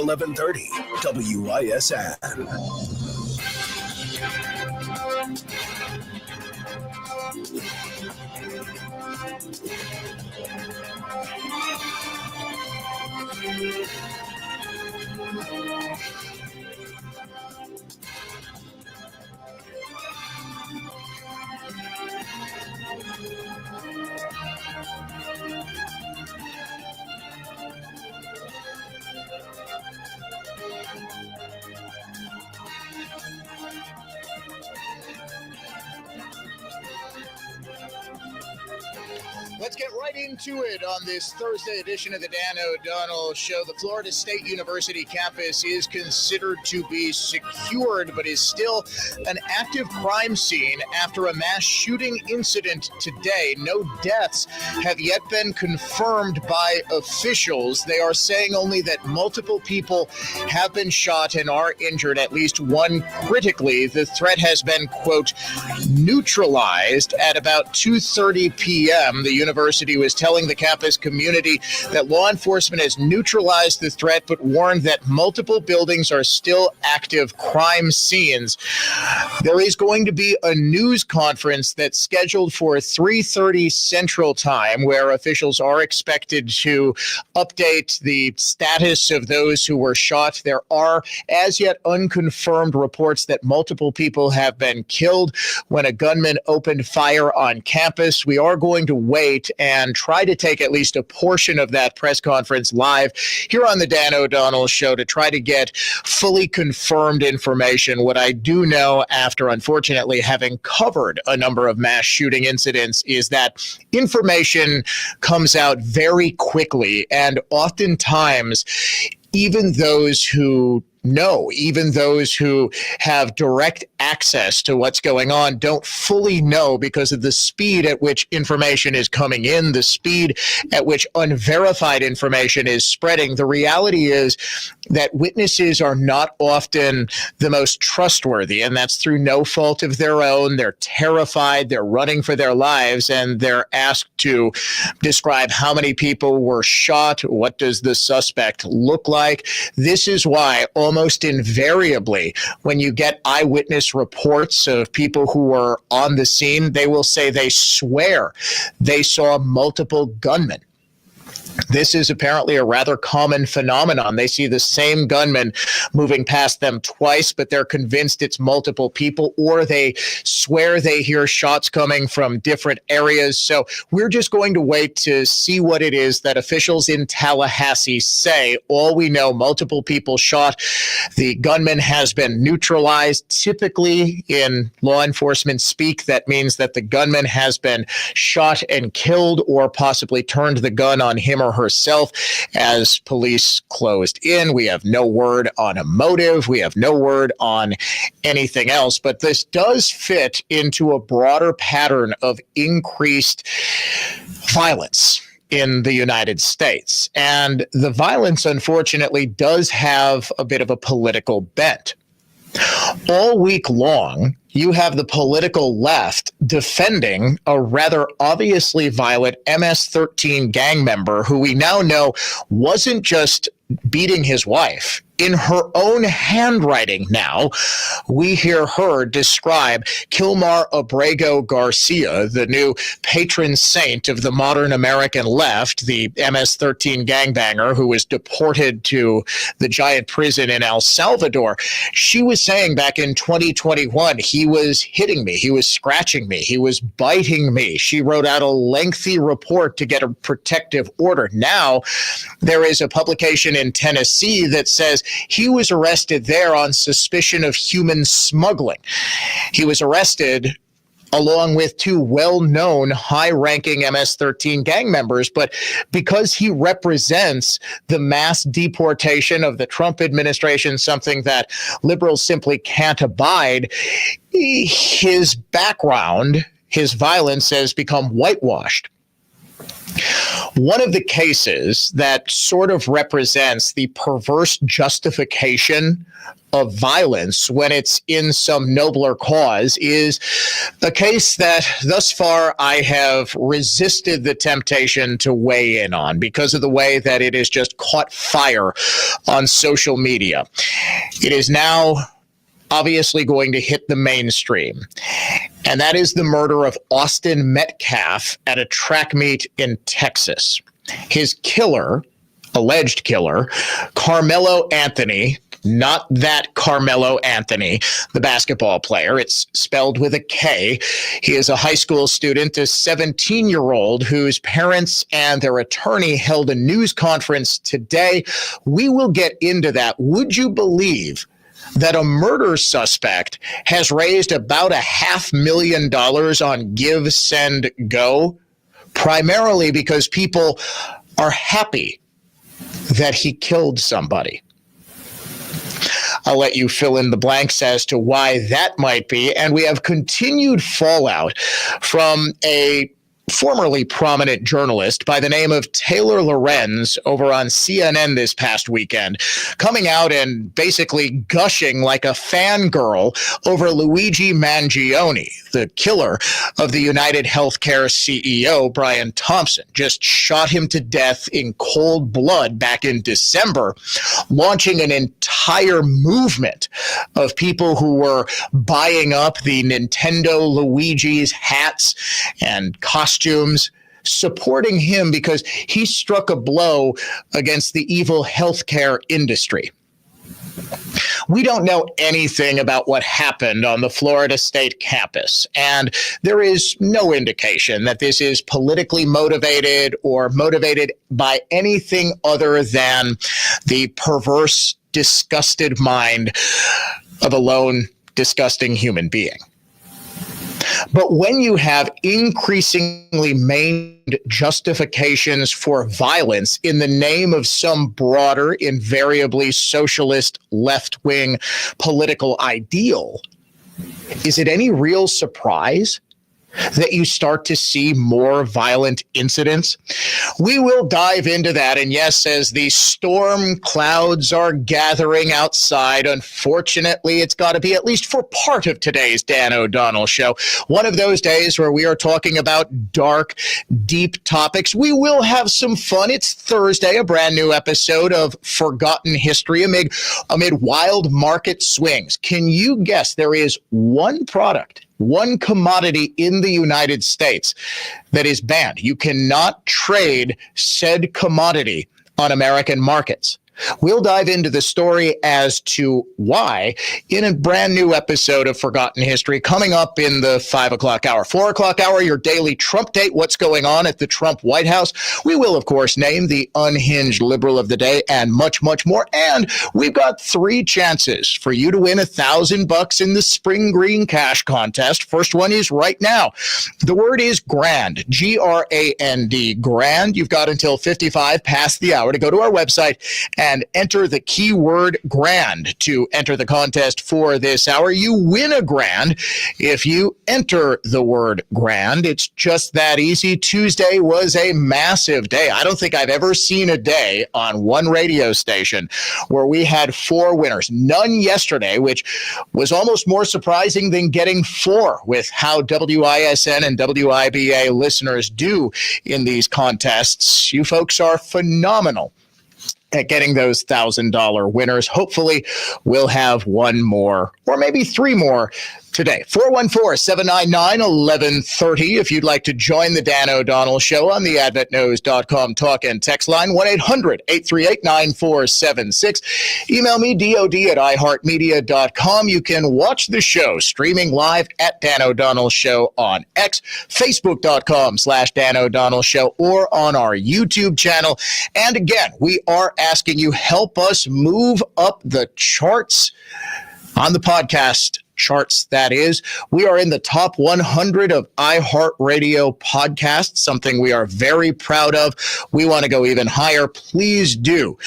1130 WISN. Let's get right into it on this Thursday edition of the Dan O'Donnell Show. The Florida State University campus is considered to be secured, but is still an active crime scene after a mass shooting incident today. No deaths have yet been confirmed by officials. They are saying only that multiple people have been shot and are injured, at least one critically. The threat has been, quote, neutralized at about 2:30 p.m. The university was telling the campus community that law enforcement has neutralized the threat, but warned that multiple buildings are still active crime scenes. There is going to be a news conference that's scheduled for 3:30 Central Time, where officials are expected to update the status of those who were shot. There are as yet unconfirmed reports that multiple people have been killed when a gunman opened fire on campus. We are going to wait and try to take at least a portion of that press conference live here on the Dan O'Donnell Show to try to get fully confirmed information. What I do know, after unfortunately having covered a number of mass shooting incidents, is that information comes out very quickly, and oftentimes even those who know, even those who have direct access to what's going on, don't fully know because of the speed at which information is coming in, the speed at which unverified information is spreading. The reality is that witnesses are not often the most trustworthy, and that's through no fault of their own. They're terrified, they're running for their lives, and they're asked to describe how many people were shot, what does the suspect look like. This is why almost invariably, when you get eyewitness reports of people who were on the scene, they will say they swear they saw multiple gunmen. This is apparently a rather common phenomenon. They see the same gunman moving past them twice, but they're convinced it's multiple people, or they swear they hear shots coming from different areas. So we're just going to wait to see what it is that officials in Tallahassee say. All we know, multiple people shot. The gunman has been neutralized. Typically, in law enforcement speak, that means that the gunman has been shot and killed, or possibly turned the gun on him or herself as police closed in. We have no word on a motive. We have no word on anything else. But this does fit into a broader pattern of increased violence in the United States. And the violence, unfortunately, does have a bit of a political bent. All week long, you have the political left defending a rather obviously violent MS-13 gang member who we now know wasn't just beating his wife. In her own handwriting now, we hear her describe Kilmar Abrego Garcia, the new patron saint of the modern American left, the MS-13 gangbanger who was deported to the giant prison in El Salvador. She was saying back in 2021, he was hitting me, he was scratching me, he was biting me. She wrote out a lengthy report to get a protective order. Now, there is a publication in Tennessee that says he was arrested there on suspicion of human smuggling. He was arrested along with two well-known high-ranking MS-13 gang members, but because he represents the mass deportation of the Trump administration, something that liberals simply can't abide, his background, his violence has become whitewashed. One of the cases that sort of represents the perverse justification of violence when it's in some nobler cause is a case that thus far I have resisted the temptation to weigh in on because of the way that it has just caught fire on social media. It is now obviously going to hit the mainstream, and that is the murder of Austin Metcalf at a track meet in Texas. His killer, alleged killer, Carmelo Anthony, not that Carmelo Anthony, the basketball player. It's spelled with a K. He is a high school student, a 17-year-old whose parents and their attorney held a news conference today. We will get into that. Would you believe that a murder suspect has raised about $500,000 on Give, Send, Go, primarily because people are happy that he killed somebody? I'll let you fill in the blanks as to why that might be. And we have continued fallout from a formerly prominent journalist by the name of Taylor Lorenz over on CNN this past weekend, coming out and basically gushing like a fangirl over Luigi Mangione, the killer of the United Healthcare CEO, Brian Thompson. Just shot him to death in cold blood back in December, launching an entire movement of people who were buying up the Nintendo Luigi's hats and costumes, supporting him because he struck a blow against the evil healthcare industry. We don't know anything about what happened on the Florida State campus, and there is no indication that this is politically motivated or motivated by anything other than the perverse, disgusted mind of a lone, disgusting human being. But when you have increasingly maimed justifications for violence in the name of some broader, invariably socialist left-wing political ideal, is it any real surprise that you start to see more violent incidents? We will dive into that. And yes, as the storm clouds are gathering outside, unfortunately, it's got to be, at least for part of today's Dan O'Donnell Show, one of those days where we are talking about dark, deep topics. We will have some fun. It's Thursday, a brand new episode of Forgotten History amid wild market swings. Can you guess there is one product, one commodity in the United States that is banned? You cannot trade said commodity on American markets. We'll dive into the story as to why in a brand new episode of Forgotten History coming up in the 5 o'clock hour. 4 o'clock hour, your daily Trump date, what's going on at the Trump White House. We will, of course, name the unhinged liberal of the day and much, much more. And we've got 3 chances for you to win $1,000 in the Spring Green Cash Contest. First one is right now. The word is grand, G-R-A-N-D, grand. You've got until 55 past the hour to go to our website and enter the keyword grand to enter the contest for this hour. You win a grand if you enter the word grand. It's just that easy. Tuesday was a massive day. I don't think I've ever seen a day on one radio station where we had 4 winners. None yesterday, which was almost more surprising than getting 4 with how WISN and WIBA listeners do in these contests. You folks are phenomenal at getting those $1,000 winners. Hopefully, we'll have 1 more or maybe 3 more today. 414-799-1130 if you'd like to join the Dan O'Donnell Show on the adventknows.com talk and text line, 1-800-838-9476. Email me, dod@iheartmedia.com. You can watch the show streaming live at Dan O'Donnell Show on X, facebook.com/Dan O'Donnell Show, or on our YouTube channel. And again, we are asking you, help us move up the charts on the podcast charts, that is. We are in the top 100 of iHeartRadio podcasts, something we are very proud of. We want to go even higher. Please do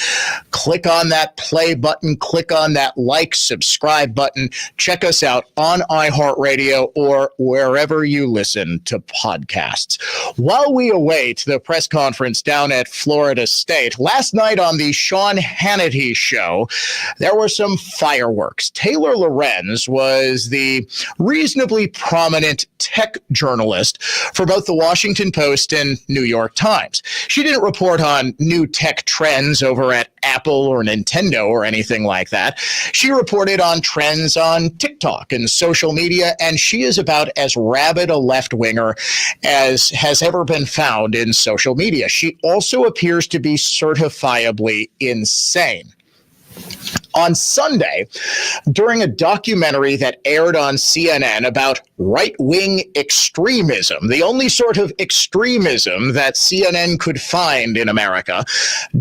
click on that play button, click on that like, subscribe button. Check us out on iHeartRadio or wherever you listen to podcasts. While we await the press conference down at Florida State, last night on the Sean Hannity show, there were some fireworks. Taylor Lorenz was the reasonably prominent tech journalist for both the Washington Post and New York Times. She didn't report on new tech trends over at Apple or Nintendo or anything like that. She reported on trends on TikTok and social media, and she is about as rabid a left-winger as has ever been found in social media. She also appears to be certifiably insane. On Sunday, during a documentary that aired on CNN about right-wing extremism, the only sort of extremism that CNN could find in America,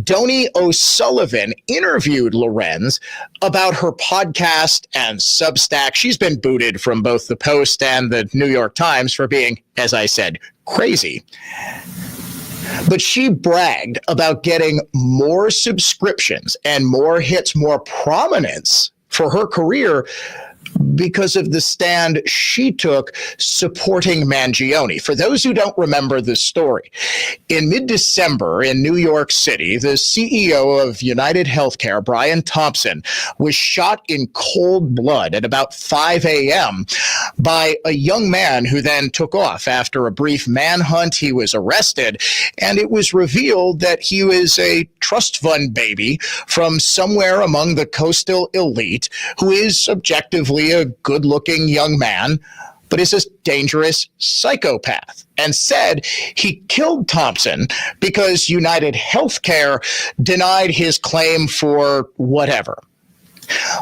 Donnie O'Sullivan interviewed Lorenz about her podcast and Substack. She's been booted from both the Post and the New York Times for being, as I said, crazy. But she bragged about getting more subscriptions and more hits, more prominence for her career because of the stand she took supporting Mangione. For those who don't remember the story, in mid-December in New York City, the CEO of United Healthcare, Brian Thompson, was shot in cold blood at about 5 a.m. by a young man who then took off. After a brief manhunt, he was arrested, and it was revealed that he was a trust fund baby from somewhere among the coastal elite who is objectively a good-looking young man, but is a dangerous psychopath, and said he killed Thompson because United Healthcare denied his claim for whatever.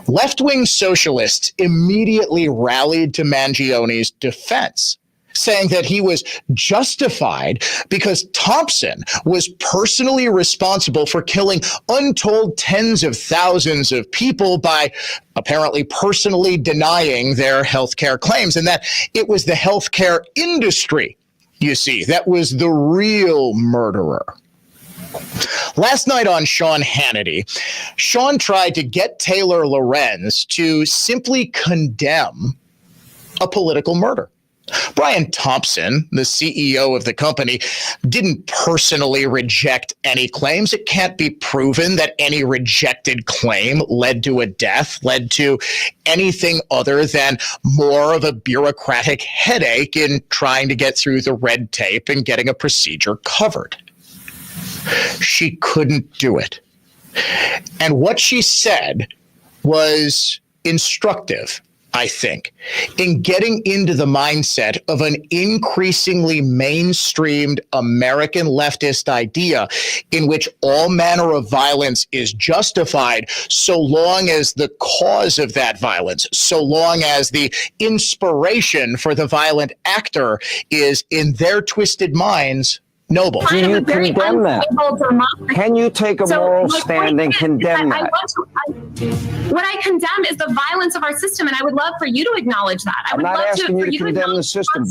Left-wing socialists immediately rallied to Mangione's defense, saying that he was justified because Thompson was personally responsible for killing untold tens of thousands of people by apparently personally denying their healthcare claims, and that it was the healthcare industry, you see, that was the real murderer. Last night on Sean Hannity, Sean tried to get Taylor Lorenz to simply condemn a political murder. Brian Thompson, the CEO of the company, didn't personally reject any claims. It can't be proven that any rejected claim led to a death, led to anything other than more of a bureaucratic headache in trying to get through the red tape and getting a procedure covered. She couldn't do it. And what she said was instructive, I think, in getting into the mindset of an increasingly mainstreamed American leftist idea in which all manner of violence is justified so long as the cause of that violence, so long as the inspiration for the violent actor is, in their twisted minds, noble. Do you condemn that? Can you take a moral stand and condemn that? What I condemn is the violence of our system, and I would love for you to acknowledge that. I'm not asking you to condemn the system.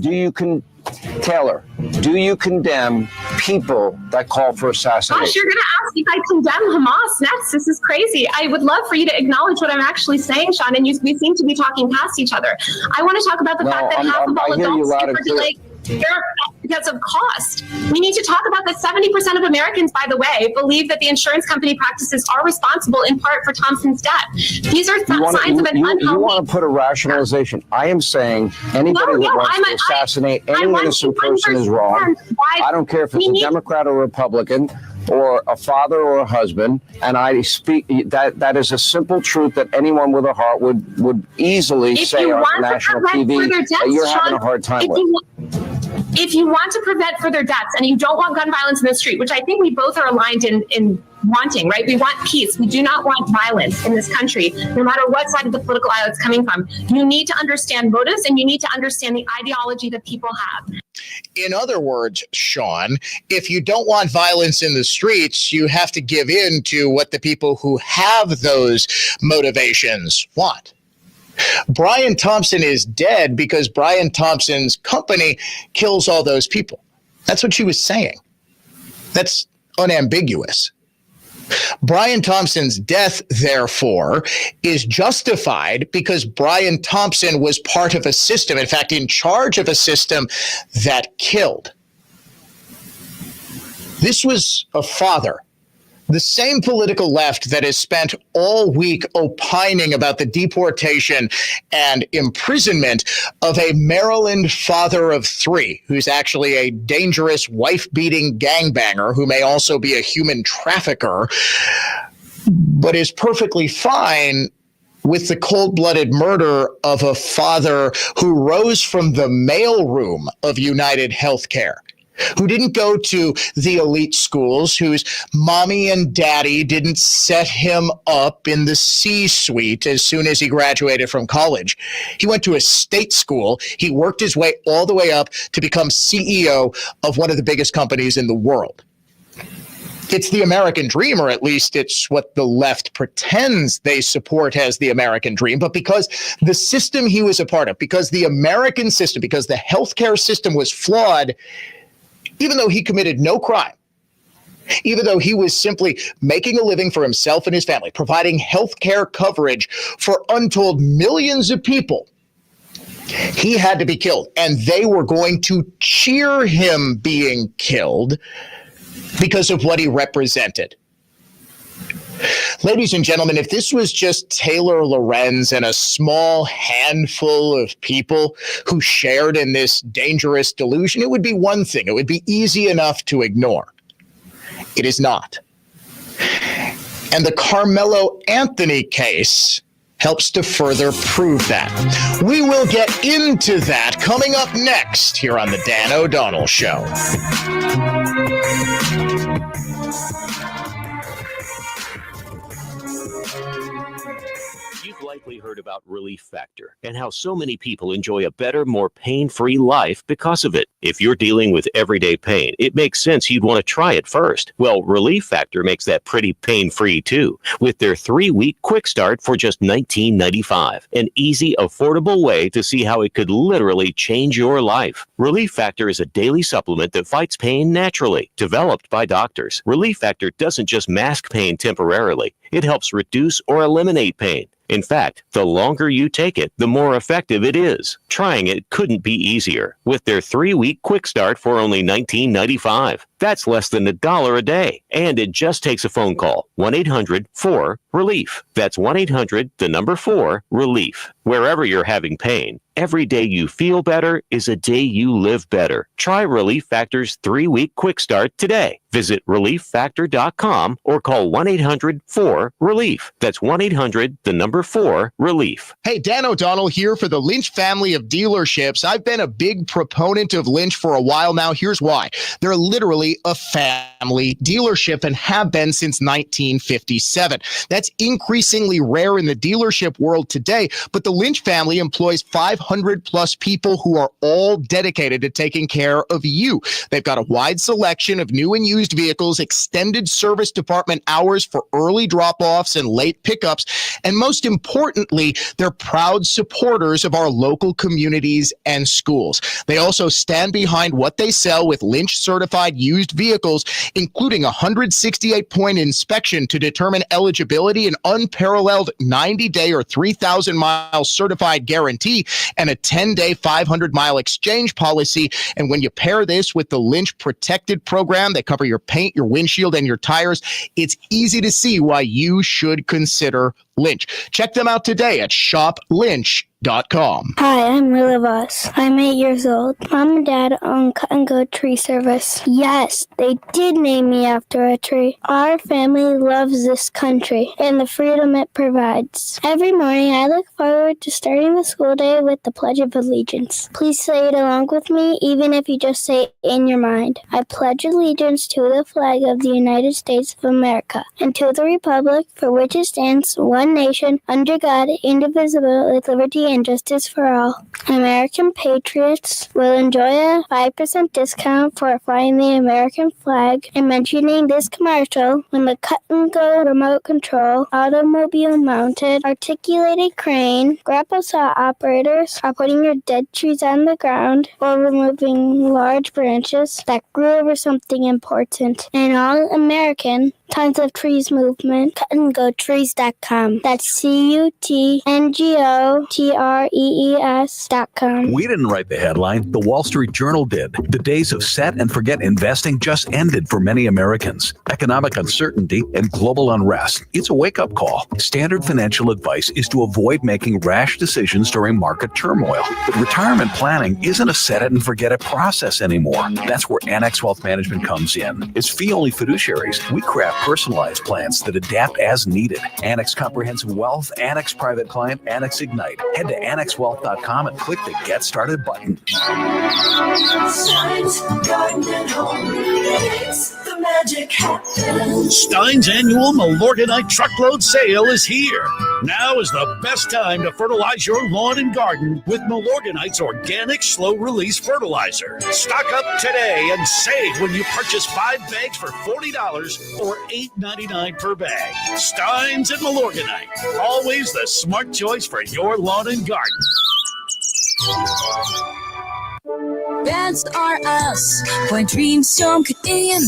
Taylor, do you condemn people that call for assassination? Gosh, you're going to ask if I condemn Hamas next. This is crazy. I would love for you to acknowledge what I'm actually saying, Sean, and we seem to be talking past each other. I want to talk about the fact that half of all adults are delayed because of cost. We need to talk about that 70% of Americans, by the way, believe that the insurance company practices are responsible in part for Thompson's death. These are signs of an unhealthy... You want to put a rationalization. I am saying anybody that wants to assassinate any innocent person is wrong. I don't care if it's a Democrat or Republican or a father or a husband, and I speak that is a simple truth that anyone with a heart would easily say on national TV that you're having a hard time with. If you want to prevent further deaths and you don't want gun violence in the street, which I think we both are aligned in wanting, right? We want peace. We do not want violence in this country, no matter what side of the political aisle it's coming from. You need to understand motives and you need to understand the ideology that people have. In other words, Sean, if you don't want violence in the streets, you have to give in to what the people who have those motivations want. Brian Thompson is dead because Brian Thompson's company kills all those people. That's what she was saying. That's unambiguous. Brian Thompson's death, therefore, is justified because Brian Thompson was part of a system, in fact, in charge of a system that killed. This was a father. The same political left that has spent all week opining about the deportation and imprisonment of a Maryland father of three, who's actually a dangerous wife-beating gangbanger who may also be a human trafficker, but is perfectly fine with the cold-blooded murder of a father who rose from the mailroom of United Healthcare, who didn't go to the elite schools, whose mommy and daddy didn't set him up in the C-suite as soon as he graduated from college. He went to a state school. He worked his way all the way up to become CEO of one of the biggest companies in the world. It's the American dream, or at least it's what the left pretends they support as the American dream. But because the system he was a part of, because the American system, because the healthcare system was flawed, even though he committed no crime, even though he was simply making a living for himself and his family, providing health care coverage for untold millions of people, he had to be killed. And they were going to cheer him being killed because of what he represented. Ladies and gentlemen, if this was just Taylor Lorenz and a small handful of people who shared in this dangerous delusion, it would be one thing. It would be easy enough to ignore. It is not. And the Carmelo Anthony case helps to further prove that. We will get into that coming up next here on the Dan O'Donnell Show. You've likely heard about Relief Factor and how so many people enjoy a better, more pain-free life because of it. If you're dealing with everyday pain, it makes sense you'd want to try it first. Well, Relief Factor makes that pretty pain-free too, with their 3-week quick start for just $19.95. An easy, affordable way to see how it could literally change your life. Relief Factor is a daily supplement that fights pain naturally, developed by doctors. Relief Factor doesn't just mask pain temporarily. It helps reduce or eliminate pain. In fact, the longer you take it, the more effective it is. Trying it couldn't be easier with their 3-week quick start for only $19.95. That's less than $1 a day. And it just takes a phone call. 1-800-4-RELIEF. That's 1-800-4-RELIEF. Wherever you're having pain, every day you feel better is a day you live better. Try Relief Factor's 3-week quick start today. Visit ReliefFactor.com or call 1-800-4-RELIEF. That's 1-800-4-RELIEF. Hey, Dan O'Donnell here for the Lynch family of dealerships. I've been a big proponent of Lynch for a while now. Here's why. They're literally a family dealership and have been since 1957. That's increasingly rare in the dealership world today, but the Lynch family employs 500 plus people who are all dedicated to taking care of you. They've got a wide selection of new and used vehicles, extended service department hours for early drop-offs and late pickups, and most importantly, they're proud supporters of our local communities and schools. They also stand behind what they sell with Lynch-certified used vehicles, including a 168-point inspection to determine eligibility, an unparalleled 90-day or 3,000-mile certified guarantee, and a 10-day 500-mile exchange policy. And when you pair this with the Lynch Protected program, they cover your paint, your windshield, and your tires, it's easy to see why you should consider Lynch. Check them out today at shoplynch.com. Hi, I'm Rilla Voss. I'm 8 years old. Mom and Dad own Cut and Go Tree Service. Yes, they did name me after a tree. Our family loves this country and the freedom it provides. Every morning, I look forward to starting the school day with the Pledge of Allegiance. Please say it along with me, even if you just say it in your mind. I pledge allegiance to the flag of the United States of America and to the republic for which it stands, one nation, under God, indivisible, with liberty and justice for all. American patriots will enjoy a 5% discount for flying the American flag and mentioning this commercial when the cut-and-go remote control, automobile-mounted, articulated crane, grapple saw operators are putting your dead trees on the ground or removing large branches that grew over something important. An all-American Tons of Trees movement, cutandgotrees.com. That's CUTNGOTREES.com. We didn't write the headline. The Wall Street Journal did. The days of set and forget investing just ended for many Americans. Economic uncertainty and global unrest. It's a wake-up call. Standard financial advice is to avoid making rash decisions during market turmoil. But retirement planning isn't a set it and forget it process anymore. That's where Annex Wealth Management comes in. As fee-only fiduciaries, we craft personalized plans that adapt as needed. Annex Comprehensive Wealth, Annex Private Client, Annex Ignite. Head to annexwealth.com and click the Get Started button. Stein's Garden and Home. It's the magic happens. Stein's annual Milorganite truckload sale is here. Now is the best time to fertilize your lawn and garden with Milorganite's organic slow-release fertilizer. Stock up today and save when you purchase 5 bags for $40 or $8.99 per bag. Stein's and Milorganite, always the smart choice for your lawn and garden. That's our us. When dreams don't get in,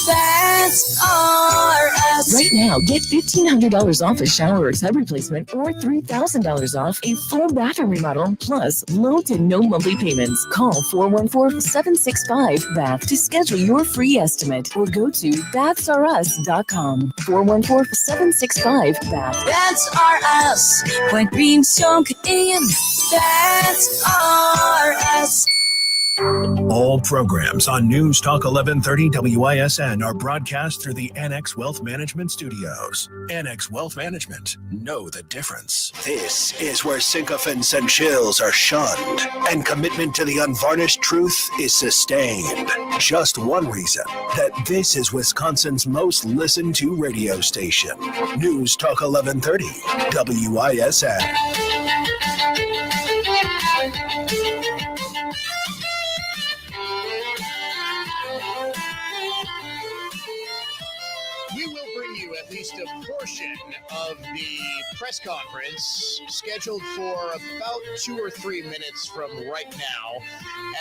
that's our us. Right now, get $1,500 off a shower or tub replacement or $3,000 off a full bathroom remodel, plus low to no monthly payments. Call 414-765-BATH to schedule your free estimate or go to bathsareus.com. 414-765-BATH. That's our us. When dreams don't get in, that's our us. All programs on News Talk 1130 WISN are broadcast through the Annex Wealth Management Studios. Annex Wealth Management, know the difference. This is where sycophants and shills are shunned, and commitment to the unvarnished truth is sustained. Just one reason that this is Wisconsin's most listened to radio station. News Talk 1130 WISN. We will bring you at least a portion of the press conference scheduled for about 2 or 3 minutes from right now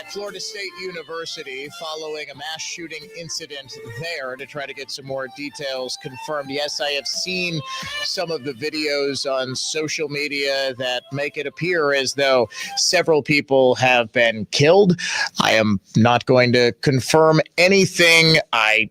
at Florida State University following a mass shooting incident there to try to get some more details confirmed. Yes, I have seen some of the videos on social media that make it appear as though several people have been killed. I am not going to confirm anything. I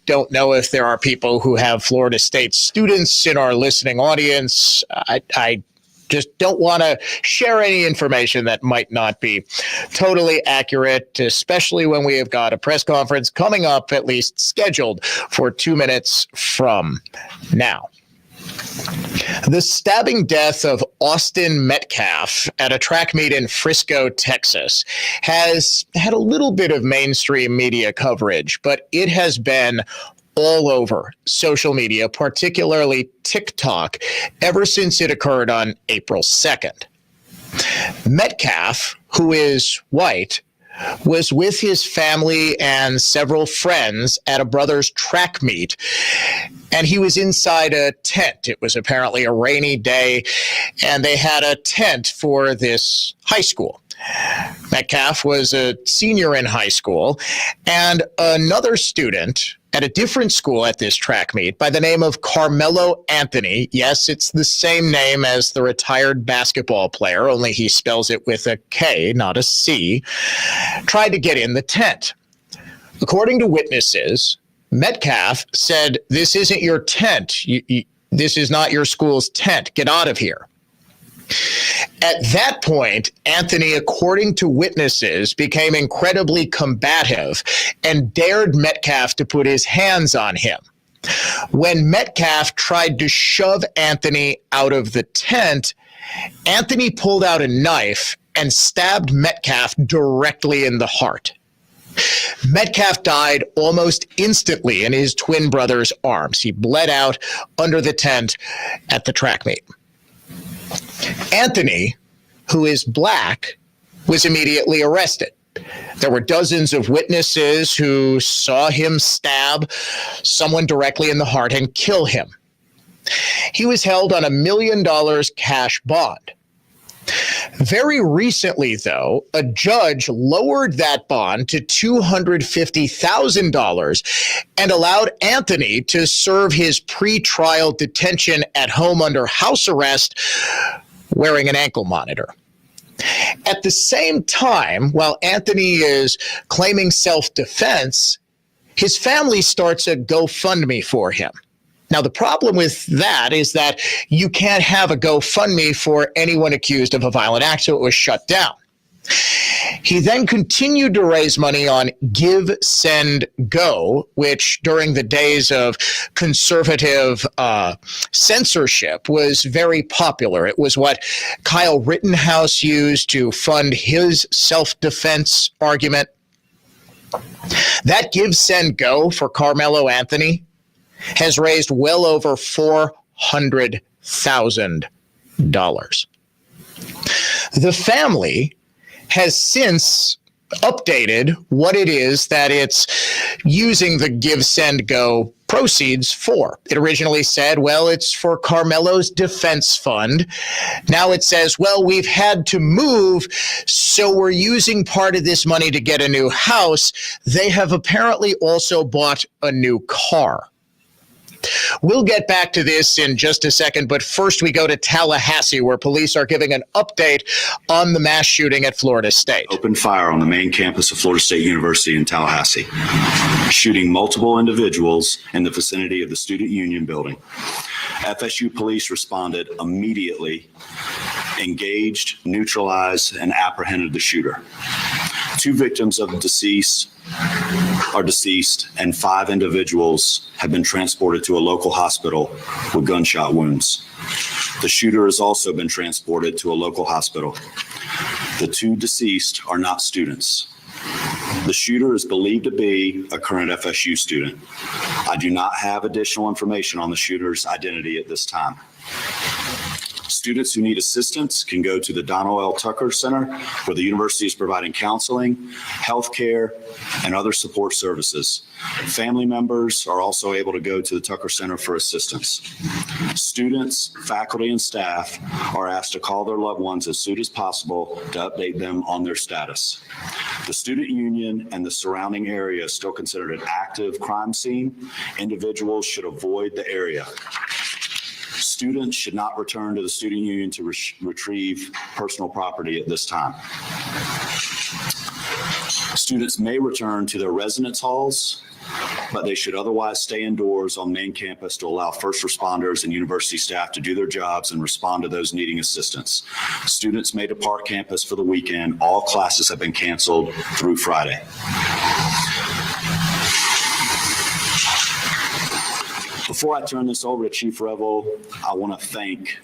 don't know if there are people who have Florida State students in our listening audience. I just don't want to share any information that might not be totally accurate, especially when we have got a press conference coming up, at least scheduled for 2 minutes from now. The stabbing death of Austin Metcalf at a track meet in Frisco, Texas, has had a little bit of mainstream media coverage, but it has been all over social media, particularly TikTok, ever since it occurred on April 2nd. Metcalf, who is white, was with his family and several friends at a brother's track meet, and he was inside a tent. It was apparently a rainy day, and they had a tent for this high school. Metcalf was a senior in high school, and another student at a different school at this track meet by the name of Carmelo Anthony. Yes, it's the same name as the retired basketball player, only he spells it with a K, not a C, tried to get in the tent. According to witnesses, Metcalf said, "This isn't your tent. This is not your school's tent. Get out of here." At that point, Anthony, according to witnesses, became incredibly combative and dared Metcalf to put his hands on him. When Metcalf tried to shove Anthony out of the tent, Anthony pulled out a knife and stabbed Metcalf directly in the heart. Metcalf died almost instantly in his twin brother's arms. He bled out under the tent at the track meet. Anthony, who is black, was immediately arrested. There were dozens of witnesses who saw him stab someone directly in the heart and kill him. He was held on $1 million cash bond. Very recently, though, a judge lowered that bond to $250,000 and allowed Anthony to serve his pretrial detention at home under house arrest, wearing an ankle monitor. At the same time, while Anthony is claiming self-defense, his family starts a GoFundMe for him. Now, the problem with that is that you can't have a GoFundMe for anyone accused of a violent act, so it was shut down. He then continued to raise money on Give, Send, Go, which during the days of conservative censorship was very popular. It was what Kyle Rittenhouse used to fund his self-defense argument. That Give, Send, Go for Carmelo Anthony has raised well over $400,000. The family has since updated what it is that it's using the Give, Send, Go proceeds for. It originally said, well, it's for Carmelo's defense fund. Now it says, well, we've had to move, so we're using part of this money to get a new house. They have apparently also bought a new car. We'll get back to this in just a second, but first we go to Tallahassee, where police are giving an update on the mass shooting at Florida State. Opened fire on the main campus of Florida State University in Tallahassee, shooting multiple individuals in the vicinity of the Student Union building. FSU police responded immediately, engaged, neutralized, and apprehended the shooter. 2 victims of the deceased, and 5 individuals have been transported to a local hospital with gunshot wounds. The shooter has also been transported to a local hospital. The 2 deceased are not students. The shooter is believed to be a current FSU student. I do not have additional information on the shooter's identity at this time. Students who need assistance can go to the Donald L. Tucker Center, where the university is providing counseling, healthcare, and other support services. Family members are also able to go to the Tucker Center for assistance. Students, faculty, and staff are asked to call their loved ones as soon as possible to update them on their status. The student union and the surrounding area is still considered an active crime scene. Individuals should avoid the area. Students should not return to the student union to retrieve personal property at this time. Students may return to their residence halls, but they should otherwise stay indoors on main campus to allow first responders and university staff to do their jobs and respond to those needing assistance. Students may depart campus for the weekend. All classes have been canceled through Friday. Before I turn this over to Chief Revel, I want to thank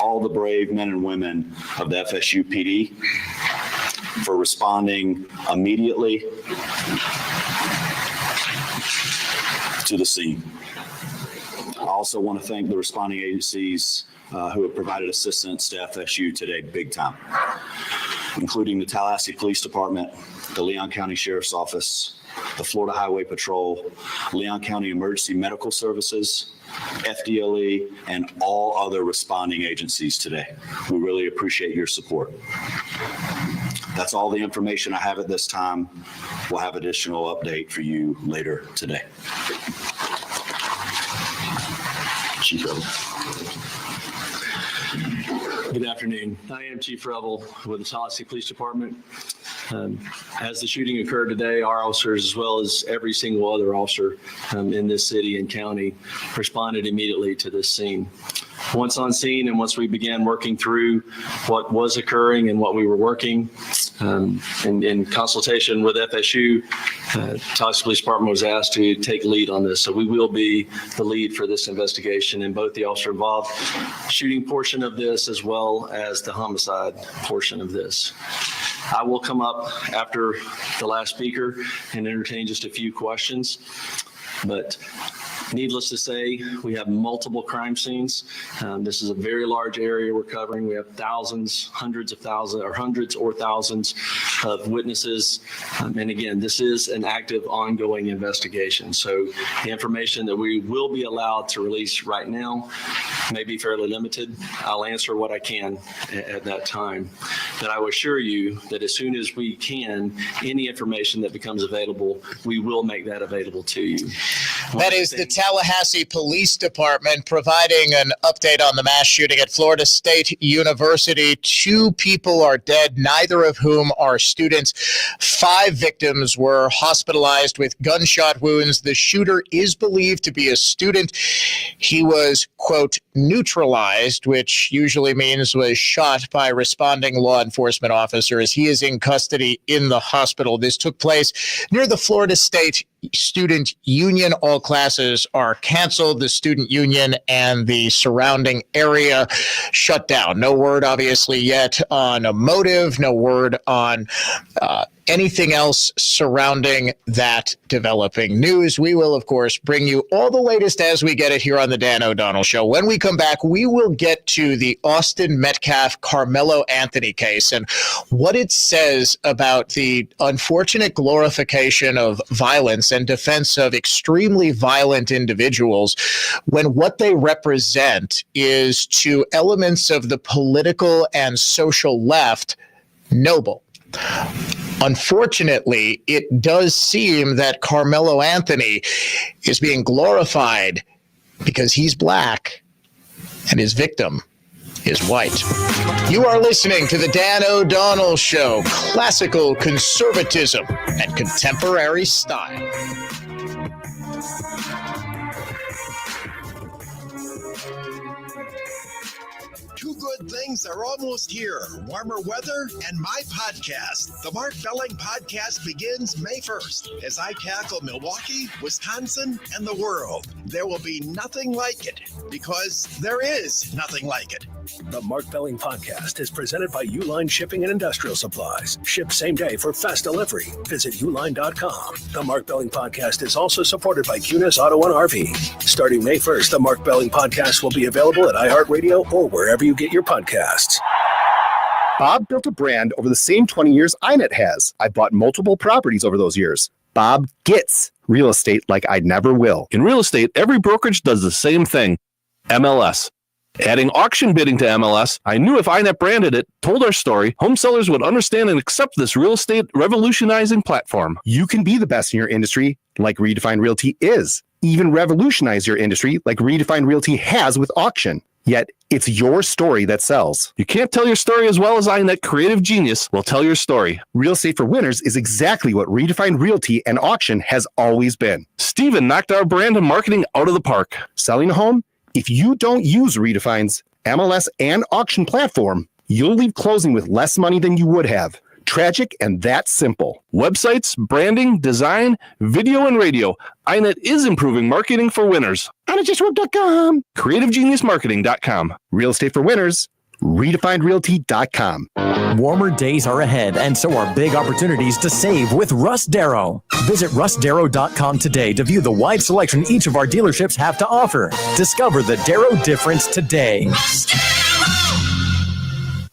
all the brave men and women of the FSU PD for responding immediately to the scene. I also want to thank the responding agencies who have provided assistance to FSU today big time, including the Tallahassee Police Department, the Leon County Sheriff's Office, the Florida Highway Patrol, Leon County Emergency Medical Services, FDLE, and all other responding agencies today. We really appreciate your support. That's all the information I have at this time. We'll have additional update for you later today. Chief Revel. Good afternoon. I am Chief Revel with the Tallahassee Police Department. As the shooting occurred today, our officers, as well as every single other officer in this city and county, responded immediately to this scene. Once on scene and once we began working through what was occurring and what we were working in consultation with FSU, Tallahassee Police Department was asked to take lead on this. So we will be the lead for this investigation in both the officer involved shooting portion of this as well as the homicide portion of this. I will come up after the last speaker and entertain just a few questions, but Needless to say, we have multiple crime scenes. This is a very large area we're covering. We have thousands, hundreds or thousands of witnesses. And again, this is an active, ongoing investigation. So the information that we will be allowed to release right now may be fairly limited. I'll answer what I can at that time. But I will assure you that as soon as we can, any information that becomes available, we will make that available to you. That is the Tallahassee Police Department providing an update on the mass shooting at Florida State University. 2 people are dead, neither of whom are students. 5 victims were hospitalized with gunshot wounds. The shooter is believed to be a student. He was, quote, neutralized, which usually means was shot by responding law enforcement officers. He is in custody in the hospital. This took place near the Florida State Student Union. All classes are canceled. The student union and the surrounding area shut down. No word, obviously, yet on a motive. No word on anything else surrounding that developing news. We will, of course, bring you all the latest as we get it here on the Dan O'Donnell Show. When we come back, we will get to the Austin Metcalf Carmelo Anthony case and what it says about the unfortunate glorification of violence and defense of extremely violent individuals when what they represent is to elements of the political and social left noble. Unfortunately, it does seem that Carmelo Anthony is being glorified because he's black and his victim is white. You are listening to the Dan O'Donnell Show, classical conservatism and contemporary style. Two good things are almost here. Warmer weather and my podcast. The Mark Belling Podcast begins May 1st as I tackle Milwaukee, Wisconsin, and the world. There will be nothing like it because there is nothing like it. The Mark Belling Podcast is presented by Uline Shipping and Industrial Supplies. Ship same day for fast delivery. Visit uline.com. The Mark Belling Podcast is also supported by Cunis Auto and RV. Starting May 1st, the Mark Belling Podcast will be available at iHeartRadio or wherever you get your podcasts. Bob built a brand over the same 20 years iNet has. I bought multiple properties over those years. Bob gets real estate like I never will. In real estate, every brokerage does the same thing. MLS. Adding auction bidding to MLS, I knew if iNet branded it, told our story, home sellers would understand and accept this real estate revolutionizing platform. You can be the best in your industry like Redefined Realty is. Even revolutionize your industry like Redefined Realty has with auction. Yet, it's your story that sells. You can't tell your story as well as iNet Creative Genius will tell your story. Real estate for winners is exactly what Redefined Realty and auction has always been. Steven knocked our brand and marketing out of the park. Selling a home? If you don't use Redefine's MLS and auction platform, you'll leave closing with less money than you would have. Tragic and that simple. Websites, branding, design, video, and radio. iNet is improving marketing for winners. On adjustweb.com. CreativeGeniusMarketing.com. Real estate for winners. RedefinedRealty.com. Warmer days are ahead, and so are big opportunities to save with Russ Darrow. Visit russdarrow.com today to view the wide selection each of our dealerships have to offer. Discover the Darrow difference today.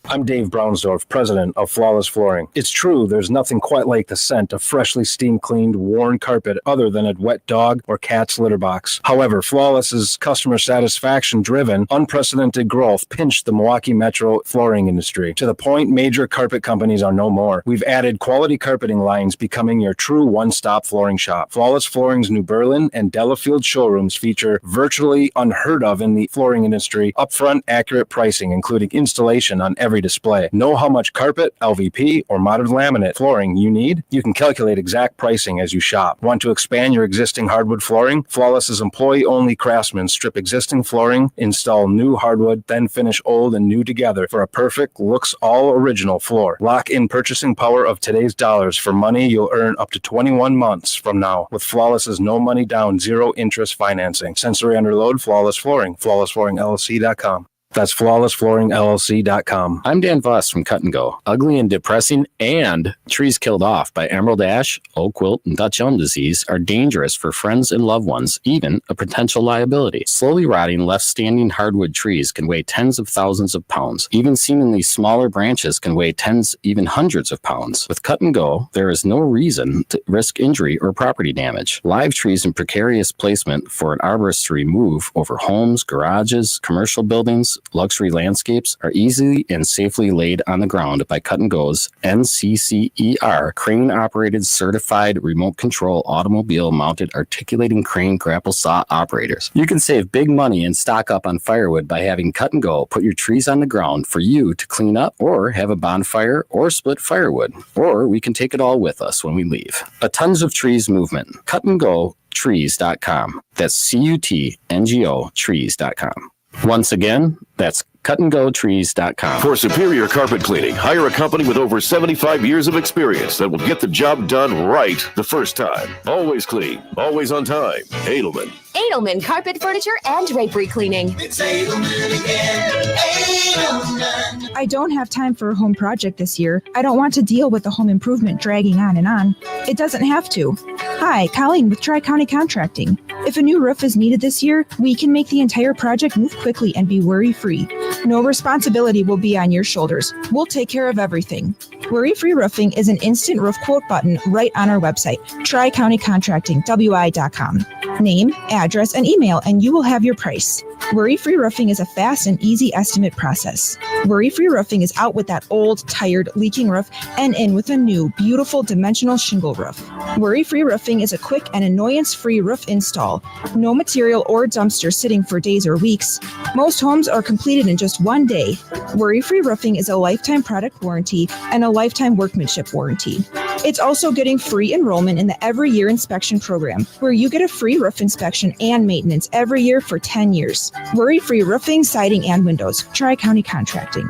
I'm Dave Brownsdorf, president of Flawless Flooring. It's true, there's nothing quite like the scent of freshly steam-cleaned, worn carpet other than a wet dog or cat's litter box. However, Flawless's customer satisfaction-driven, unprecedented growth pinched the Milwaukee metro flooring industry to the point major carpet companies are no more. We've added quality carpeting lines, becoming your true one-stop flooring shop. Flawless Flooring's New Berlin and Delafield showrooms feature virtually unheard of in the flooring industry, upfront, accurate pricing, including installation on every display. Know how much carpet, LVP, or modern laminate flooring you need? You can calculate exact pricing as you shop. Want to expand your existing hardwood flooring? Flawless's employee-only craftsmen strip existing flooring, install new hardwood, then finish old and new together for a perfect, looks all original floor. Lock in purchasing power of today's dollars for money you'll earn up to 21 months from now with Flawless's no money down, zero interest financing. Sensory under load, Flawless Flooring, flawlessflooringllc.com. That's flawlessflooringllc.com. I'm Dan Voss from Cut and Go. Ugly and depressing and trees killed off by emerald ash, oak wilt, and Dutch elm disease are dangerous for friends and loved ones, even a potential liability. Slowly rotting, left-standing hardwood trees can weigh tens of thousands of pounds. Even seemingly smaller branches can weigh tens, even hundreds of pounds. With Cut and Go, there is no reason to risk injury or property damage. Live trees in precarious placement for an arborist to remove over homes, garages, commercial buildings, luxury landscapes are easily and safely laid on the ground by Cut and Go's NCCER crane-operated certified remote control automobile mounted articulating crane grapple saw operators. You can save big money and stock up on firewood by having Cut and Go put your trees on the ground for you to clean up or have a bonfire or split firewood, or we can take it all with us when we leave. A Tons of Trees movement. Cut and Go trees.com. That's CUTNGO trees.com. Once again, that's cutandgotrees.com. For superior carpet cleaning, hire a company with over 75 years of experience that will get the job done right the first time. Always clean, always on time. Edelman. Edelman Carpet, Furniture, and Drapery Cleaning. It's Edelman again. Edelman. I don't have time for a home project this year. I don't want to deal with the home improvement dragging on and on. It doesn't have to. Hi, Colleen with Tri-County Contracting. If a new roof is needed this year, we can make the entire project move quickly and be worry-free. No responsibility will be on your shoulders. We'll take care of everything. Worry-free roofing is an instant roof quote button right on our website, tricountycontractingwi.com. Name, address, and email, and you will have your price. Worry-free roofing is a fast and easy estimate process. Worry-free roofing is out with that old, tired, leaking roof and in with a new, beautiful, dimensional shingle roof. Worry-free roofing is a quick and annoyance-free roof install. No material or dumpster sitting for days or weeks. Most homes are completed in just one day. Worry-free roofing is a lifetime product warranty and a lifetime workmanship warranty. It's also getting free enrollment in the Every Year Inspection Program, where you get a free roof inspection and maintenance every year for 10 years. Worry-free roofing, siding, and windows. Tri-County Contracting.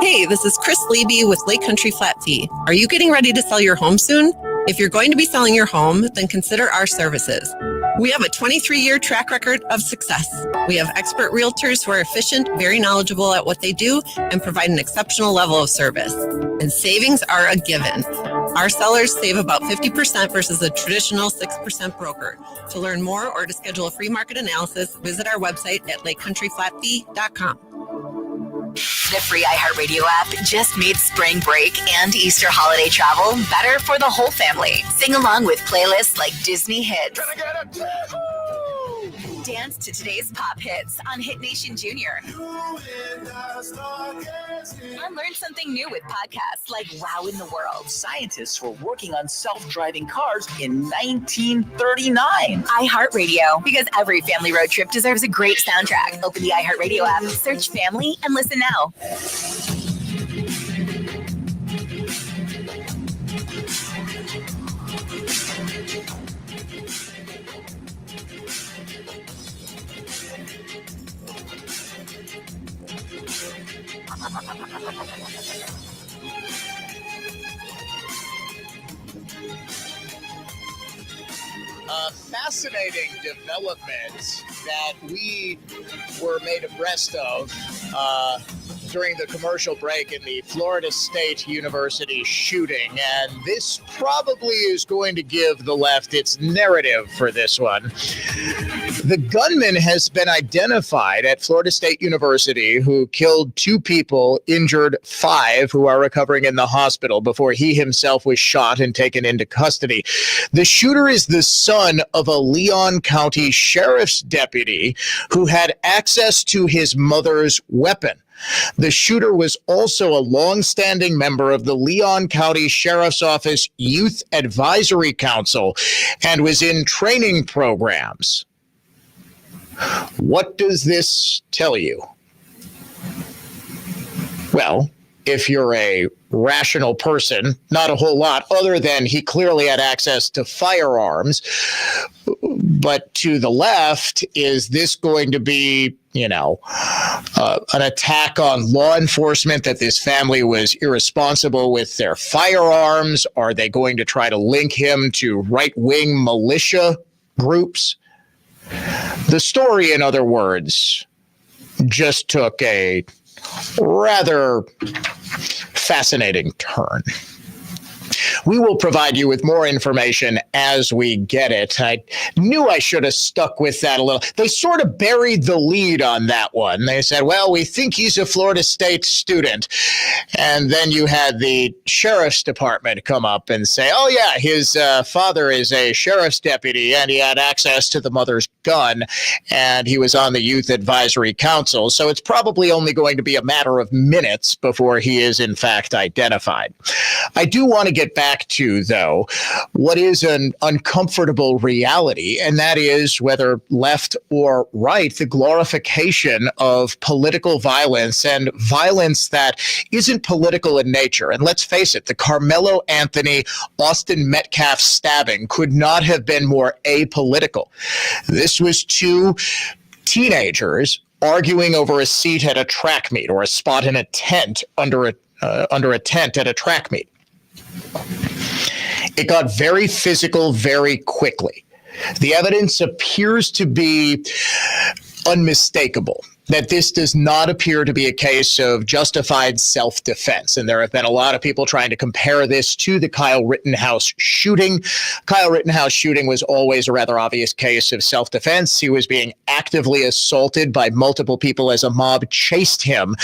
Hey, this is Chris Leby with Lake Country Flat Fee. Are you getting ready to sell your home soon? If you're going to be selling your home, then consider our services. We have a 23-year track record of success. We have expert realtors who are efficient, very knowledgeable at what they do, and provide an exceptional level of service. And savings are a given. Our sellers save about 50% versus a traditional 6% broker. To learn more or to schedule a free market analysis, visit our website at lakecountryflatfee.com. The free iHeartRadio app just made spring break and Easter holiday travel better for the whole family. Sing along with playlists like Disney hits. Dance to today's pop hits on Hit Nation Junior. And learn something new with podcasts like Wow in the World. Scientists were working on self-driving cars in 1939. iHeartRadio, because every family road trip deserves a great soundtrack. Open the iHeartRadio app, search family, and listen now. A fascinating development that we were made abreast of during the commercial break in the Florida State University shooting. And this probably is going to give the left its narrative for this one. The gunman has been identified at Florida State University, who killed 2 people, injured 5 who are recovering in the hospital before he himself was shot and taken into custody. The shooter is the son of a Leon County Sheriff's deputy who had access to his mother's weapon. The shooter was also a longstanding member of the Leon County Sheriff's Office Youth Advisory Council and was in training programs. What does this tell you? Well, if you're a rational person, not a whole lot, other than he clearly had access to firearms. But to the left, is this going to be, an attack on law enforcement, that this family was irresponsible with their firearms? Are they going to try to link him to right-wing militia groups? The story, in other words, just took a rather fascinating turn. We will provide you with more information as we get it. I knew I should have stuck with that a little. They sort of buried the lead on that one. They said, well, we think he's a Florida State student. And then you had the sheriff's department come up and say, oh, yeah, his father is a sheriff's deputy and he had access to the mother's gun and he was on the Youth Advisory Council. So it's probably only going to be a matter of minutes before he is, in fact, identified. I do want to get back to, though, what is an uncomfortable reality, and that is, whether left or right, the glorification of political violence and violence that isn't political in nature. And let's face it, the Carmelo Anthony, Austin Metcalf stabbing could not have been more apolitical. This was two teenagers arguing over a seat at a track meet or a spot in a tent under a tent at a track meet. It got very physical very quickly. The evidence appears to be unmistakable that this does not appear to be a case of justified self-defense. And there have been a lot of people trying to compare this to the Kyle Rittenhouse shooting. Kyle Rittenhouse shooting was always a rather obvious case of self-defense. He was being actively assaulted by multiple people as a mob chased him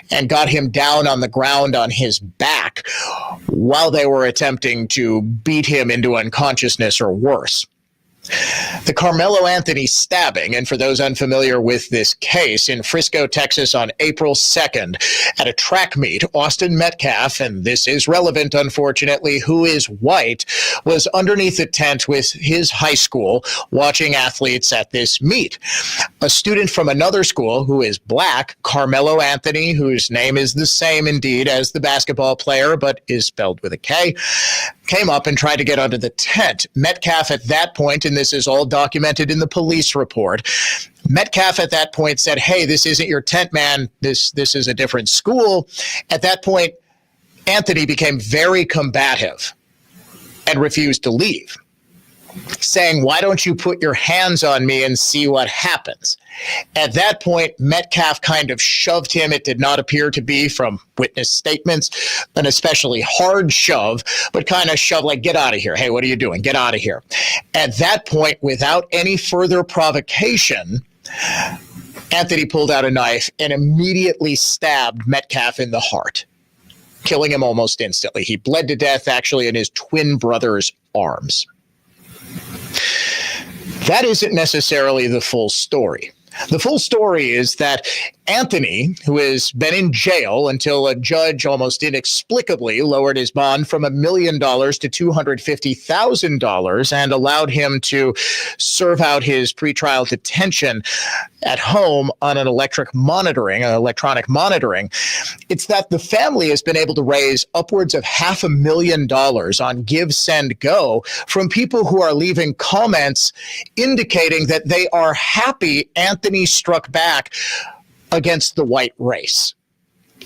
and got him down on the ground on his back while they were attempting to beat him into unconsciousness or worse. The Carmelo Anthony stabbing, and for those unfamiliar with this case, in Frisco, Texas on April 2nd at a track meet, Austin Metcalf, and this is relevant, unfortunately, who is white, was underneath a tent with his high school watching athletes at this meet. A student from another school who is black, Carmelo Anthony, whose name is the same indeed as the basketball player, but is spelled with a K, came up and tried to get under the tent. Metcalf at that point, and this is all documented in the police report, Metcalf at that point said, hey, this isn't your tent, man. This is a different school. At that point, Anthony became very combative and refused to leave, saying, why don't you put your hands on me and see what happens? At that point, Metcalf kind of shoved him. It did not appear to be, from witness statements, an especially hard shove, but kind of shoved like, get out of here. Hey, what are you doing? Get out of here. At that point, without any further provocation, Anthony pulled out a knife and immediately stabbed Metcalf in the heart, killing him almost instantly. He bled to death, actually, in his twin brother's arms. That isn't necessarily the full story. The full story is that Anthony, who has been in jail until a judge almost inexplicably lowered his bond from $1 million to $250,000 and allowed him to serve out his pretrial detention at home on an electronic monitoring, it's that the family has been able to raise upwards of $500,000 on Give, Send, Go from people who are leaving comments indicating that they are happy Anthony struck back against the white race.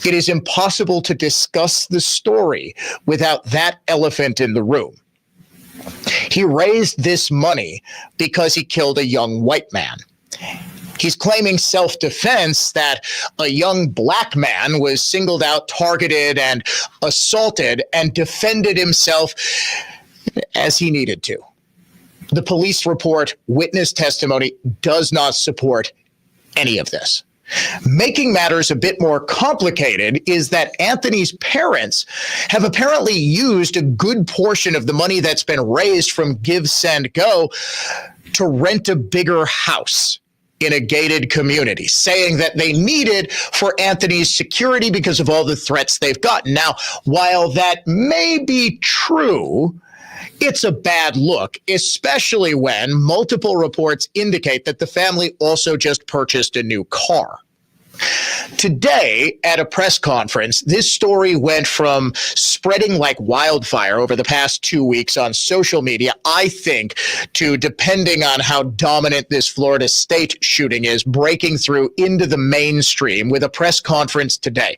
It is impossible to discuss the story without that elephant in the room. He raised this money because he killed a young white man. He's claiming self-defense, that a young black man was singled out, targeted, and assaulted and defended himself as he needed to. The police report, witness testimony does not support any of this. Making matters a bit more complicated is that Anthony's parents have apparently used a good portion of the money that's been raised from Give, Send, Go to rent a bigger house in a gated community, saying that they need it for Anthony's security because of all the threats they've gotten. Now, while that may be true, it's a bad look, especially when multiple reports indicate that the family also just purchased a new car. Today, at a press conference, this story went from spreading like wildfire over the past 2 weeks on social media, I think, to, depending on how dominant this Florida State shooting is, breaking through into the mainstream with a press conference today.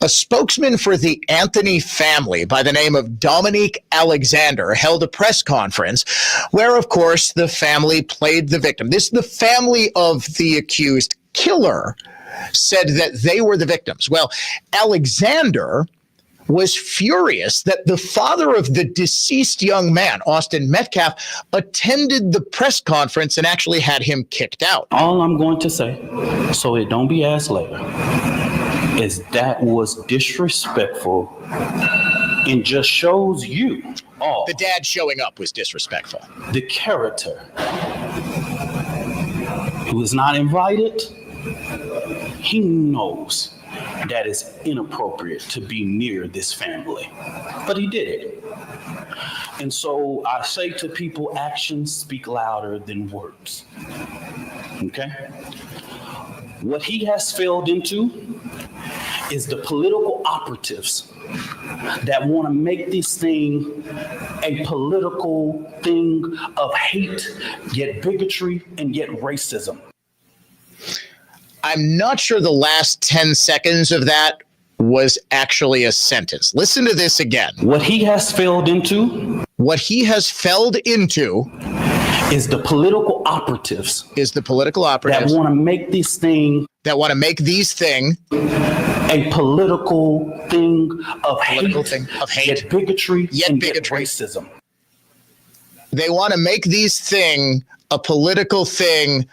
A spokesman for the Anthony family by the name of Dominique Alexander held a press conference where, of course, the family played the victim. This is the family of the accused killer, said that they were the victims. Well, Alexander was furious that the father of the deceased young man, Austin Metcalf, attended the press conference and actually had him kicked out. All I'm going to say, so it don't be asked later, is that was disrespectful and just shows you all. The dad showing up was disrespectful. The character who is not invited, he knows that is inappropriate to be near this family, but he did it. And so I say to people, actions speak louder than words. Okay? What he has failed into is the political operatives that want to make this thing a political thing of hate, yet bigotry, and yet racism. I'm not sure the last 10 seconds of that was actually a sentence. Listen to this again. What he has failed into. What he has felled into. Is the political operatives. Is the political operatives. That want to make this thing. That want to make these thing. A political thing of political hate. Thing of hate. Yet bigotry. Yet and bigotry. Yet racism. They want to make these thing a political thing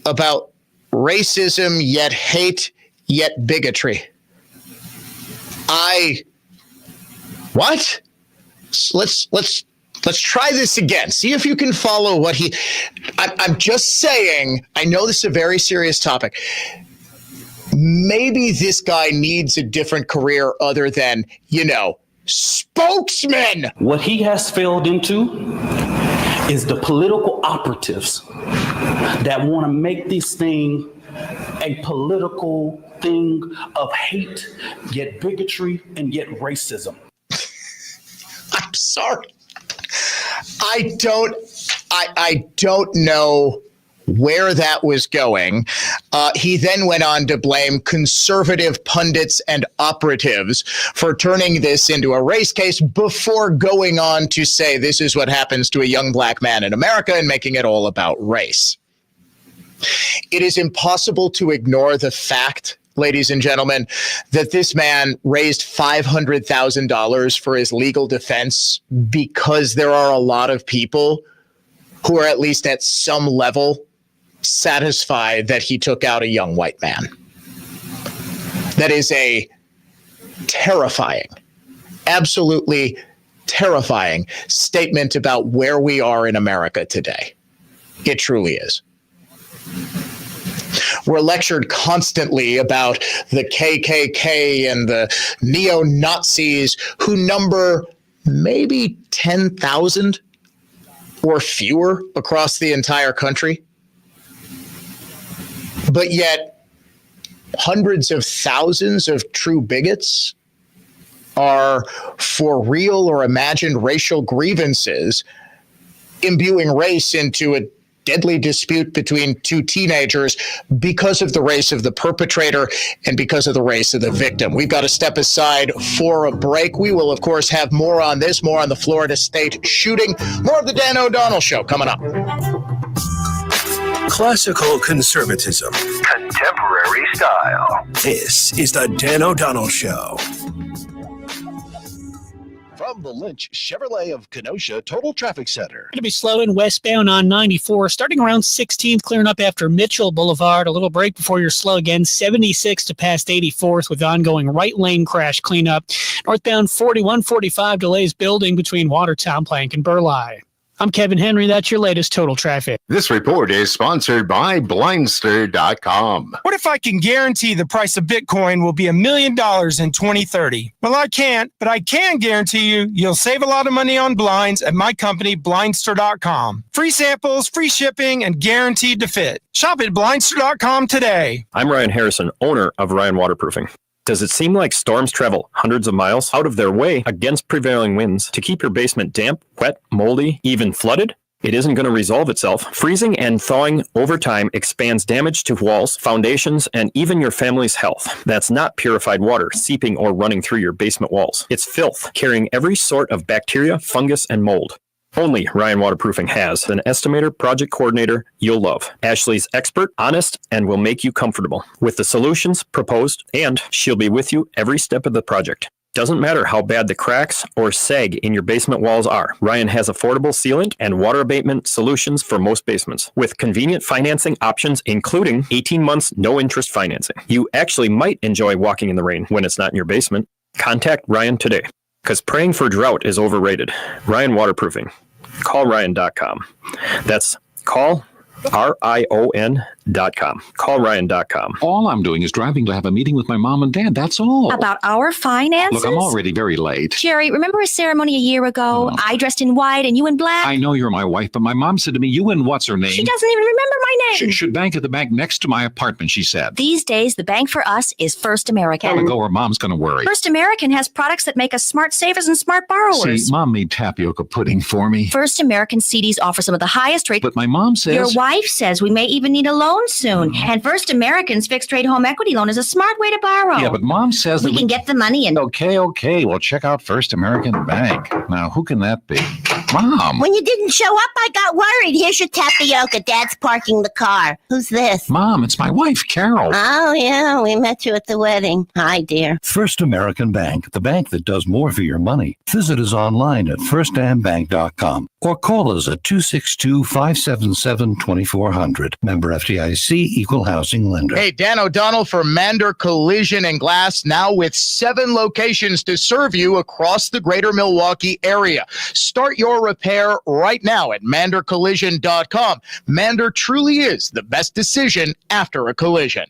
about racism, yet hate, yet bigotry. What? Let's try this again. See if you can follow what I'm just saying, I know this is a very serious topic. Maybe this guy needs a different career other than, spokesman. What he has failed into is the political operatives that want to make this thing a political thing of hate, yet bigotry, and yet racism. I'm sorry. I don't know where that was going. He then went on to blame conservative pundits and operatives for turning this into a race case before going on to say this is what happens to a young black man in America and making it all about race. It is impossible to ignore the fact, ladies and gentlemen, that this man raised $500,000 for his legal defense because there are a lot of people who are at least at some level satisfied that he took out a young white man. That is a terrifying, absolutely terrifying statement about where we are in America today. It truly is. We're lectured constantly about the KKK and the neo-Nazis who number maybe 10,000 or fewer across the entire country. But yet, hundreds of thousands of true bigots are for real or imagined racial grievances, imbuing race into a deadly dispute between two teenagers because of the race of the perpetrator and because of the race of the victim. We've got to step aside for a break. We will, of course, have more on this, more on the Florida State shooting, more of the Dan O'Donnell Show coming up. Classical conservatism. Contemporary style. This is the Dan O'Donnell Show. From the Lynch Chevrolet of Kenosha Total Traffic Center. Going to be slowing westbound on 94, starting around 16th, clearing up after Mitchell Boulevard. A little break before you're slow again. 76 to past 84th with ongoing right lane crash cleanup. Northbound 4145 delays building between Watertown, Plank, and Burleigh. I'm Kevin Henry. That's your latest Total Traffic. This report is sponsored by Blindster.com. What if I can guarantee the price of Bitcoin will be $1 million in 2030? Well, I can't, but I can guarantee you'll save a lot of money on blinds at my company, Blindster.com. Free samples, free shipping, and guaranteed to fit. Shop at Blindster.com today. I'm Ryan Harrison, owner of Ryan Waterproofing. Does it seem like storms travel hundreds of miles out of their way against prevailing winds to keep your basement damp, wet, moldy, even flooded? It isn't going to resolve itself. Freezing and thawing over time expands damage to walls, foundations, and even your family's health. That's not purified water seeping or running through your basement walls. It's filth, carrying every sort of bacteria, fungus, and mold. Only Ryan Waterproofing has an estimator project coordinator you'll love. Ashley's expert, honest, and will make you comfortable with the solutions proposed, and she'll be with you every step of the project. Doesn't matter how bad the cracks or sag in your basement walls are. Ryan has affordable sealant and water abatement solutions for most basements with convenient financing options, including 18 months, no interest financing. You actually might enjoy walking in the rain when it's not in your basement. Contact Ryan today, because praying for drought is overrated. Ryan Waterproofing. Call Ryan.com. That's call RION.com. CallRyan.com. All I'm doing is driving to have a meeting with my mom and dad. That's all. About our finances? Look, I'm already very late. Jerry, remember a ceremony a year ago? I dressed in white and you in black? I know you're my wife, but my mom said to me, you and what's her name? She doesn't even remember my name. Should bank at the bank next to my apartment, she said. These days, the bank for us is First American. Gotta go or mom's gonna worry. First American has products that make us smart savers and smart borrowers. See, mom made tapioca pudding for me. First American CDs offer some of the highest rates. But my mom says... Your wife says we may even need a loan soon. And First American's fixed rate home equity loan is a smart way to borrow. Yeah, but mom says we can get the money in. Okay. Well, check out First American Bank. Now, who can that be? Mom. When you didn't show up, I got worried. Here's your tapioca. Dad's parking the car. Who's this? Mom, it's my wife, Carol. Oh, yeah. We met you at the wedding. Hi, dear. First American Bank, the bank that does more for your money. Visit us online at firstambank.com or call us at 262-577-2400. Member FDIC, Equal Housing Lender. Hey, Dan O'Donnell for Mander Collision and Glass, now with 7 locations to serve you across the greater Milwaukee area. Start your repair right now at mandercollision.com. Mander truly is the best decision after a collision.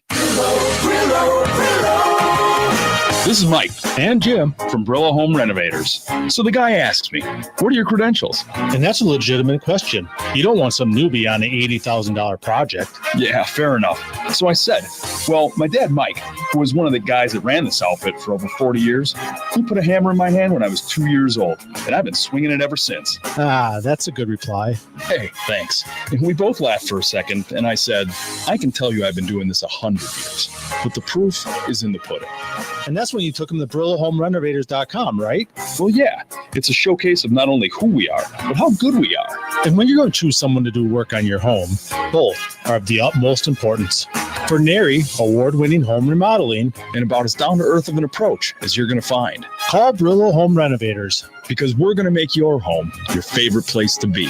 This is Mike and Jim from Brillo Home Renovators. So the guy asks me, what are your credentials? And that's a legitimate question. You don't want some newbie on an $80,000 project. Yeah, fair enough. So I said, well, my dad, Mike, who was one of the guys that ran this outfit for over 40 years, he put a hammer in my hand when I was 2 years old, and I've been swinging it ever since. That's a good reply. Hey, thanks. And we both laughed for a second, and I said, I can tell you I've been doing this 100 years, but the proof is in the pudding. And that's when you took them to BrilloHomeRenovators.com, right? Well, yeah. It's a showcase of not only who we are, but how good we are. And when you're going to choose someone to do work on your home, both are of the utmost importance. For NARI, award-winning home remodeling, and about as down-to-earth of an approach as you're going to find. Call Brillo Home Renovators, because we're going to make your home your favorite place to be.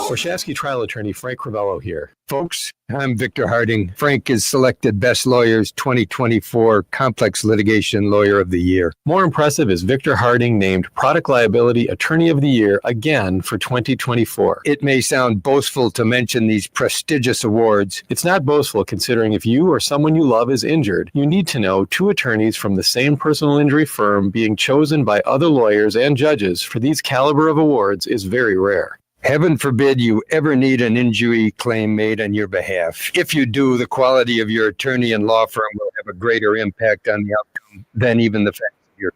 Warshawski trial attorney Frank Crivello here. Folks, I'm Victor Harding. Frank is selected Best Lawyers 2024 Complex Litigation Lawyer of the Year. More impressive is Victor Harding named Product Liability Attorney of the Year again for 2024. It may sound boastful to mention these prestigious awards. It's not boastful considering if you or someone you love is injured, you need to know 2 attorneys from the same personal injury firm being chosen by other lawyers and judges for these caliber of awards is very rare. Heaven forbid you ever need an injury claim made on your behalf. If you do, the quality of your attorney and law firm will have a greater impact on the outcome than even the facts of your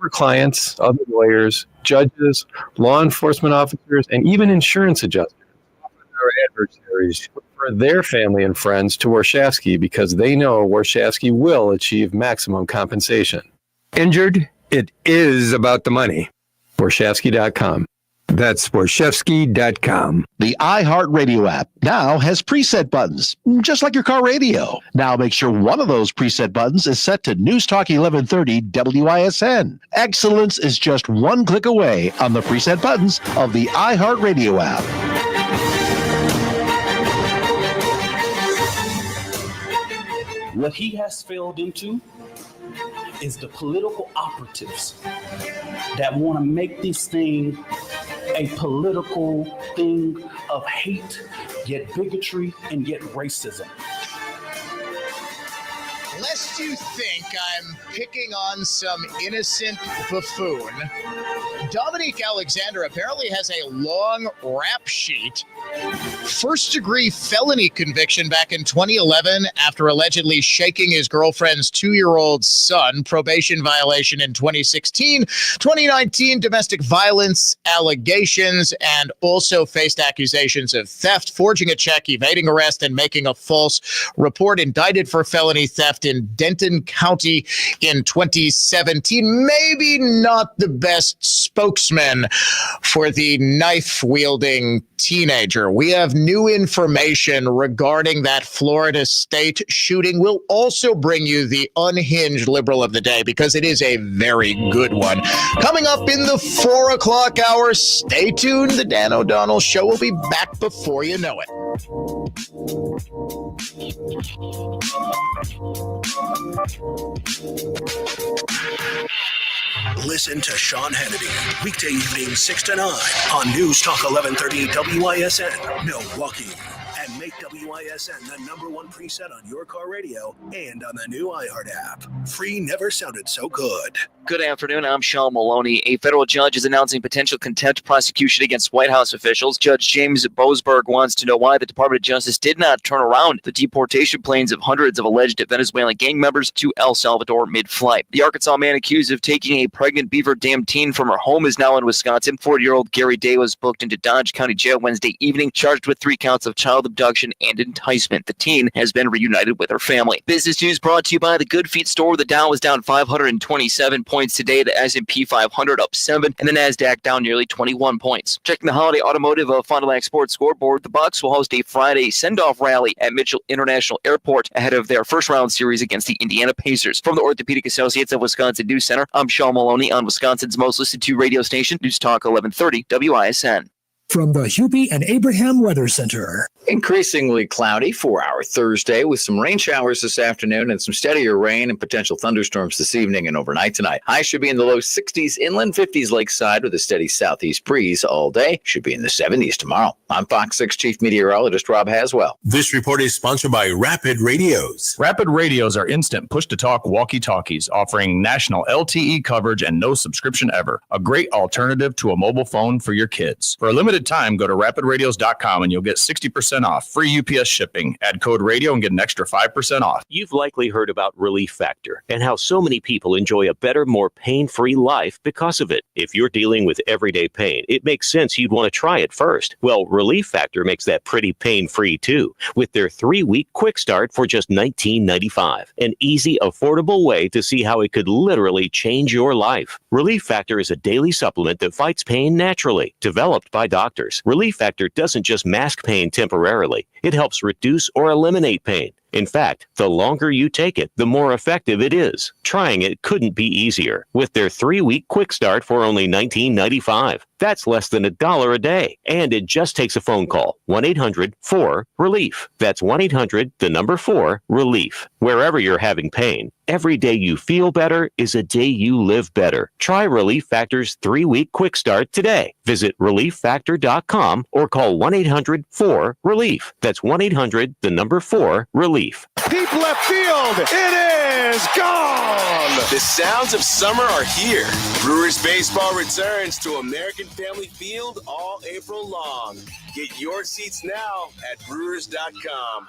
clients, other lawyers, judges, law enforcement officers, and even insurance adjusters. Our adversaries refer their family and friends to Warshawski because they know Warshawski will achieve maximum compensation. Injured? It is about the money. Warshawski.com. That's Warshawski.com. The iHeartRadio app now has preset buttons, just like your car radio. Now make sure one of those preset buttons is set to News Talk 1130 WISN. Excellence is just one click away on the preset buttons of the iHeartRadio app. What he has failed into is the political operatives that want to make this thing a political thing of hate, yet bigotry, and yet racism. Lest you think I'm picking on some innocent buffoon, Dominique Alexander apparently has a long rap sheet first-degree felony conviction back in 2011 after allegedly shaking his girlfriend's 2-year-old son, probation violation in 2016, 2019 domestic violence allegations, and also faced accusations of theft, forging a check, evading arrest, and making a false report. Indicted for felony theft in Denton County in 2017. Maybe not the best spokesman for the knife-wielding teenager. We have new information regarding that Florida State shooting. We'll also bring you the unhinged liberal of the day because it is a very good one. Coming up in the 4 o'clock hour, stay tuned. The Dan O'Donnell Show will be back before you know it. Listen to Sean Hannity, weekday evenings 6 to 9 on News Talk 1130 WISN, Milwaukee. And make WISN the #1 preset on your car radio and on the new iHeart app. Free never sounded so good. Good afternoon. I'm Sean Maloney. A federal judge is announcing potential contempt prosecution against White House officials. Judge James Boasberg wants to know why the Department of Justice did not turn around the deportation planes of hundreds of alleged Venezuelan gang members to El Salvador mid-flight. The Arkansas man accused of taking a pregnant Beaver Dam teen from her home is now in Wisconsin. 40-year-old Gary Day was booked into Dodge County Jail Wednesday evening, charged with 3 counts of child abduction and enticement. The teen has been reunited with her family. Business news brought to you by the Good Feet store. The Dow was down 527 points today. The S&P 500 up 7, and the NASDAQ down nearly 21 points. Checking the Holiday Automotive Fond du Lac Sports scoreboard, the Bucks will host a Friday send-off rally at Mitchell International Airport ahead of their first-round series against the Indiana Pacers. From the Orthopedic Associates of Wisconsin News Center, I'm Sean Maloney on Wisconsin's most listened to radio station, News Talk 1130 WISN. From the Hubie and Abraham Weather Center. Increasingly cloudy for our Thursday with some rain showers this afternoon and some steadier rain and potential thunderstorms this evening and overnight tonight. Highs should be in the low 60s, inland 50s lakeside with a steady southeast breeze all day. Should be in the 70s tomorrow. I'm Fox 6 Chief Meteorologist Rob Haswell. This report is sponsored by Rapid Radios. Rapid Radios are instant push-to-talk walkie-talkies offering national LTE coverage and no subscription ever. A great alternative to a mobile phone for your kids. For a limited time, go to rapidradios.com and you'll get 60% off. Free UPS shipping. Add code radio and get an extra 5% off. You've likely heard about Relief Factor and how so many people enjoy a better, more pain-free life because of it. If you're dealing with everyday pain, it makes sense you'd want to try it first. Well, Relief Factor makes that pretty pain-free too, with their 3-week quick start for just $19.95. An easy, affordable way to see how it could literally change your life. Relief Factor is a daily supplement that fights pain naturally, developed by doctors. Relief Factor doesn't just mask pain temporarily. It helps reduce or eliminate pain. In fact, the longer you take it, the more effective it is. Trying it couldn't be easier. With their 3-week quick start for only $19.95. That's less than $1 a day. And it just takes a phone call. 1-800-4-RELIEF. That's 1-800-4-RELIEF. Wherever you're having pain, every day you feel better is a day you live better. Try Relief Factor's 3-week quick start today. Visit ReliefFactor.com or call 1-800-4-RELIEF. That's 1-800-4-RELIEF. Deep left field. It is gone. The sounds of summer are here. Brewers baseball returns to American Family Field all April long. Get your seats now at brewers.com.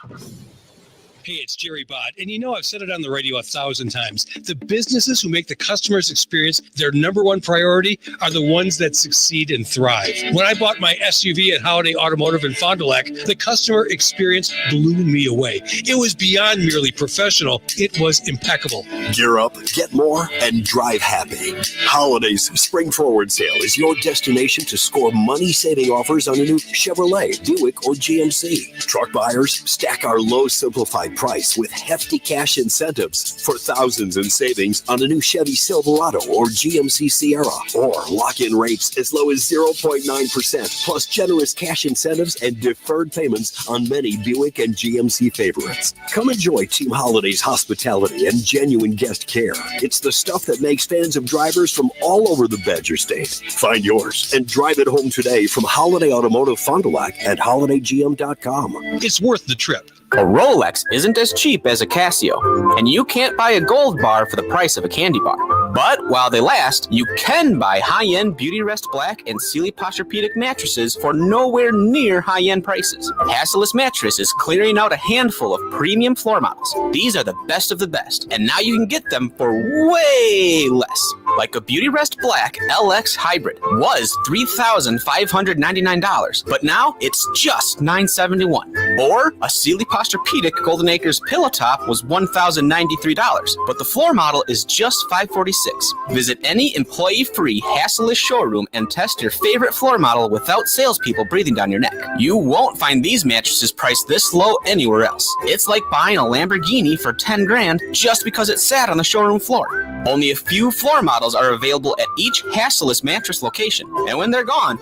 Hey, it's Jerry Bott, and you know I've said it on the radio 1,000 times. The businesses who make the customer's experience their #1 priority are the ones that succeed and thrive. When I bought my SUV at Holiday Automotive in Fond du Lac, the customer experience blew me away. It was beyond merely professional. It was impeccable. Gear up, get more, and drive happy. Holiday's Spring Forward Sale is your destination to score money-saving offers on a new Chevrolet, Buick, or GMC. Truck buyers, stack our low simplified price with hefty cash incentives for thousands in savings on a new Chevy Silverado or GMC Sierra, or lock-in rates as low as 0.9%, plus generous cash incentives and deferred payments on many Buick and GMC favorites. Come enjoy Team Holiday's hospitality and genuine guest care. It's the stuff that makes fans of drivers from all over the Badger State. Find yours and drive it home today from Holiday Automotive Fond du Lac at holidaygm.com. It's worth the trip. A Rolex isn't as cheap as a Casio, and you can't buy a gold bar for the price of a candy bar. But while they last, you can buy high-end Beauty Rest Black and Sealy Posturepedic mattresses for nowhere near high-end prices. Hassellus Mattress is clearing out a handful of premium floor models. These are the best of the best, and now you can get them for way less. Like a Beauty Rest Black LX Hybrid was $3,599, but now it's just $971. Or a Sealy Posturepedic Golden Acres Pillow Top was $1,093, but the floor model is just $546. Visit any employee-free Hassellus showroom and test your favorite floor model without salespeople breathing down your neck. You won't find these mattresses priced this low anywhere else. It's like buying a Lamborghini for $10,000 just because it sat on the showroom floor. Only a few floor models are available at each Hassellus mattress location, and when they're gone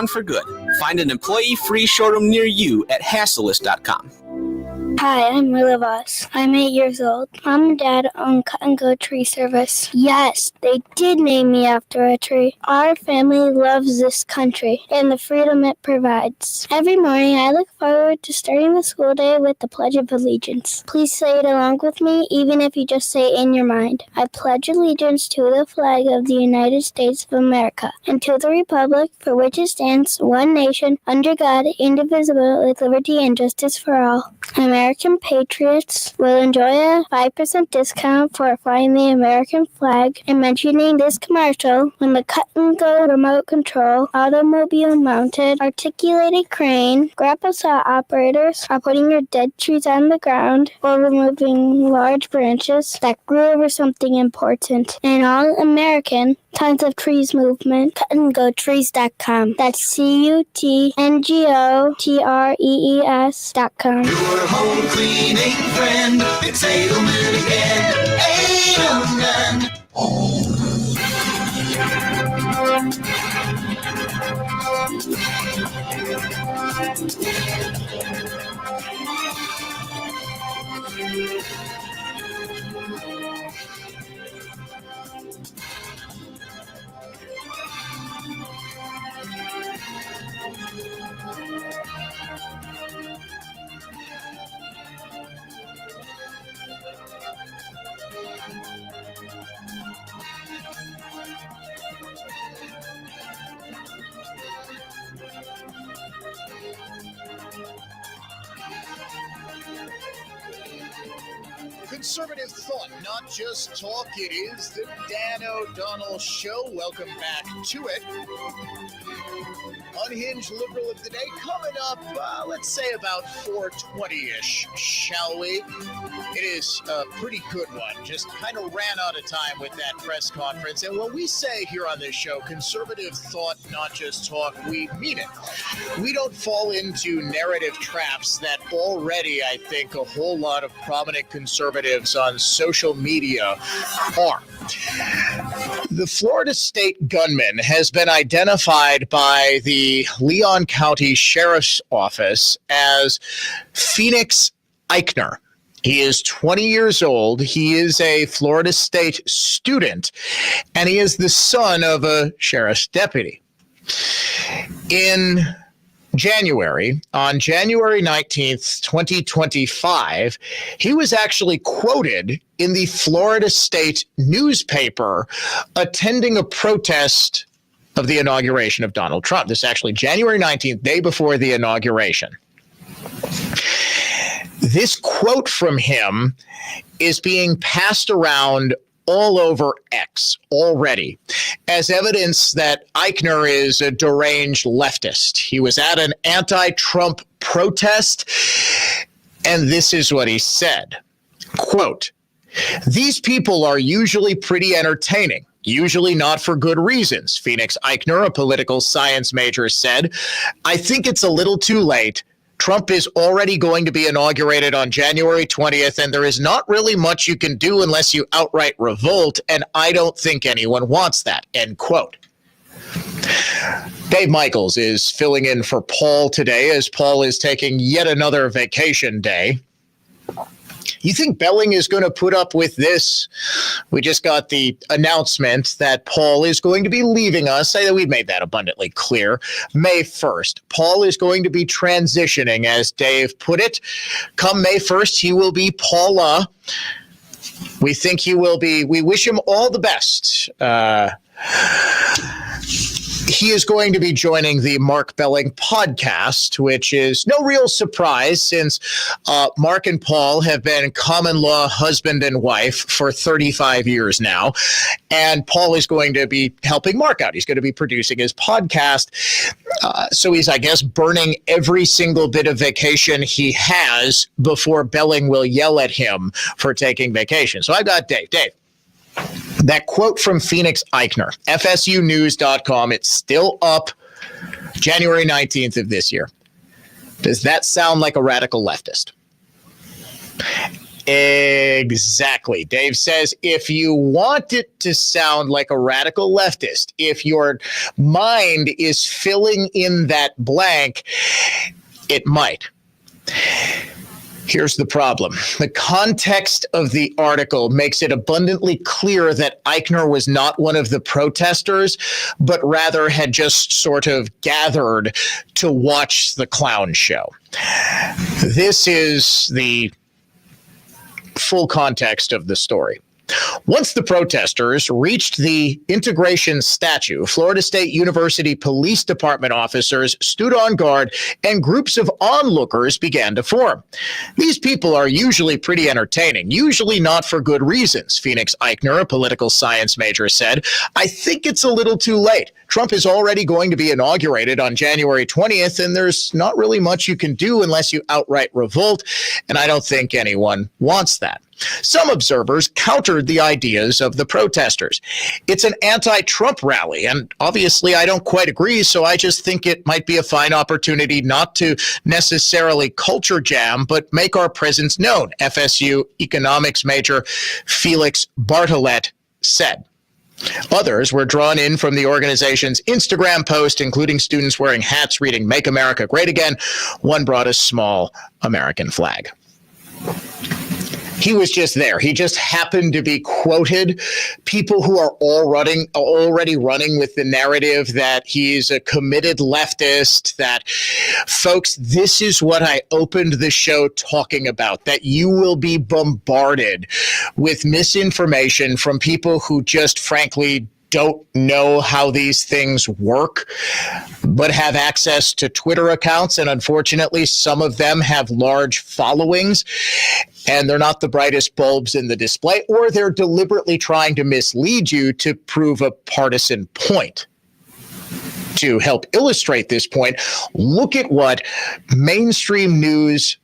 for good. Find an employee-free showroom near you at hassellus.com. Hi, I'm Willa Voss. I'm 8 years old. Mom and Dad own Cut and Go Tree Service. Yes, they did name me after a tree. Our family loves this country and the freedom it provides. Every morning, I look forward to starting the school day with the Pledge of Allegiance. Please say it along with me, even if you just say it in your mind. I pledge allegiance to the flag of the United States of America and to the republic for which it stands, one nation, under God, indivisible, with liberty and justice for all. American patriots will enjoy a 5% discount for flying the American flag and mentioning this commercial when the Cut and Go remote control, automobile mounted, articulated crane, grapple saw operators are putting your dead trees on the ground or removing large branches that grew over something important. An all-American Tons of Trees movement. CutandGoTrees.com. That's CutandGoTrees.com. Your home cleaning friend. It's Edelman again. Edelman. Conservative thought, not just talk. It is the Dan O'Donnell Show. Welcome back to it. Unhinged Liberal of the Day coming up, let's say about 4:20-ish, shall we? It is a pretty good one. Just kind of ran out of time with that press conference. And when we say here on this show, conservative thought, not just talk, we mean it. We don't fall into narrative traps that already, I think, a whole lot of prominent conservatives on social media are. The Florida State gunman has been identified by the Leon County Sheriff's Office as Phoenix Eichner. He is 20 years old. He is a Florida State student, and he is the son of a sheriff's deputy. On January 19th, 2025, he was actually quoted in the Florida State newspaper attending a protest of the inauguration of Donald Trump. This is actually January 19th, day before the inauguration. This quote from him is being passed around all over X already as evidence that Eichner is a deranged leftist. He was at an anti-Trump protest, and this is what he said. Quote, "These people are usually pretty entertaining. Usually not for good reasons," Phoenix Eichner, a political science major, said. "I think it's a little too late. Trump is already going to be inaugurated on January 20th, and there is not really much you can do unless you outright revolt, and I don't think anyone wants that," end quote. Dave Michaels is filling in for Paul today as Paul is taking yet another vacation day. You think Belling is going to put up with this? We just got the announcement that Paul is going to be leaving us. We've made that abundantly clear. May 1st. Paul is going to be transitioning, as Dave put it. Come May 1st, he will be Paula. We think he will be. We wish him all the best. He is going to be joining the Mark Belling podcast, which is no real surprise since Mark and Paul have been common law husband and wife for 35 years now. And Paul is going to be helping Mark out. He's going to be producing his podcast. So he's, I guess, burning every single bit of vacation he has before Belling will yell at him for taking vacation. So I've got Dave. Dave. That quote from Phoenix Eichner, FSUnews.com, it's still up January 19th of this year. Does that sound like a radical leftist? Exactly. Dave says if you want it to sound like a radical leftist, if your mind is filling in that blank, it might. Here's the problem. The context of the article makes it abundantly clear that Eichner was not one of the protesters, but rather had just sort of gathered to watch the clown show. This is the full context of the story. Once the protesters reached the integration statue, Florida State University Police Department officers stood on guard and groups of onlookers began to form. These people are usually pretty entertaining, usually not for good reasons, Phoenix Eichner, a political science major, said. I think it's a little too late. Trump is already going to be inaugurated on January 20th, and there's not really much you can do unless you outright revolt, and I don't think anyone wants that. Some observers countered the ideas of the protesters. It's an anti-Trump rally, and obviously I don't quite agree, so I just think it might be a fine opportunity not to necessarily culture jam, but make our presence known, FSU economics major Felix Bartolet said. Others were drawn in from the organization's Instagram post, including students wearing hats reading "Make America Great Again." One brought a small American flag. He was just there. He just happened to be quoted. People who are already running with the narrative that he's a committed leftist, that, folks, this is what I opened the show talking about, that you will be bombarded with misinformation from people who just frankly don't know how these things work, but have access to Twitter accounts. And unfortunately, some of them have large followings, and they're not the brightest bulbs in the display, or they're deliberately trying to mislead you to prove a partisan point. To help illustrate this point, look at what mainstream news,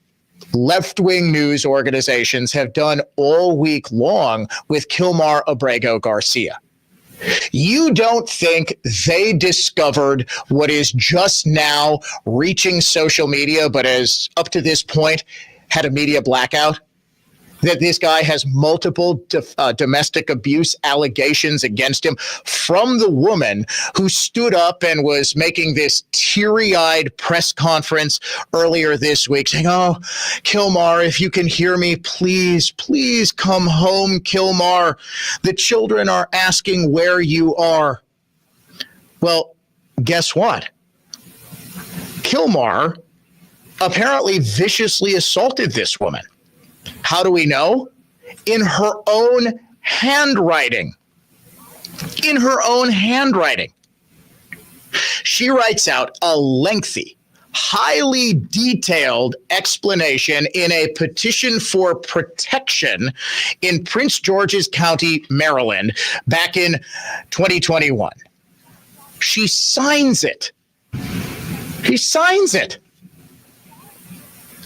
left-wing news organizations have done all week long with Kilmar Abrego Garcia. You don't think they discovered what is just now reaching social media, but has up to this point had a media blackout? That this guy has multiple domestic abuse allegations against him from the woman who stood up and was making this teary-eyed press conference earlier this week saying, "Oh, Kilmar, if you can hear me, please, please come home, Kilmar. The children are asking where you are." Well, guess what? Kilmar apparently viciously assaulted this woman. How do we know? In her own handwriting. In her own handwriting. She writes out a lengthy, highly detailed explanation in a petition for protection in Prince George's County, Maryland, back in 2021. She signs it. He signs it.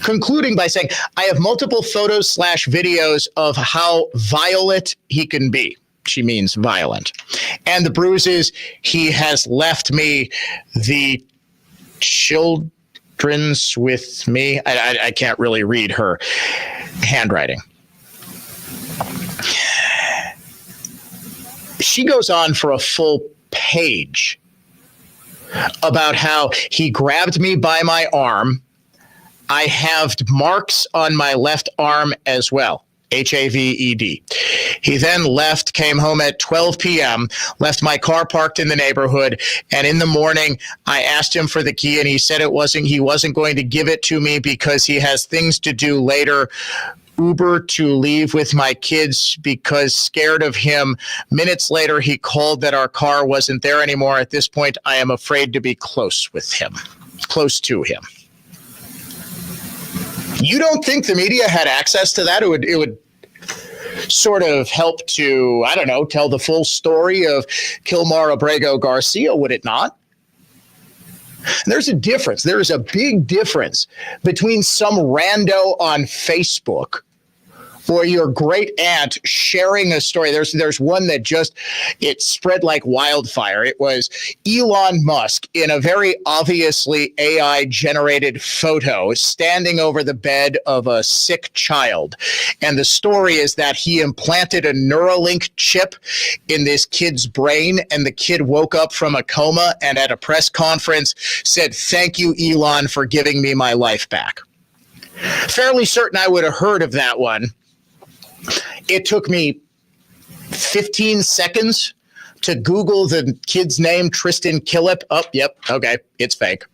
Concluding by saying, I have multiple photos / videos of how violent he can be. She means violent. And the bruises he has left me, the children's with me. I can't really read her handwriting. She goes on for a full page about how he grabbed me by my arm. I have marks on my left arm as well, HAVED. He then left, came home at 12 p.m., left my car parked in the neighborhood, and in the morning, I asked him for the key, and he said he wasn't going to give it to me because he has things to do later Uber to leave with my kids because scared of him. Minutes later, he called that our car wasn't there anymore. At this point, I am afraid to be close to him. You don't think the media had access to that? It would sort of help to, I don't know, tell the full story of Kilmar Abrego Garcia, would it not? There's a difference. There is a big difference between some rando on Facebook or your great aunt sharing a story. There's one that it spread like wildfire. It was Elon Musk in a very obviously AI generated photo standing over the bed of a sick child. And the story is that he implanted a Neuralink chip in this kid's brain, and the kid woke up from a coma and at a press conference said, "Thank you, Elon, for giving me my life back." Fairly certain I would have heard of that one. It took me 15 seconds to Google the kid's name, Tristan Killip. Oh, yep. Okay. It's fake.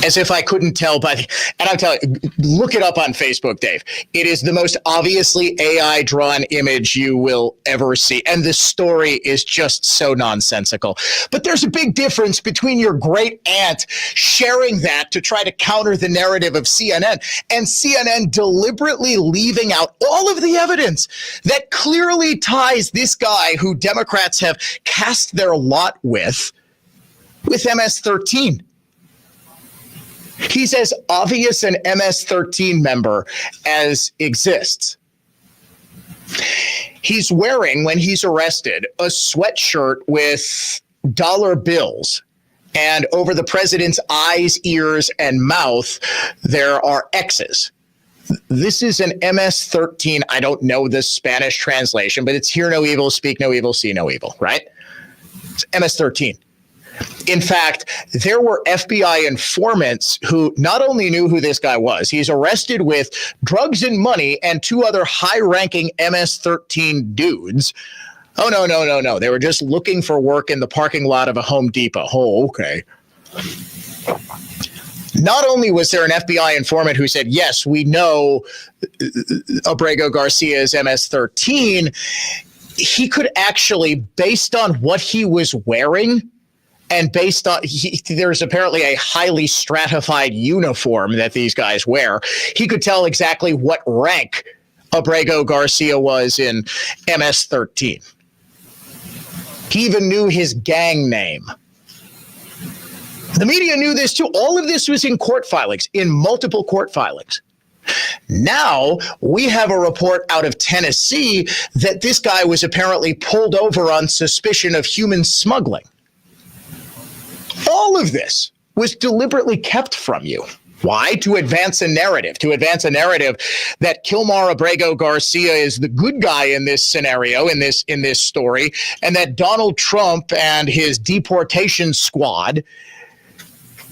As if I couldn't tell and I'm telling you, look it up on Facebook, Dave. It is the most obviously AI drawn image you will ever see. And the story is just so nonsensical. But there's a big difference between your great aunt sharing that to try to counter the narrative of CNN and CNN deliberately leaving out all of the evidence that clearly ties this guy who Democrats have cast their lot with MS-13. He's as obvious an MS-13 member as exists. He's wearing, when he's arrested, a sweatshirt with dollar bills. And over the president's eyes, ears, and mouth, there are X's. This is an MS-13. I don't know the Spanish translation, but it's hear no evil, speak no evil, see no evil, right? It's MS-13. In fact, there were FBI informants who not only knew who this guy was, he's arrested with drugs and money and two other high-ranking MS-13 dudes. Oh, no. They were just looking for work in the parking lot of a Home Depot. Oh, okay. Not only was there an FBI informant who said, yes, we know Abrego Garcia's MS-13, he could actually, based on what he was wearing, and based on, there's apparently a highly stratified uniform that these guys wear, he could tell exactly what rank Abrego Garcia was in MS-13. He even knew his gang name. The media knew this too. All of this was in court filings, in multiple court filings. Now we have a report out of Tennessee that this guy was apparently pulled over on suspicion of human smuggling. All of this was deliberately kept from you. Why? To advance a narrative that Kilmar Abrego Garcia is the good guy in this scenario, in this story, and that Donald Trump and his deportation squad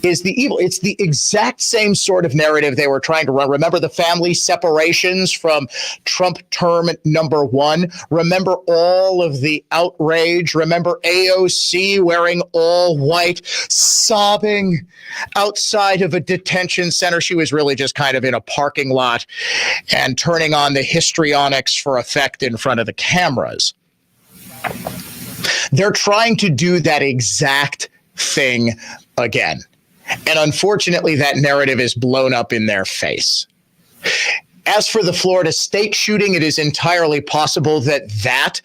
is the evil. It's the exact same sort of narrative they were trying to run. Remember the family separations from Trump term number 1? Remember all of the outrage? Remember AOC wearing all white, sobbing outside of a detention center? She was really just kind of in a parking lot and turning on the histrionics for effect in front of the cameras. They're trying to do that exact thing again. And unfortunately, that narrative is blown up in their face. As for the Florida State shooting, it is entirely possible that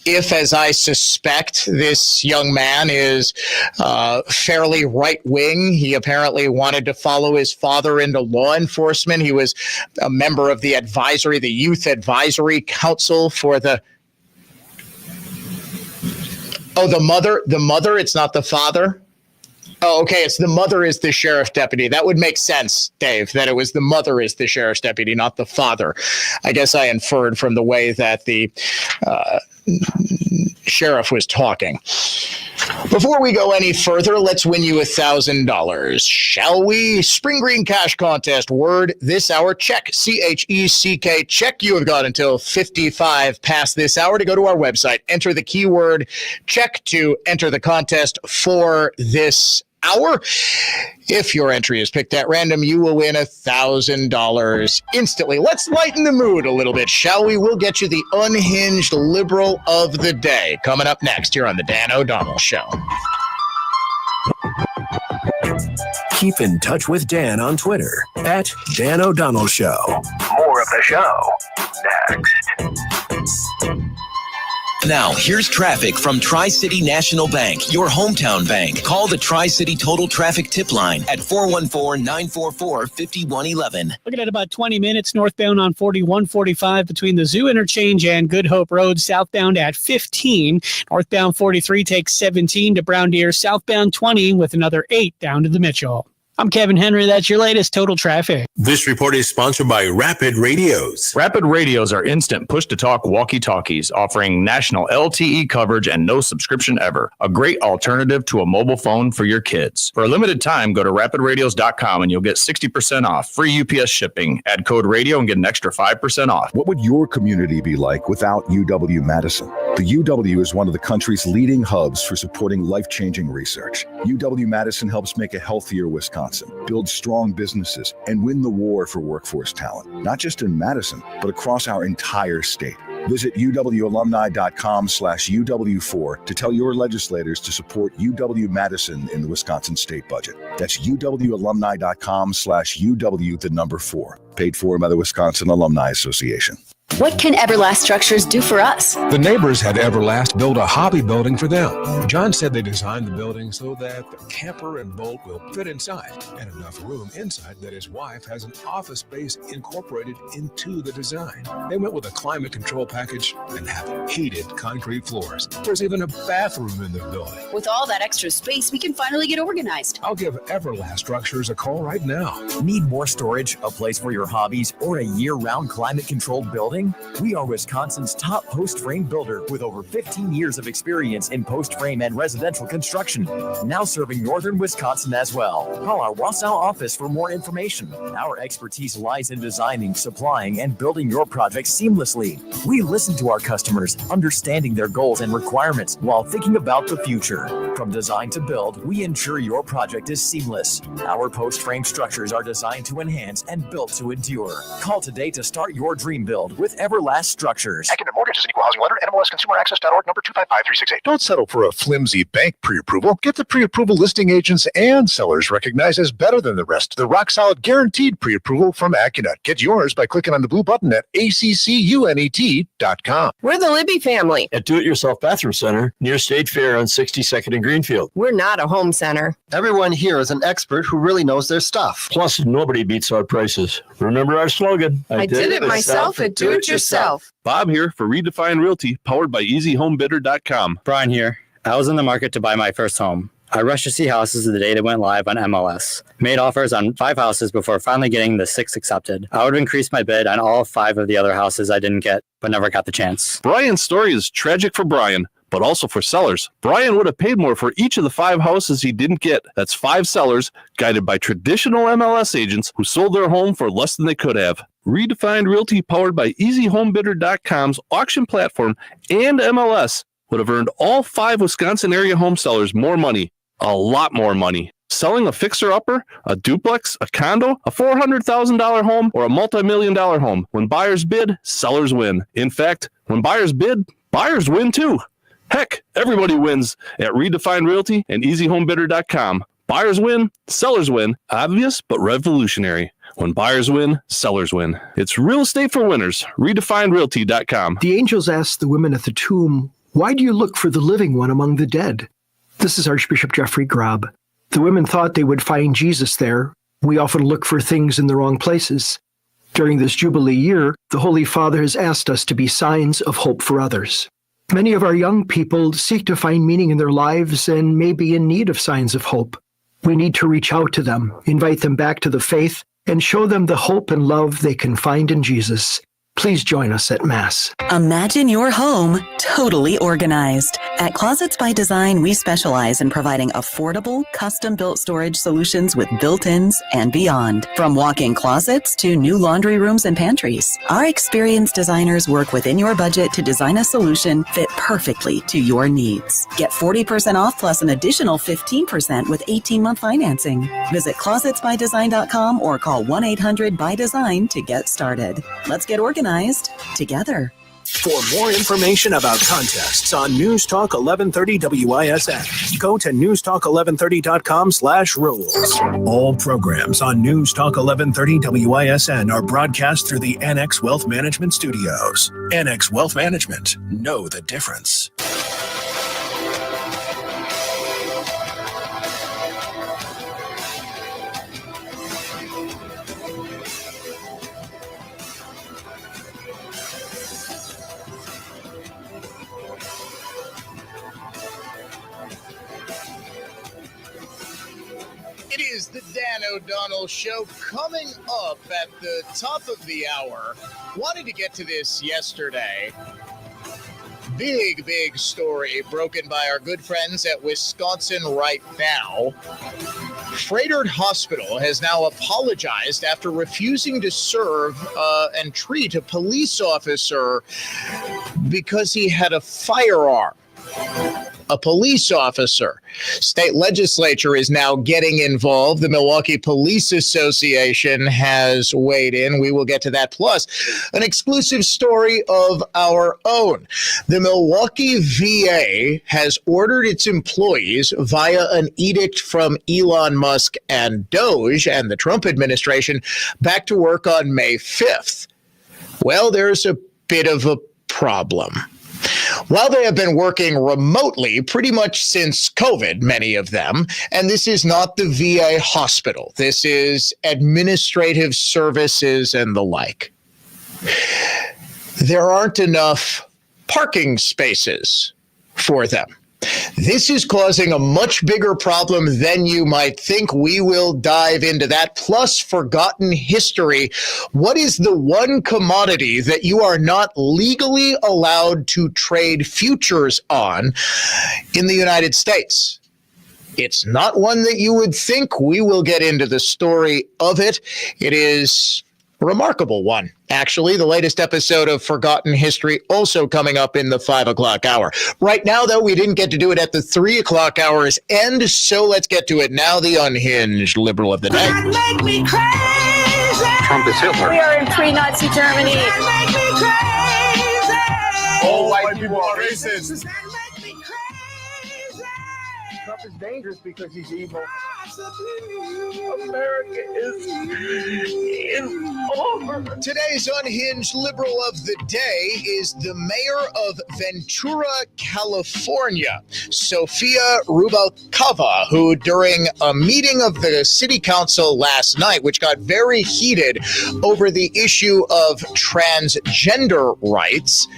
if, as I suspect, this young man is fairly right-wing, he apparently wanted to follow his father into law enforcement. He was a member of the Youth Advisory Council for the... Oh, the mother, it's not the father? Oh, okay. It's the mother is the sheriff deputy. That would make sense, Dave, that it was the mother is the sheriff's deputy, not the father. I guess I inferred from the way that the sheriff was talking. Before we go any further, let's win you $1,000, shall we? Spring Green Cash Contest word this hour, check, CHECK, check. You have got until 55 past this hour to go to our website. Enter the keyword check to enter the contest for this hour. If your entry is picked at random, you will win $1,000 instantly. Let's lighten the mood a little bit, shall we? We'll get you the unhinged liberal of the day coming up next here on the Dan O'Donnell Show. Keep in touch with Dan on Twitter at Dan O'Donnell Show. More of the show next. Now, here's traffic from Tri-City National Bank, your hometown bank. Call the Tri-City Total Traffic Tip Line at 414-944-5111. Looking at about 20 minutes northbound on 4145 between the Zoo Interchange and Good Hope Road, southbound at 15. Northbound 43 takes 17 to Brown Deer, southbound 20 with another 8 down to the Mitchell. I'm Kevin Henry. That's your latest Total Traffic. This report is sponsored by Rapid Radios. Rapid Radios are instant push-to-talk walkie-talkies offering national LTE coverage and no subscription ever. A great alternative to a mobile phone for your kids. For a limited time, go to rapidradios.com and you'll get 60% off, free UPS shipping. Add code radio and get an extra 5% off. What would your community be like without UW-Madison? The UW is one of the country's leading hubs for supporting life-changing research. UW-Madison helps make a healthier Wisconsin, build strong businesses, and win the war for workforce talent, not just in Madison, but across our entire state. Visit uwalumni.com/UW4 to tell your legislators to support UW-Madison in the Wisconsin state budget. That's uwalumni.com/UW4. Paid for by the Wisconsin Alumni Association. What can Everlast Structures do for us? The neighbors had Everlast build a hobby building for them. John said they designed the building so that the camper and boat will fit inside, and enough room inside that his wife has an office space incorporated into the design. They went with a climate control package and have heated concrete floors. There's even a bathroom in the building. With all that extra space, we can finally get organized. I'll give Everlast Structures a call right now. Need more storage, a place for your hobbies, or a year-round climate-controlled building? We are Wisconsin's top post frame builder with over 15 years of experience in post frame and residential construction. Now serving northern Wisconsin as well. Call our Wausau office for more information. Our expertise lies in designing, supplying, and building your projects seamlessly. We listen to our customers, understanding their goals and requirements while thinking about the future. From design to build, we ensure your project is seamless. Our post frame structures are designed to enhance and built to endure. Call today to start your dream build with Everlast Structures. Active Mortgage is an equal housing lender. NMLSConsumerAccess.org number 255368. Don't settle for a flimsy bank pre-approval. Get the pre-approval listing agents and sellers recognized as better than the rest. The rock-solid guaranteed pre-approval from AccuNet. Get yours by clicking on the blue button at ACCUNET.com. We're the Libby family at Do-It-Yourself Bathroom Center near State Fair on 62nd and Greenfield. We're not a home center. Everyone here is an expert who really knows their stuff. Plus, nobody beats our prices. Remember our slogan? I did it myself at Do-It-Yourself. Bob here for Redefine Realty, powered by EasyHomeBidder.com. Brian here. I was in the market to buy my first home. I rushed to see houses the day they went live on MLS. Made offers on 5 houses before finally getting the 6th accepted. I would have increased my bid on all 5 of the other houses I didn't get, but never got the chance. Brian's story is tragic for Brian, but also for sellers. Brian would have paid more for each of the 5 houses he didn't get. That's 5 sellers guided by traditional MLS agents who sold their home for less than they could have. Redefined Realty, powered by EasyHomeBidder.com's auction platform and MLS, would have earned all 5 Wisconsin area home sellers more money, a lot more money. Selling a fixer-upper, a duplex, a condo, a $400,000 home, or a multi-million-dollar home. When buyers bid, sellers win. In fact, when buyers bid, buyers win too. Heck, everybody wins at Redefined Realty and EasyHomeBidder.com. Buyers win, sellers win. Obvious, but revolutionary. When buyers win, sellers win. It's real estate for winners. RedefinedRealty.com. The angels asked the women at the tomb, "Why do you look for the living one among the dead?" This is Archbishop Jeffrey Grubb. The women thought they would find Jesus there. We often look for things in the wrong places. During this Jubilee year, the Holy Father has asked us to be signs of hope for others. Many of our young people seek to find meaning in their lives and may be in need of signs of hope. We need to reach out to them, invite them back to the faith, and show them the hope and love they can find in Jesus. Please join us at Mass. Imagine your home totally organized. At Closets by Design, we specialize in providing affordable, custom-built storage solutions with built-ins and beyond. From walk-in closets to new laundry rooms and pantries, our experienced designers work within your budget to design a solution fit perfectly to your needs. Get 40% off plus an additional 15% with 18-month financing. Visit closetsbydesign.com or call 1-800-BY-DESIGN to get started. Let's get organized together. For more information about contests on News Talk 1130 WISN, go to newstalk1130.com/rules. All programs on News Talk 1130 WISN are broadcast through the NX Wealth Management Studios. NX Wealth Management. Know the difference. It is the Dan O'Donnell Show coming up at the top of the hour. Wanted to get to this yesterday. Big story broken by our good friends at Wisconsin Right Now. Frederick Hospital has now apologized after refusing to serve and treat a police officer because he had a firearm. A police officer. State legislature is now getting involved. The Milwaukee Police Association has weighed in. We will get to that. Plus, an exclusive story of our own. The Milwaukee VA has ordered its employees via an edict from Elon Musk and Doge and the Trump administration back to work on May 5th. Well, there's a bit of a problem. While they have been working remotely pretty much since COVID, many of them, and this is not the VA hospital, this is administrative services and the like, there aren't enough parking spaces for them. This is causing a much bigger problem than you might think. We will dive into that. Plus, forgotten history. What is the one commodity that you are not legally allowed to trade futures on in the United States? It's not one that you would think. We will get into the story of it. It is a remarkable one. Actually, the latest episode of Forgotten History also coming up in the 5 o'clock hour. Right now, though, we didn't get to do it at the 3 o'clock hour's end, so let's get to it now. The unhinged liberal of the day. Make me crazy. Trump is Hitler. We are in pre-Nazi Germany. Make me crazy. All white people are racist. Trump is dangerous because he's evil. America is over. Today's unhinged liberal of the day is the mayor of Ventura, California, Sofia Rubalcaba, who during a meeting of the city council last night, which got very heated over the issue of transgender rights,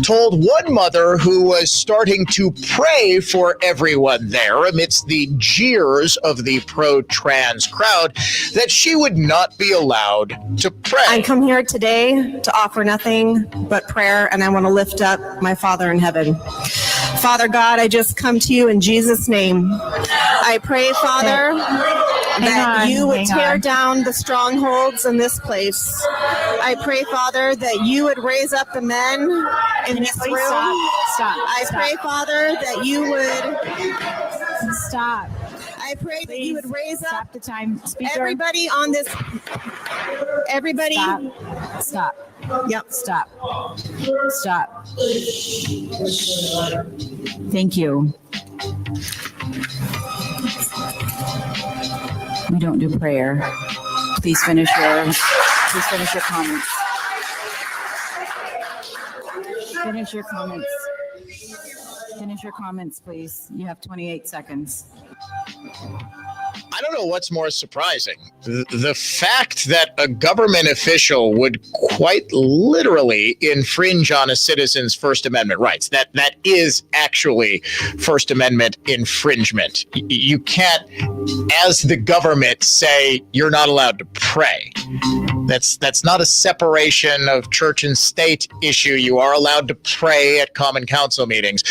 told one mother who was starting to pray for everyone there amidst the jeers of the pro-trans crowd that she would not be allowed to pray. I come here today to offer nothing but prayer, and I want to lift up my Father in heaven. Father God, I just come to you in Jesus' name. I pray, Father, that you would tear down the strongholds in this place. I pray, Father, that you would raise up the men in this room. Stop. I pray, Father, that you would Stop. I pray that you would raise up the time. Speaker. everybody on this. Everybody. Stop. Yep. Stop. Thank you. We don't do prayer. Please finish your comments. Finish your comments, please. You have 28 seconds. I don't know what's more surprising. The fact that a government official would quite literally infringe on a citizen's First Amendment rights. That is actually First Amendment infringement. You can't, as the government, say you're not allowed to pray. That's not a separation of church and state issue. You are allowed to pray at Common Council meetings.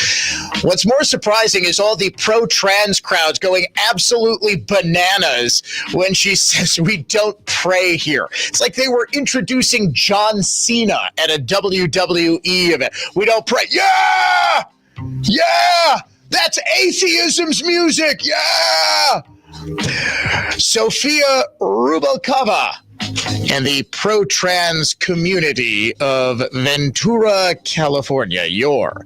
What's more surprising is all the pro-trans crowds going absolutely bananas when she says we don't pray here. It's like they were introducing John Cena at a WWE event. We don't pray. Yeah! Yeah! That's atheism's music. Yeah! Sofia Rubalcava and the pro-trans community of Ventura, California, your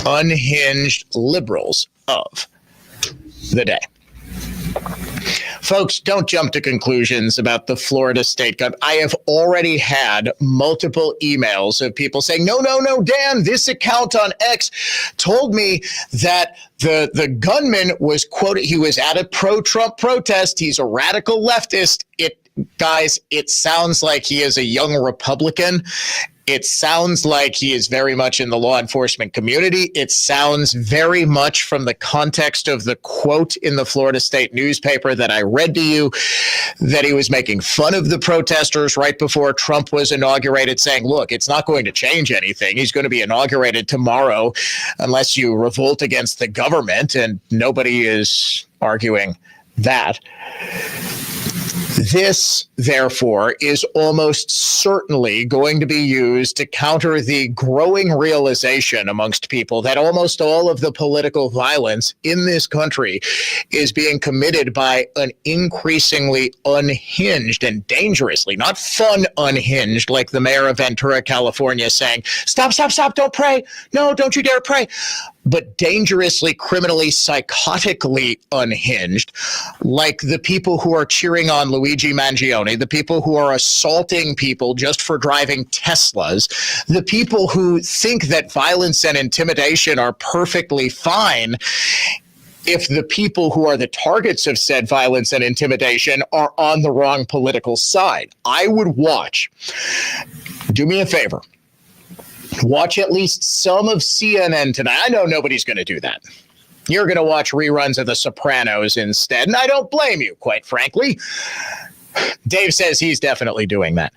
unhinged liberals of the day. Folks, don't jump to conclusions about the Florida state gun. I have already had multiple emails of people saying, no, Dan, this account on X told me that the gunman was quoted. He was at a pro-Trump protest. He's a radical leftist. Guys, it sounds like he is a young Republican. It sounds like he is very much in the law enforcement community. It sounds very much from the context of the quote in the Florida State newspaper that I read to you, that he was making fun of the protesters right before Trump was inaugurated, saying, look, it's not going to change anything. He's going to be inaugurated tomorrow unless you revolt against the government, and nobody is arguing that. This, therefore, is almost certainly going to be used to counter the growing realization amongst people that almost all of the political violence in this country is being committed by an increasingly unhinged and dangerously, not fun unhinged, like the mayor of Ventura, California, saying, stop, don't pray. No, don't you dare pray. But dangerously, criminally, psychotically unhinged, like the people who are cheering on Luigi Mangione, the people who are assaulting people just for driving Teslas, the people who think that violence and intimidation are perfectly fine if the people who are the targets of said violence and intimidation are on the wrong political side. I would watch. Do me a favor. Watch at least some of CNN tonight. I know nobody's going to do that. You're going to watch reruns of The Sopranos instead, and I don't blame you, quite frankly. Dave says he's definitely doing that.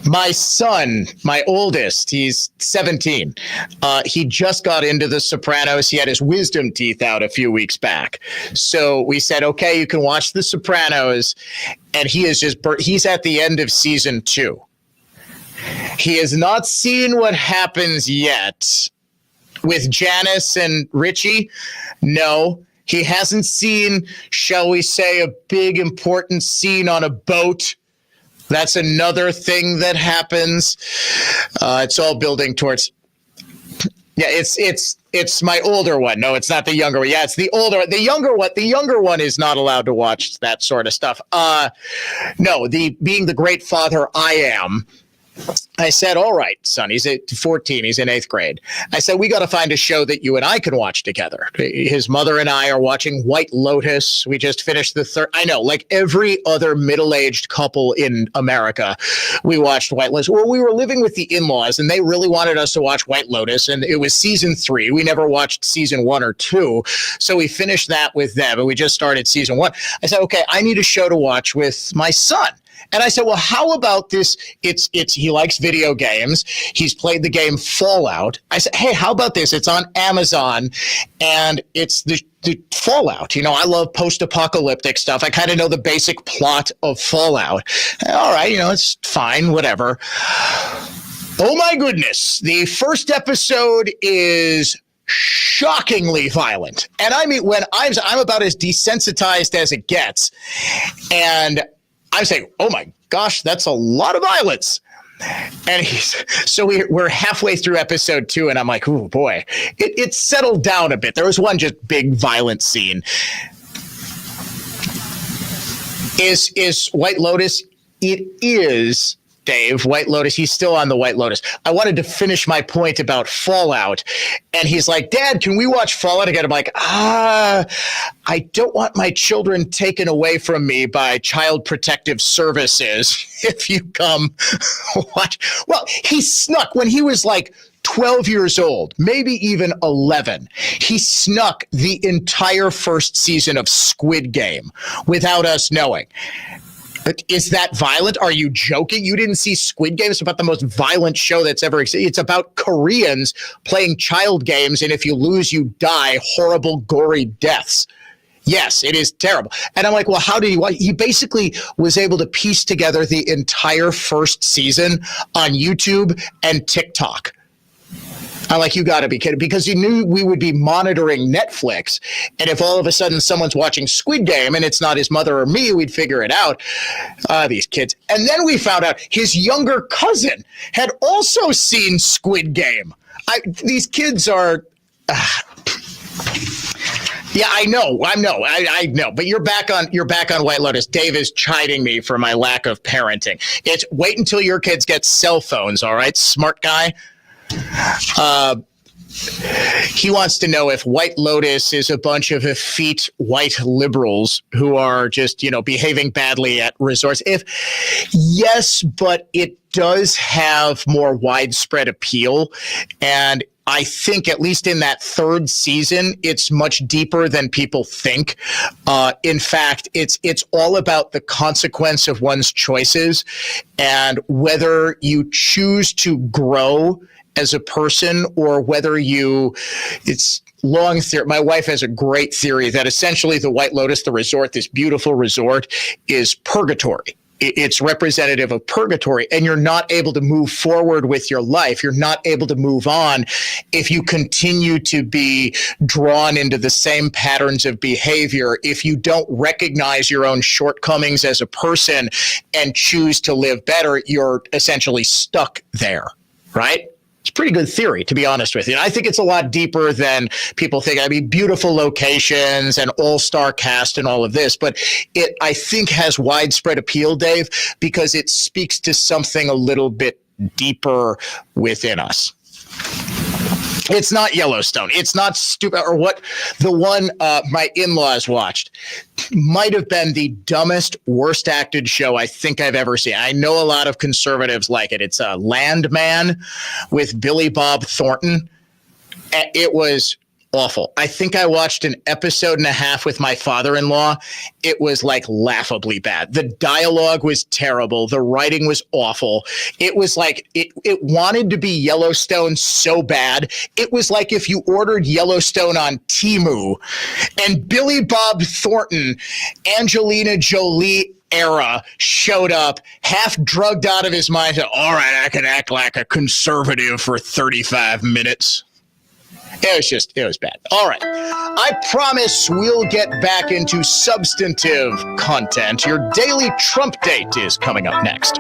My son, my oldest, he's 17. He just got into The Sopranos. He had his wisdom teeth out a few weeks back. So we said, okay, you can watch The Sopranos. And he is he's at the end of season 2. He has not seen what happens yet with Janice and Richie. No, he hasn't seen, shall we say, a big important scene on a boat. That's another thing that happens. It's all building towards. Yeah, it's my older one. No, it's not the younger one. Yeah, it's the older, the younger one. The younger one is not allowed to watch that sort of stuff. No, being the great father I am. I said, all right, son, he's at 14. He's in 8th grade. I said, we got to find a show that you and I can watch together. His mother and I are watching White Lotus. We just finished the third. I know, like every other middle-aged couple in America, we watched White Lotus. Well, we were living with the in-laws, and they really wanted us to watch White Lotus, and it was season 3. We never watched season 1 or 2, so we finished that with them, and we just started season 1. I said, okay, I need a show to watch with my son. And I said, well, how about this? He likes video games. He's played the game Fallout. I said, hey, how about this? It's on Amazon, and it's the Fallout. You know, I love post-apocalyptic stuff. I kind of know the basic plot of Fallout. All right, it's fine, whatever. Oh, my goodness. The first episode is shockingly violent. And I mean, when I'm about as desensitized as it gets, and I'm saying, oh my gosh, that's a lot of violence. And we're halfway through episode 2, and I'm like, oh boy, it settled down a bit. There was one just big violent scene. Is White Lotus? It is Dave, White Lotus. He's still on the White Lotus. I wanted to finish my point about Fallout. And he's like, Dad, can we watch Fallout again? I'm like, I don't want my children taken away from me by Child Protective Services if you come watch. Well, he snuck when he was like 12 years old, maybe even 11. He snuck the entire first season of Squid Game without us knowing. But is that violent? Are you joking? You didn't see Squid Game? It's about the most violent show that's ever existed. It's about Koreans playing child games, and if you lose, you die horrible, gory deaths. Yes, it is terrible. And I'm like, well, how did he basically was able to piece together the entire first season on YouTube and TikTok. I'm like, you got to be kidding, because he knew we would be monitoring Netflix. And if all of a sudden someone's watching Squid Game and it's not his mother or me, we'd figure it out. These kids. And then we found out his younger cousin had also seen Squid Game. These kids are... Yeah, I know. I know. But you're back on White Lotus. Dave is chiding me for my lack of parenting. It's wait until your kids get cell phones, all right, smart guy? He wants to know if White Lotus is a bunch of effete white liberals who are just, behaving badly at resorts. Yes, but it does have more widespread appeal. And I think at least in that third season, it's much deeper than people think. In fact, it's all about the consequence of one's choices and whether you choose to grow as a person or whether it's long theory. My wife has a great theory that essentially the White Lotus, the resort, this beautiful resort, is purgatory. It's representative of purgatory, and you're not able to move forward with your life. You're not able to move on if you continue to be drawn into the same patterns of behavior. If you don't recognize your own shortcomings as a person and choose to live better, you're essentially stuck there, right? It's a pretty good theory, to be honest with you. And I think it's a lot deeper than people think. I mean, beautiful locations and all-star cast and all of this, but it, I think, has widespread appeal, Dave, because it speaks to something a little bit deeper within us. It's not Yellowstone. It's not stupid, or what the one my in-laws watched might have been the dumbest, worst acted show I think I've ever seen. I know a lot of conservatives like it. It's a Landman with Billy Bob Thornton. It was awful. I think I watched an episode and a half with my father-in-law. It was like laughably bad. The dialogue was terrible. The writing was awful. It was like it wanted to be Yellowstone so bad. It was like if you ordered Yellowstone on Temu and Billy Bob Thornton, Angelina Jolie era showed up, half drugged out of his mind, said, all right, I can act like a conservative for 35 minutes. It was bad. All right. I promise we'll get back into substantive content. Your daily Trump date is coming up next.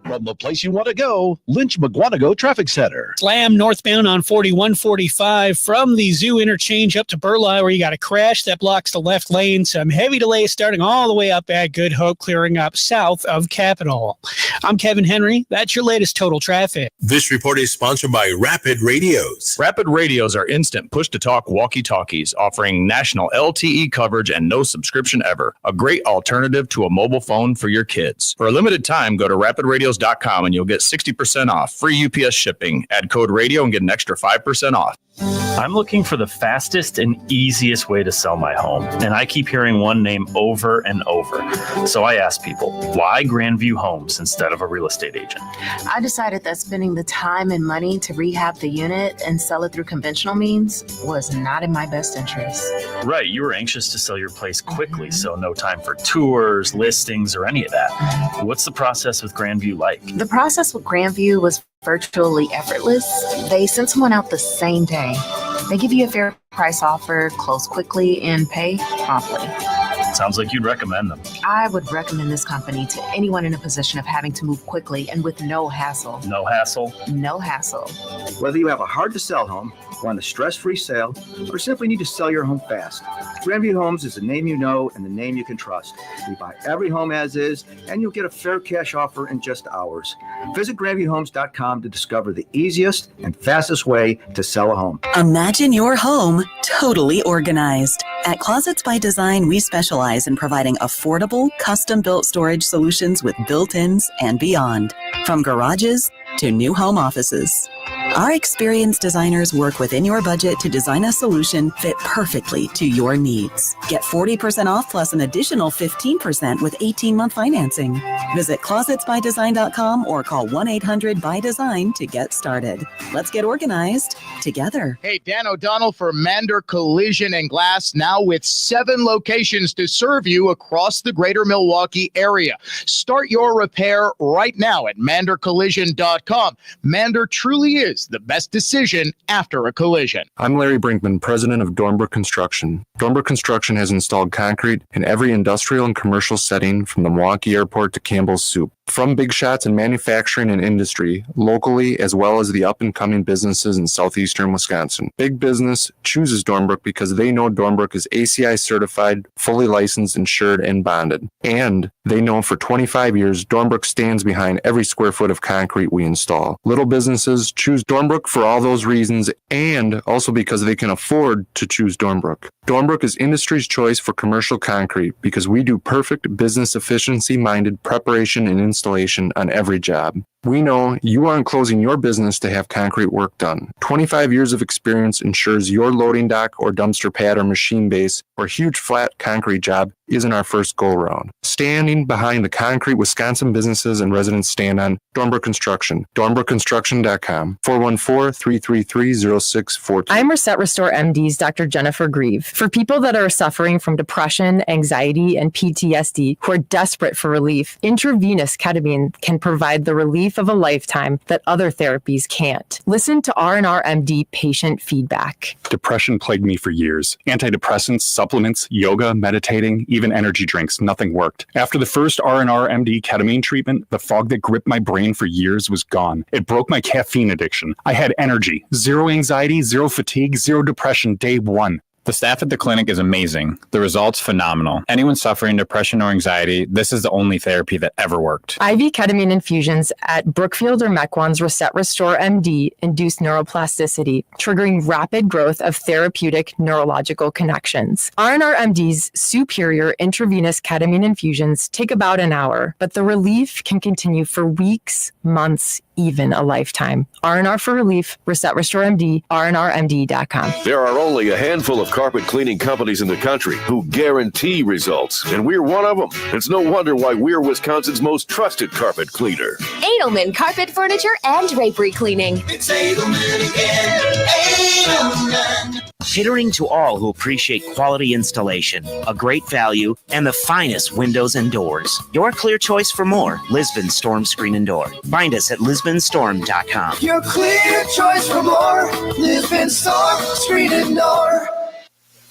From the place you want to go, Lynch McGuanago Traffic Center. Slam northbound on 4145 from the Zoo interchange up to Burleigh, where you got a crash that blocks the left lane. Some heavy delays starting all the way up at Good Hope, clearing up south of Capitol. I'm Kevin Henry. That's your latest total traffic. This report is sponsored by Rapid Radios. Rapid Radios are instant push-to-talk walkie-talkies offering national LTE coverage and no subscription ever. A great alternative to a mobile phone for your kids. For a limited time, go to rapidradios.com and you'll get 60% off, free UPS shipping. Add code radio and get an extra 5% off. I'm looking for the fastest and easiest way to sell my home, and I keep hearing one name over and over. So I asked people, why Grandview Homes instead of a real estate agent? I decided that spending the time and money to rehab the unit and sell it through conventional means was not in my best interest. Right, you were anxious to sell your place quickly, so no time for tours, listings, or any of that. What's the process with Grandview like? The process with Grandview was virtually effortless. They send someone out the same day. They give you a fair price offer, close quickly, and pay promptly. Sounds like you'd recommend them. I would recommend this company to anyone in a position of having to move quickly and with no hassle. No hassle? No hassle. Whether you have a hard-to-sell home want a stress-free sale, or simply need to sell your home fast, Grandview Homes is the name you know and the name you can trust. We buy every home as is, and you'll get a fair cash offer in just hours. Visit GrandviewHomes.com to discover the easiest and fastest way to sell a home. Imagine your home totally organized. At Closets by Design, we specialize in providing affordable, custom-built storage solutions with built-ins and beyond, from garages to new home offices. Our experienced designers work within your budget to design a solution fit perfectly to your needs. Get 40% off plus an additional 15% with 18-month financing. Visit closetsbydesign.com or call 1-800-BY-DESIGN to get started. Let's get organized together. Hey, Dan O'Donnell for Mander Collision and Glass, now with 7 locations to serve you across the greater Milwaukee area. Start your repair right now at mandercollision.com. Mander truly is the best decision after a collision. I'm Larry Brinkman, president of Dornbrook Construction. Dornbrook Construction has installed concrete in every industrial and commercial setting from the Milwaukee Airport to Campbell's Soup. From big shots in manufacturing and industry, locally as well as the up-and-coming businesses in southeastern Wisconsin. Big business chooses Dornbrook because they know Dornbrook is ACI certified, fully licensed, insured, and bonded. And they know for 25 years, Dornbrook stands behind every square foot of concrete we install. Little businesses choose Dornbrook for all those reasons, and also because they can afford to choose Dornbrook. Dornbrook is industry's choice for commercial concrete because we do perfect business efficiency-minded preparation and installation on every job. We know you aren't closing your business to have concrete work done. 25 years of experience ensures your loading dock or dumpster pad or machine base or huge flat concrete job isn't our first go-round. Standing behind the concrete Wisconsin businesses and residents stand on Dornbrook Construction. DornbrookConstruction.com. 414-333-0642. I'm Reset Restore MD's Dr. Jennifer Grieve. For people that are suffering from depression, anxiety, and PTSD who are desperate for relief, intravenous ketamine can provide the relief of a lifetime that other therapies can't. Listen to R&R MD patient feedback. Depression plagued me for years. Antidepressants, supplements, yoga, meditating, even energy drinks, nothing worked. After the first R&R MD ketamine treatment, the fog that gripped my brain for years was gone. It broke my caffeine addiction. I had energy, zero anxiety, zero fatigue, zero depression day one. The staff at the clinic is amazing. The results phenomenal. Anyone suffering depression or anxiety, this is the only therapy that ever worked. IV ketamine infusions at Brookfield or Mequon's Reset Restore MD induce neuroplasticity, triggering rapid growth of therapeutic neurological connections. R&R MD's superior intravenous ketamine infusions take about an hour, but the relief can continue for weeks, months, even a lifetime. R&R for relief, Reset Restore MD, rnrmd.com. There are only a handful of carpet cleaning companies in the country who guarantee results, and we're one of them. It's no wonder why we're Wisconsin's most trusted carpet cleaner. Edelman Carpet, Furniture, and Drapery Cleaning. It's Edelman again. Edelman. Catering to all who appreciate quality installation, a great value, and the finest windows and doors. Your clear choice for more, Lisbon Storm Screen and Door. Find us at lisbonstorm.com. Your clear choice for more, Lisbon Storm Screen and Door.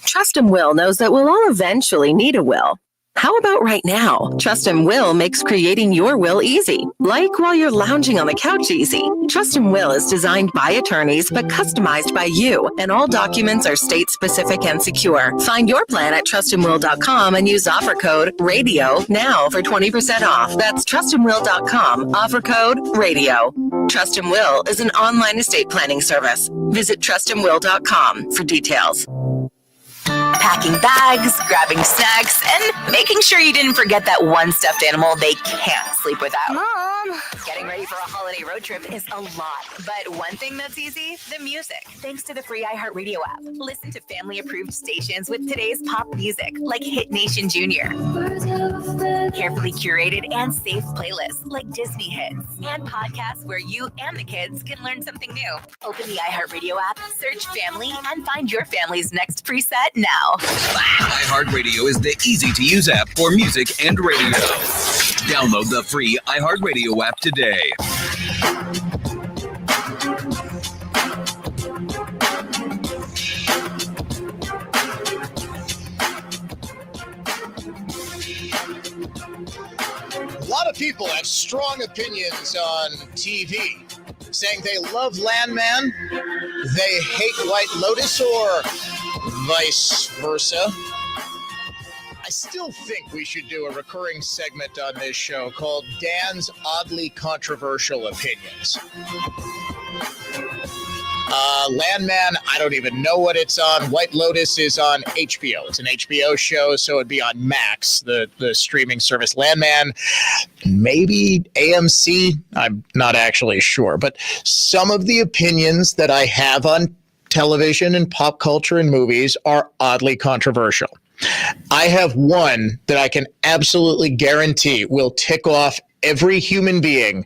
Trust and Will knows that we'll all eventually need a will. How about right now? Trust and Will makes creating your will easy, like while you're lounging on the couch easy. Trust and Will is designed by attorneys but customized by you, and all documents are state-specific and secure. Find your plan at trustandwill.com and use offer code RADIO now for 20% off. That's trustandwill.com, offer code RADIO. Trust and Will is an online estate planning service. Visit trustandwill.com for details. Packing bags, grabbing snacks, and making sure you didn't forget that one stuffed animal they can't sleep without. Mom! Getting ready for a holiday road trip is a lot, but one thing that's easy, the music. Thanks to the free iHeartRadio app. Listen to family-approved stations with today's pop music, like Hit Nation Jr. Carefully curated and safe playlists, like Disney hits, and podcasts where you and the kids can learn something new. Open the iHeartRadio app, search family, and find your family's next preset now. iHeartRadio is the easy-to-use app for music and radio. Download the free iHeartRadio app today. A lot of people have strong opinions on TV. saying they love Landman, they hate White Lotus, or vice versa. I still think we should do a recurring segment on this show called Dan's Oddly Controversial Opinions. Landman, I don't even know what it's on. White Lotus is on HBO. It's an HBO show, so it'd be on Max, the streaming service. Landman, maybe AMC. I'm not actually sure. But some of the opinions that I have on television and pop culture and movies are oddly controversial. I have one that I can absolutely guarantee will tick off every human being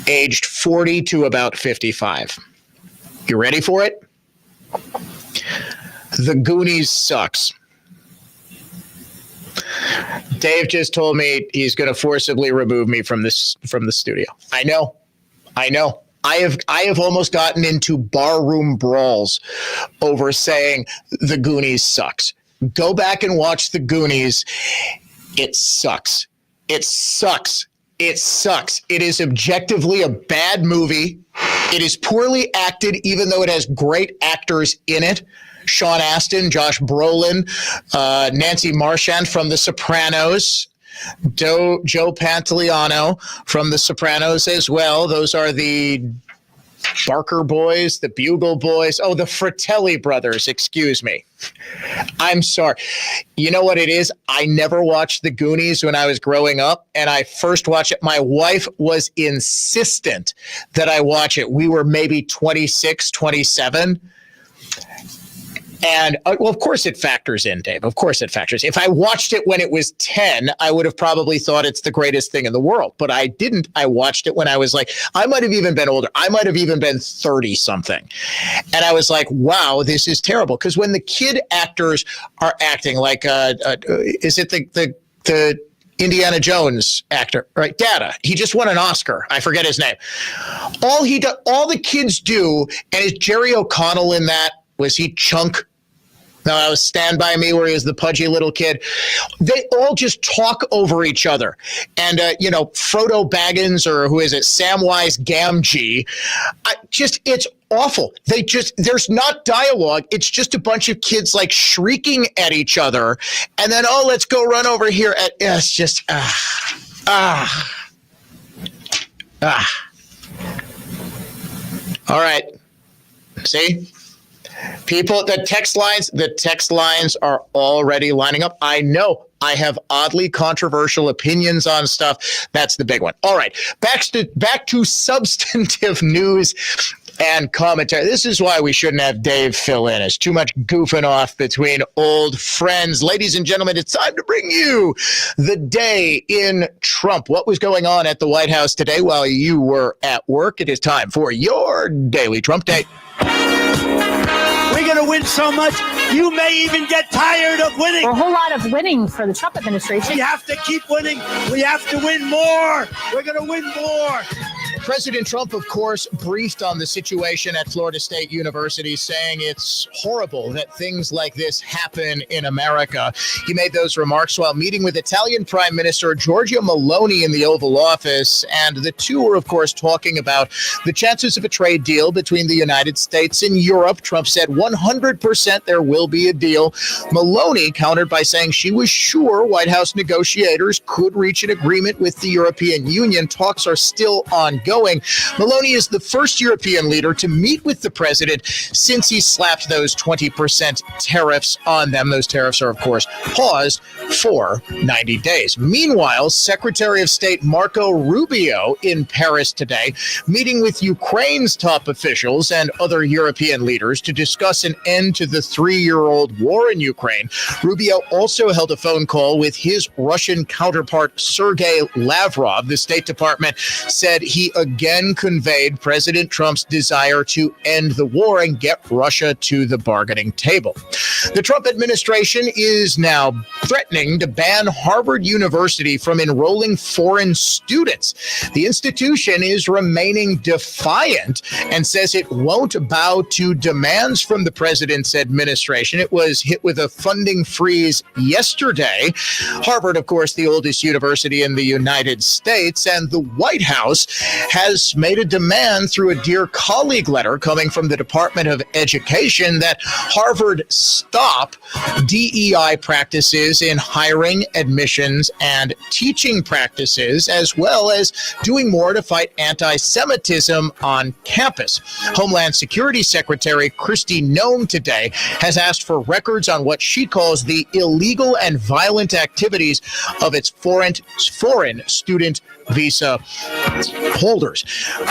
aged 40 to about 55. You ready for it? The Goonies sucks. Dave just told me he's going to forcibly remove me from the studio. I know. I have almost gotten into barroom brawls over saying The Goonies sucks. Go back and watch The Goonies. It sucks. It sucks. It sucks. It is objectively a bad movie. It is poorly acted, even though it has great actors in it. Sean Astin, Josh Brolin, Nancy Marchand from The Sopranos, Joe Pantoliano from The Sopranos as well. Those are the Barker boys, the Bugle boys. Oh, the Fratelli brothers, excuse me. I'm sorry. You know what it is? I never watched The Goonies when I was growing up, and I first watched it. My wife was insistent that I watch it. We were maybe 26, 27. And, well, of course it factors in, Dave. Of course it factors. If I watched it when it was 10, I would have probably thought it's the greatest thing in the world. But I didn't. I watched it when I was like, I might have even been older. I might have even been 30-something. And I was like, wow, this is terrible. Because when the kid actors are acting like, is it the Indiana Jones actor, right? Data. He just won an Oscar. I forget his name. All the kids do, and is Jerry O'Connell in that? Was he Chunk? No, I was Stand By Me, where he was the pudgy little kid. They all just talk over each other. And, Frodo Baggins, or who is it, Samwise Gamgee, it's awful. There's not dialogue. It's just a bunch of kids like shrieking at each other. And then, let's go run over here. It's just, All right. See? People, the text lines are already lining up. I know I have oddly controversial opinions on stuff. That's the big one. All right, back to substantive news and commentary. This is why we shouldn't have Dave fill in. It's too much goofing off between old friends. Ladies and gentlemen, it's time to bring you the day in Trump. What was going on at the White House today while you were at work? It is time for your Daily Trump Day. We're going to win so much, you may even get tired of winning. A whole lot of winning for the Trump administration. We have to keep winning. We have to win more. We're going to win more. President Trump, of course, briefed on the situation at Florida State University, saying it's horrible that things like this happen in America. He made those remarks while meeting with Italian Prime Minister Giorgia Meloni in the Oval Office. And the two were, of course, talking about the chances of a trade deal between the United States and Europe. Trump said 100% there will be a deal. Meloni countered by saying she was sure White House negotiators could reach an agreement with the European Union. Talks are still ongoing. Meloni is the first European leader to meet with the president since he slapped those 20% tariffs on them. Those tariffs are, of course, paused for 90 days. Meanwhile, Secretary of State Marco Rubio in Paris today, meeting with Ukraine's top officials and other European leaders to discuss an end to the 3-year-old war in Ukraine. Rubio also held a phone call with his Russian counterpart, Sergei Lavrov. The State Department said he again conveyed President Trump's desire to end the war and get Russia to the bargaining table. The Trump administration is now threatening to ban Harvard University from enrolling foreign students. The institution is remaining defiant and says it won't bow to demands from the president's administration. It was hit with a funding freeze yesterday. Harvard, of course, the oldest university in the United States, and the White House has made a demand through a Dear Colleague letter coming from the Department of Education that Harvard stop DEI practices in hiring, admissions, and teaching practices, as well as doing more to fight anti-Semitism on campus. Homeland Security Secretary Kristi Noem today has asked for records on what she calls the illegal and violent activities of its foreign student visa holders.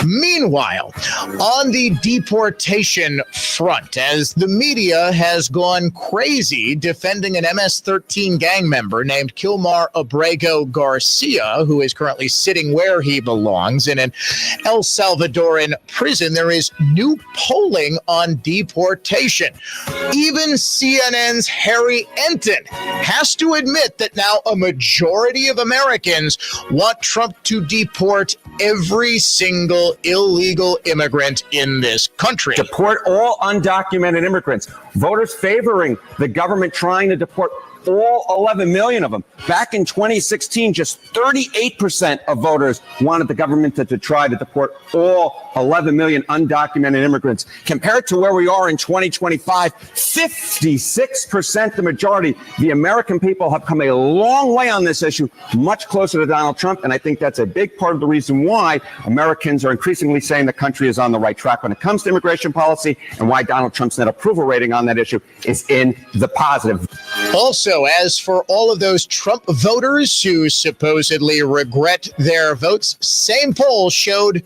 Meanwhile, on the deportation front, as the media has gone crazy defending an MS-13 gang member named Kilmar Abrego Garcia, who is currently sitting where he belongs in an El Salvadoran prison, there is new polling on deportation. Even CNN's Harry Enton has to admit that now a majority of Americans want Trump to deport every single illegal immigrant in this country. Deport all undocumented immigrants. Voters favoring the government trying to deport all 11 million of them. Back in 2016, just 38% of voters wanted the government to try to deport all 11 million undocumented immigrants. Compared to where we are in 2025, 56%, the majority. The American people have come a long way on this issue, much closer to Donald Trump. And I think that's a big part of the reason why Americans are increasingly saying the country is on the right track when it comes to immigration policy, and why Donald Trump's net approval rating on that issue is in the positive. Also, as for all of those Trump voters who supposedly regret their votes, same poll showed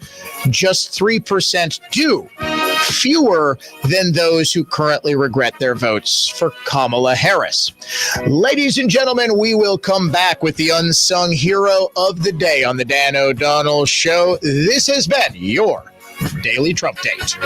just 3% do. Fewer than those who currently regret their votes for Kamala Harris. Ladies and gentlemen, we will come back with the unsung hero of the day on the Dan O'Donnell Show. This has been your Daily Trump Date.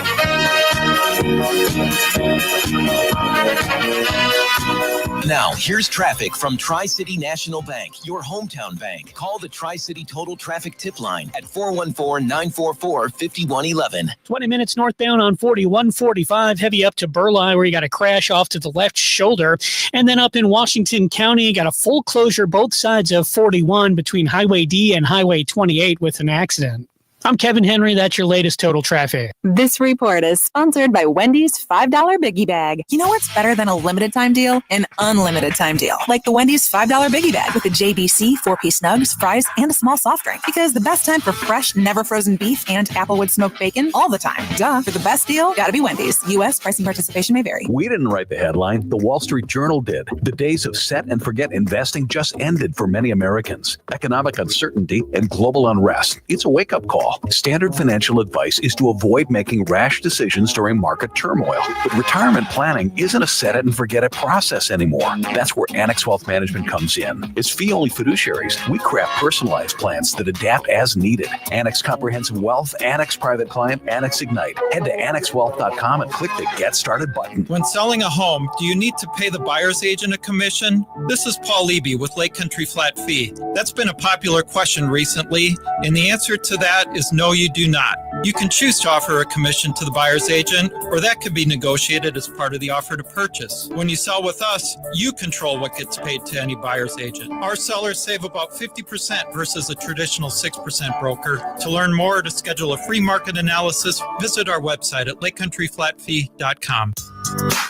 Now, here's traffic from Tri-City National Bank, your hometown bank. Call the Tri-City Total Traffic Tip Line at 414-944-5111. 20 minutes northbound on 4145, heavy up to Burleigh, where you got a crash off to the left shoulder. And then up in Washington County, you got a full closure both sides of 41 between Highway D and Highway 28 with an accident. I'm Kevin Henry. That's your latest total traffic. This report is sponsored by Wendy's $5 Biggie Bag. You know what's better than a limited time deal? An unlimited time deal. Like the Wendy's $5 Biggie Bag with a JBC, 4-piece nugs, fries, and a small soft drink. Because the best time for fresh, never frozen beef and Applewood smoked bacon all the time. Duh. For the best deal, gotta be Wendy's. U.S. pricing participation may vary. We didn't write the headline. The Wall Street Journal did. The days of set and forget investing just ended for many Americans. Economic uncertainty and global unrest. It's a wake-up call. Standard financial advice is to avoid making rash decisions during market turmoil. But retirement planning isn't a set-it-and-forget-it process anymore. That's where Annex Wealth Management comes in. As fee-only fiduciaries, we craft personalized plans that adapt as needed. Annex Comprehensive Wealth, Annex Private Client, Annex Ignite. Head to AnnexWealth.com and click the Get Started button. When selling a home, do you need to pay the buyer's agent a commission? This is Paul Levy with Lake Country Flat Fee. That's been a popular question recently, and the answer to that is no, you do not. You can choose to offer a commission to the buyer's agent, or that could be negotiated as part of the offer to purchase. When you sell with us, you control what gets paid to any buyer's agent. Our sellers save about 50% versus a traditional 6% broker. To learn more or to schedule a free market analysis, visit our website at lakecountryflatfee.com.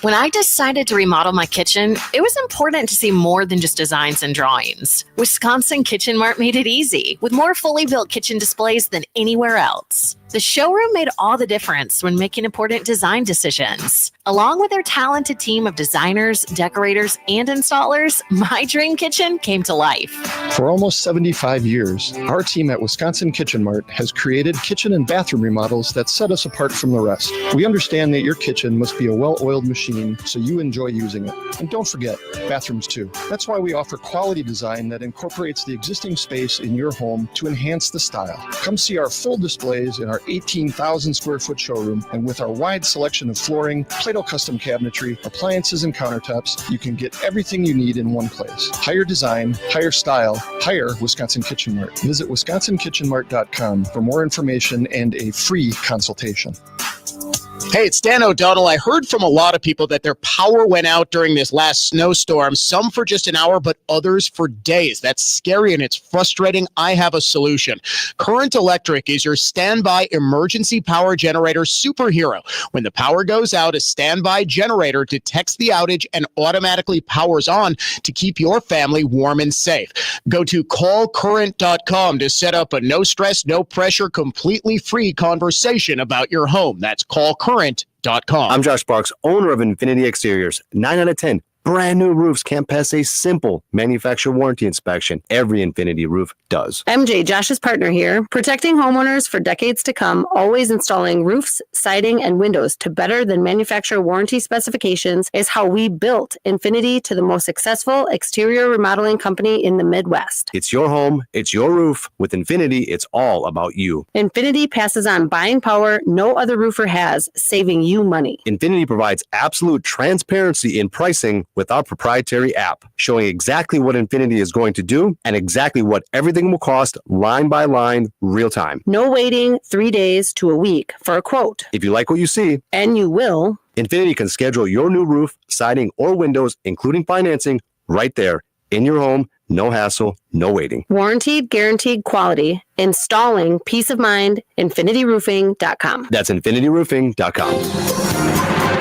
When I decided to remodel my kitchen, it was important to see more than just designs and drawings. Wisconsin Kitchen Mart made it easy, with more fully built kitchen displays than anywhere else. The showroom made all the difference when making important design decisions. Along with their talented team of designers, decorators, and installers, my dream kitchen came to life. For almost 75 years, our team at Wisconsin Kitchen Mart has created kitchen and bathroom remodels that set us apart from the rest. We understand that your kitchen must be a well-oiled machine, so you enjoy using it. And don't forget, bathrooms too. That's why we offer quality design that incorporates the existing space in your home to enhance the style. Come see our full displays in our 18,000 square foot showroom, and with our wide selection of flooring, Play-Doh custom cabinetry, appliances, and countertops, you can get everything you need in one place. Higher design, higher style, higher Wisconsin Kitchen Mart. Visit wisconsinkitchenmart.com for more information and a free consultation. Hey, it's Dan O'Donnell. I heard from a lot of people that their power went out during this last snowstorm, some for just an hour, but others for days. That's scary and it's frustrating. I have a solution. Current Electric is your standby emergency power generator superhero. When the power goes out, a standby generator detects the outage and automatically powers on to keep your family warm and safe. Go to callcurrent.com to set up a no stress, no pressure, completely free conversation about your home. That's callcurrent.com. I'm Josh Sparks, owner of Infinity Exteriors. 9 out of 10 brand new roofs can't pass a simple manufacturer warranty inspection. Every Infinity roof does. MJ, Josh's partner here, protecting homeowners for decades to come, always installing roofs, siding, and windows to better than manufacturer warranty specifications is how we built Infinity to the most successful exterior remodeling company in the Midwest. It's your home, it's your roof. With Infinity, it's all about you. Infinity passes on buying power no other roofer has, saving you money. Infinity provides absolute transparency in pricing with our proprietary app, showing exactly what Infinity is going to do and exactly what everything will cost line by line, real time. No waiting 3 days to a week for a quote. If you like what you see, and you will, Infinity can schedule your new roof, siding, or windows, including financing, right there in your home. No hassle, no waiting. Warranted, guaranteed quality. Installing peace of mind. InfinityRoofing.com. That's InfinityRoofing.com.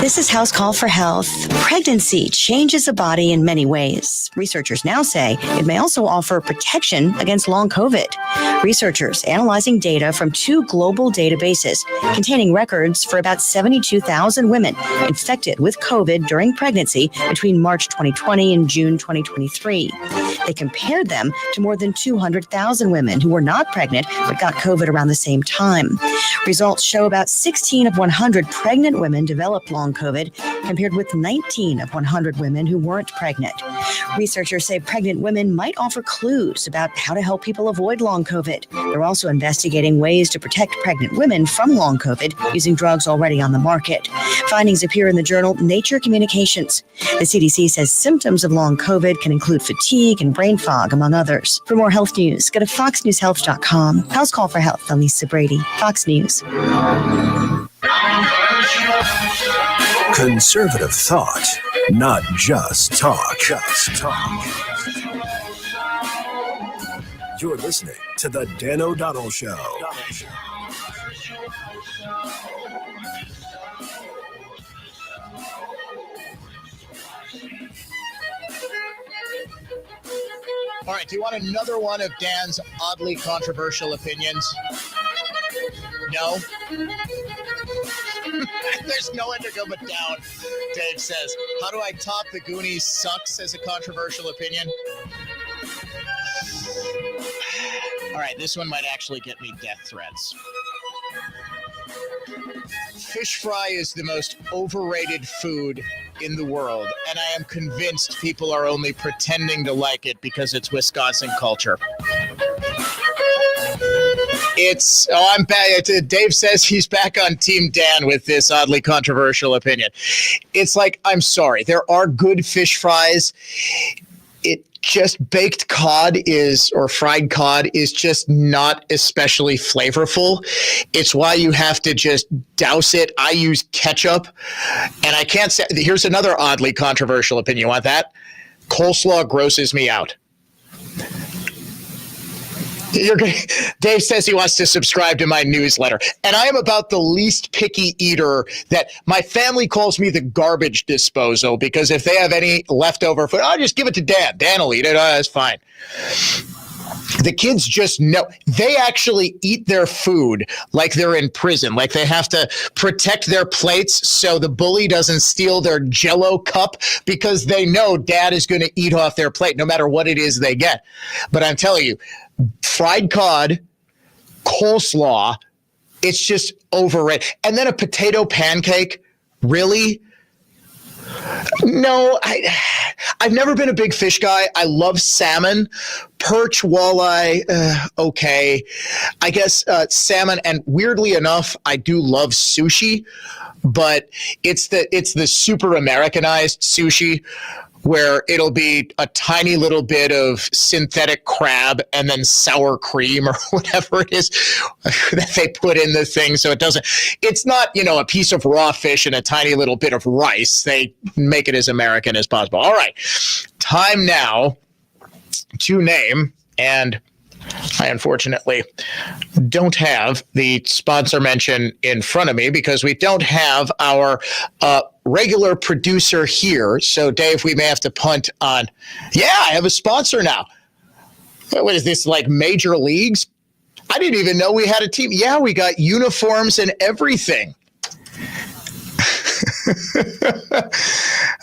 This is House Call for Health. Pregnancy changes a body in many ways. Researchers now say it may also offer protection against long COVID. Researchers analyzing data from 2 global databases containing records for about 72,000 women infected with COVID during pregnancy between March 2020 and June 2023. They compared them to more than 200,000 women who were not pregnant but got COVID around the same time. Results show about 16 of 100 pregnant women developed long COVID, compared with 19 of 100 women who weren't pregnant. Researchers say pregnant women might offer clues about how to help people avoid long COVID. They're also investigating ways to protect pregnant women from long COVID using drugs already on the market. Findings appear in the journal Nature Communications. The CDC says symptoms of long COVID can include fatigue and brain fog, among others. For more health news, go to foxnewshealth.com. House Call for Health, I'm Lisa Brady, Fox News. Conservative thought, not just talk. You're listening to the Dan O'Donnell Show. All right, do you want another one of Dan's oddly controversial opinions? No? There's no one to go but down, Dave says. How do I top the Goonies sucks as a controversial opinion? All right, this one might actually get me death threats. Fish fry is the most overrated food in the world, and I am convinced people are only pretending to like it because it's Wisconsin culture. I'm back. Dave says he's back on Team Dan with this oddly controversial opinion. It's like, I'm sorry, there are good fish fries. Just baked cod or fried cod is just not especially flavorful. It's why you have to just douse it. I use ketchup, and I can't say. Here's another oddly controversial opinion. You want that? Coleslaw grosses me out. Dave says he wants to subscribe to my newsletter, and I am about the least picky eater. That my family calls me the garbage disposal, because if they have any leftover food, I'll just give it to Dan. Dan will eat it. That's fine. The kids just know. They actually eat their food like they're in prison, like they have to protect their plates so the bully doesn't steal their Jell-O cup, because they know Dad is going to eat off their plate no matter what it is they get. But I'm telling you, fried cod, coleslaw, it's just overrated. And then a potato pancake, really? No, I've never been a big fish guy. I love salmon, perch, walleye, okay. I guess salmon, and weirdly enough, I do love sushi, but it's the super Americanized sushi where it'll be a tiny little bit of synthetic crab and then sour cream or whatever it is that they put in the thing. So it's not, a piece of raw fish and a tiny little bit of rice. They make it as American as possible. All right. Time now to name, and I unfortunately don't have the sponsor mention in front of me because we don't have our regular producer here. So, Dave, we may have to punt on, I have a sponsor now. What is this, like Major Leagues? I didn't even know we had a team. Yeah, we got uniforms and everything.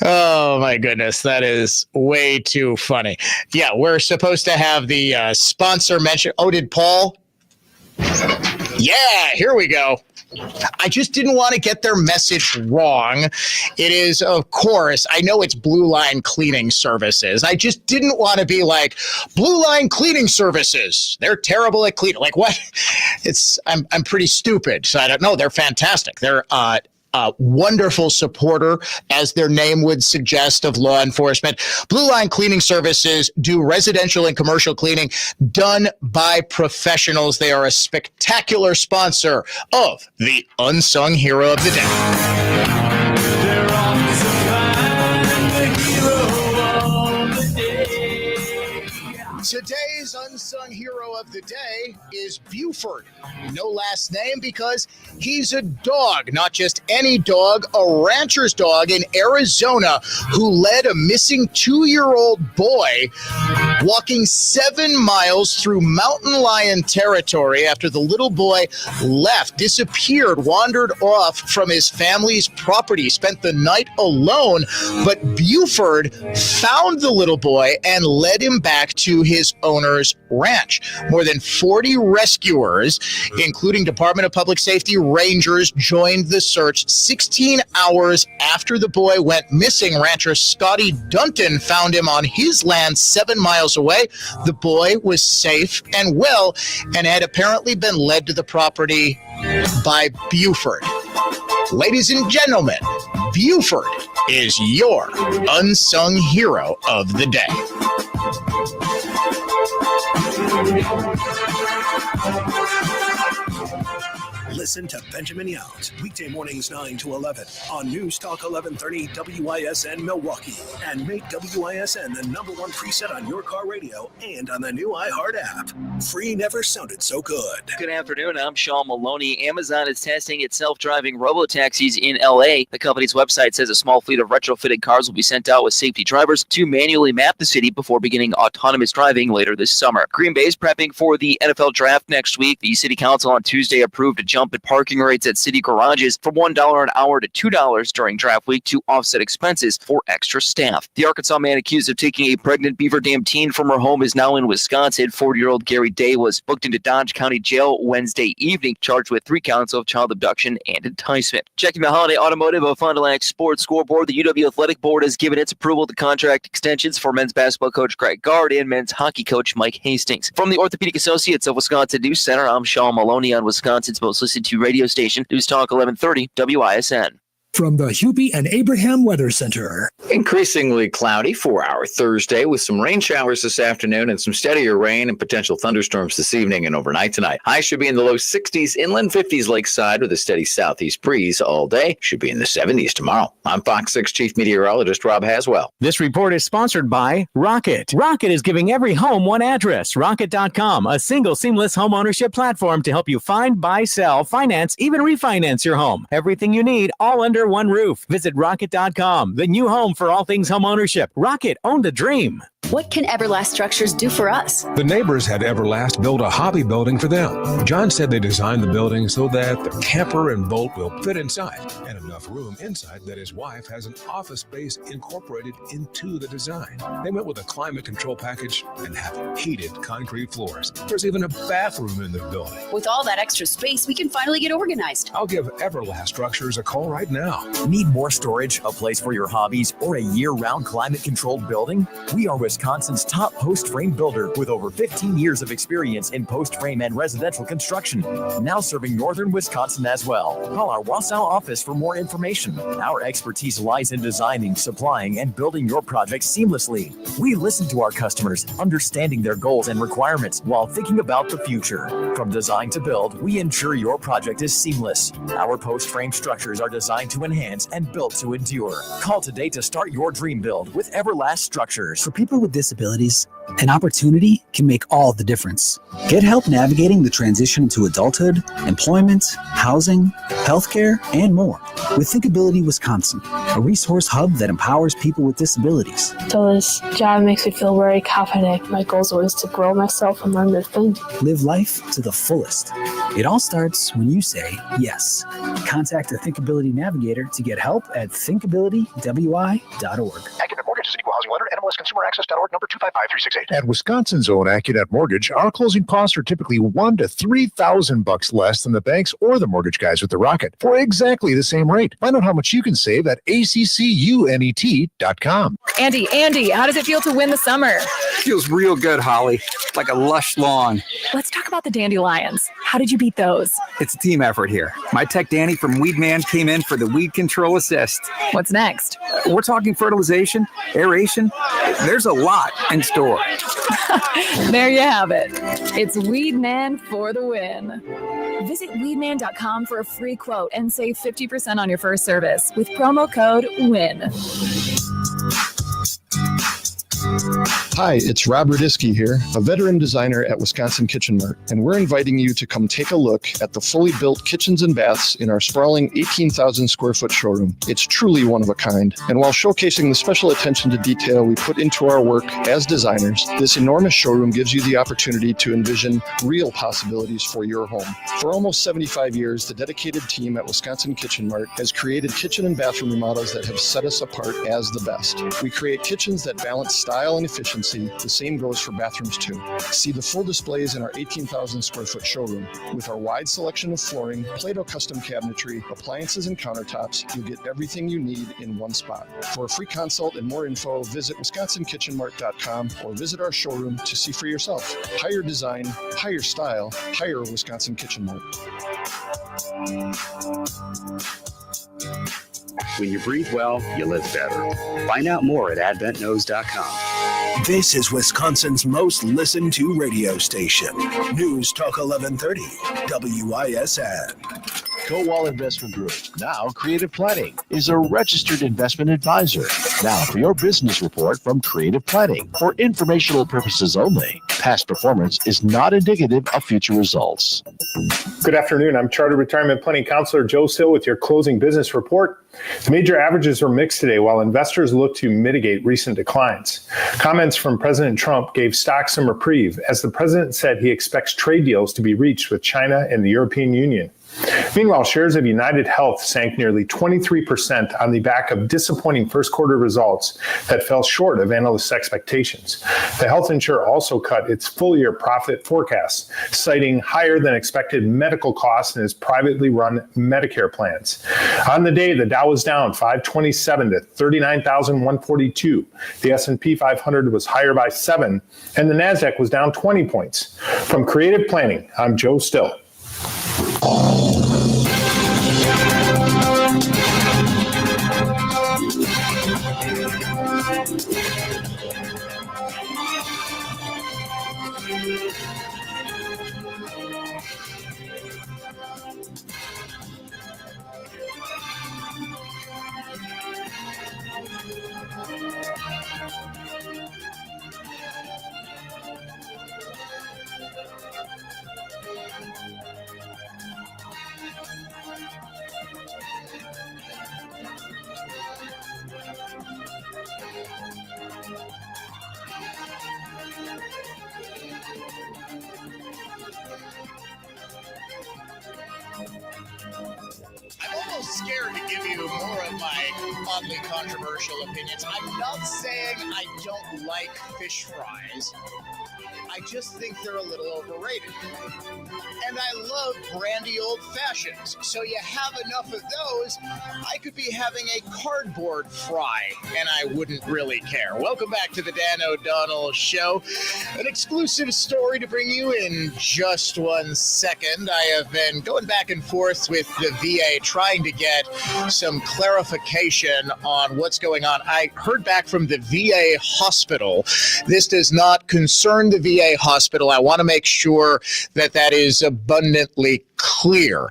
Oh, my goodness. That is way too funny. Yeah, we're supposed to have the sponsor mention. Oh, did Paul? Yeah, here we go. I just didn't want to get their message wrong. It is, of course, I know it's Blue Line Cleaning Services. I just didn't want to be like, Blue Line Cleaning Services. They're terrible at cleaning. Like, what? I'm pretty stupid, so I don't know. They're fantastic. They're wonderful supporter, as their name would suggest, of law enforcement. Blue Line Cleaning Services do residential and commercial cleaning done by professionals. They are a spectacular sponsor of the Unsung Hero of the Day. Today's unsung hero of the day is Buford. No last name because he's a dog, not just any dog, a rancher's dog in Arizona who led a missing 2-year-old boy walking 7 miles through mountain lion territory after the little boy disappeared, wandered off from his family's property, spent the night alone. But Buford found the little boy and led him back to his owner's ranch. More than 40 rescuers, including Department of Public Safety rangers, joined the search. 16 hours after the boy went missing, rancher Scotty Dunton found him on his land 7 miles away. The boy was safe and well and had apparently been led to the property by Buford. Ladies and gentlemen, Buford is your unsung hero of the day. Listen to Benjamin Yount, weekday mornings 9 to 11 on News Talk 1130 WISN Milwaukee. And make WISN the #1 preset on your car radio and on the new iHeart app. Free never sounded so good. Good afternoon. I'm Sean Maloney. Amazon is testing its self-driving robo-taxis in LA. The company's website says a small fleet of retrofitted cars will be sent out with safety drivers to manually map the city before beginning autonomous driving later this summer. Green Bay is prepping for the NFL draft next week. The city council on Tuesday approved a jump in parking rates at city garages from $1 an hour to $2 during draft week to offset expenses for extra staff. The Arkansas man accused of taking a pregnant Beaver Dam teen from her home is now in Wisconsin. 40-year-old Gary Day was booked into Dodge County Jail Wednesday evening, charged with 3 counts of child abduction and enticement. Checking the holiday automotive of Fond du Lac Sports scoreboard, the UW Athletic Board has given its approval to contract extensions for men's basketball coach Greg Gard and men's hockey coach Mike Hastings. From the Orthopedic Associates of Wisconsin News Center, I'm Sean Maloney on Wisconsin's most listened to radio station, News Talk 1130 WISN. From the Hubie and Abraham Weather Center. Increasingly cloudy for our Thursday with some rain showers this afternoon and some steadier rain and potential thunderstorms this evening and overnight tonight. Highs should be in the low 60s, inland 50s lakeside with a steady southeast breeze all day. Should be in the 70s tomorrow. I'm Fox 6 Chief Meteorologist Rob Haswell. This report is sponsored by Rocket. Rocket is giving every home one address. Rocket.com, a single seamless home ownership platform to help you find, buy, sell, finance, even refinance your home. Everything you need, all under one roof. Visit Rocket.com, the new home for all things home ownership. Rocket, own the dream. What can Everlast Structures do for us? The neighbors had Everlast build a hobby building for them. John said they designed the building so that the camper and boat will fit inside, and enough room inside that his wife has an office space incorporated into the design. They went with a climate control package and have heated concrete floors. There's even a bathroom in the building. With all that extra space, we can finally get organized. I'll give Everlast Structures a call right now. Need more storage, a place for your hobbies, or a year-round climate-controlled building? We are Wisconsin's Wisconsin's top post frame builder with over 15 years of experience in post frame and residential construction. Now serving northern Wisconsin as well. Call our Wausau office for more information. Our expertise lies in designing, supplying, and building your project seamlessly. We listen to our customers, understanding their goals and requirements while thinking about the future. From design to build, we ensure your project is seamless. Our post frame structures are designed to enhance and built to endure. Call today to start your dream build with Everlast Structures. For people with disabilities, an opportunity can make all the difference. Get help navigating the transition into adulthood, employment, housing, healthcare, and more with Thinkability Wisconsin, a resource hub that empowers people with disabilities. So this job makes me feel very confident. My goal is always to grow myself and learn new things. Live life to the fullest. It all starts when you say yes. Contact a Thinkability Navigator to get help at thinkabilitywi.org. Accunet Mortgage is an equal housing lender. NMLSConsumerAccess.org, number 255368. At Wisconsin's own Accunet Mortgage, our closing costs are typically $1,000 to $3,000 less than the banks or the mortgage guys with the Rocket for exactly the same rate. Find out how much you can save at accunet.com. Andy, how does it feel to win the summer? Feels real good, Holly. Like a lush lawn. Let's talk about the dandelions. How did you beat those? It's a team effort here. My tech Danny from Weedman came in for the weed control assist. What's next? We're talking fertilization, aeration. There's a lot in store. There you have it. It's Weedman for the win. Visit weedman.com for a free quote and save 50% on your first service with promo code WIN. Hi, it's Rob Radisky here, a veteran designer at Wisconsin Kitchen Mart, and we're inviting you to come take a look at the fully built kitchens and baths in our sprawling 18,000 square foot showroom. It's truly one of a kind, and while showcasing the special attention to detail we put into our work as designers, this enormous showroom gives you the opportunity to envision real possibilities for your home. For almost 75 years, the dedicated team at Wisconsin Kitchen Mart has created kitchen and bathroom remodels that have set us apart as the best. We create kitchens that balance style and efficiency. The same goes for bathrooms too. See the full displays in our 18,000 square foot showroom. With our wide selection of flooring, Play-Doh custom cabinetry, appliances, and countertops, you'll get everything you need in one spot. For a free consult and more info, visit wisconsinkitchenmart.com or visit our showroom to see for yourself. Higher design, higher style, higher Wisconsin Kitchen Mart. When you breathe well, you live better. Find out more at adventknows.com. This is Wisconsin's most listened to radio station. News Talk 1130, WISN. Kowal Investment Group, now Creative Planning, is a registered investment advisor. Now for your business report from Creative Planning. For informational purposes only, past performance is not indicative of future results. Good afternoon. I'm Chartered Retirement Planning Counselor Joe Sill with your closing business report. The major averages were mixed today while investors look to mitigate recent declines. Comments from President Trump gave stocks some reprieve as the president said he expects trade deals to be reached with China and the European Union. Meanwhile, shares of United Health sank nearly 23% on the back of disappointing first quarter results that fell short of analysts' expectations. The health insurer also cut its full-year profit forecast, citing higher than expected medical costs in its privately run Medicare plans. On the day, the Dow was down 527 to 39,142. The S&P 500 was higher by 7, and the Nasdaq was down 20 points. From Creative Planning, I'm Joe Still. I'm almost scared to give you more of my oddly controversial opinions. I'm not saying I don't like fish fries. I just think they're a little overrated. And I love brandy old fashions. So you have enough of those, I could be having a cardboard fry, and I wouldn't really care. Welcome back to the Dan O'Donnell Show. An exclusive story to bring you in just 1 second. I have been going back and forth with the VA trying to get some clarification on what's going on. I heard back from the VA hospital. This does not concern the VA hospital. I want to make sure that that is abundantly clear.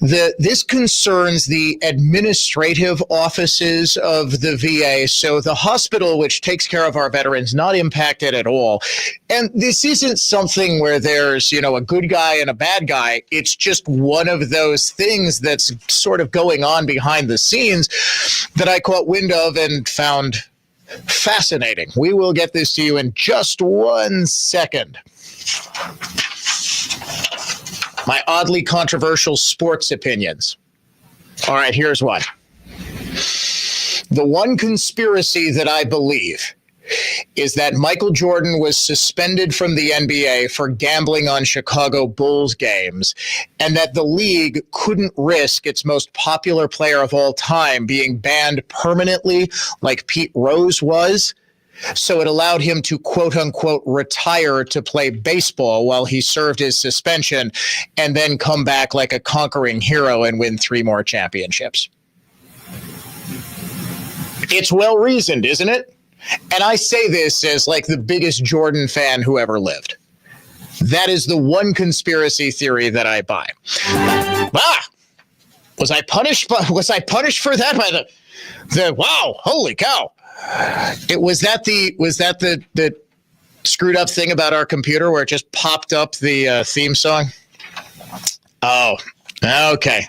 This concerns the administrative offices of the VA. So the hospital, which takes care of our veterans, not impacted at all. And this isn't something where there's, a good guy and a bad guy. It's just one of those things that's sort of going on behind the scenes that I caught wind of and found fascinating. We will get this to you in just 1 second. My oddly controversial sports opinions. All right, here's one. The one conspiracy that I believe is that Michael Jordan was suspended from the NBA for gambling on Chicago Bulls games, and that the league couldn't risk its most popular player of all time being banned permanently like Pete Rose was. So it allowed him to, quote unquote, retire to play baseball while he served his suspension and then come back like a conquering hero and win 3 more championships. It's well reasoned, isn't it? And I say this as like the biggest Jordan fan who ever lived. That is the one conspiracy theory that I buy. Was I punished for that by the wow, holy cow. Was that the screwed up thing about our computer where it just popped up the theme song? Oh, okay.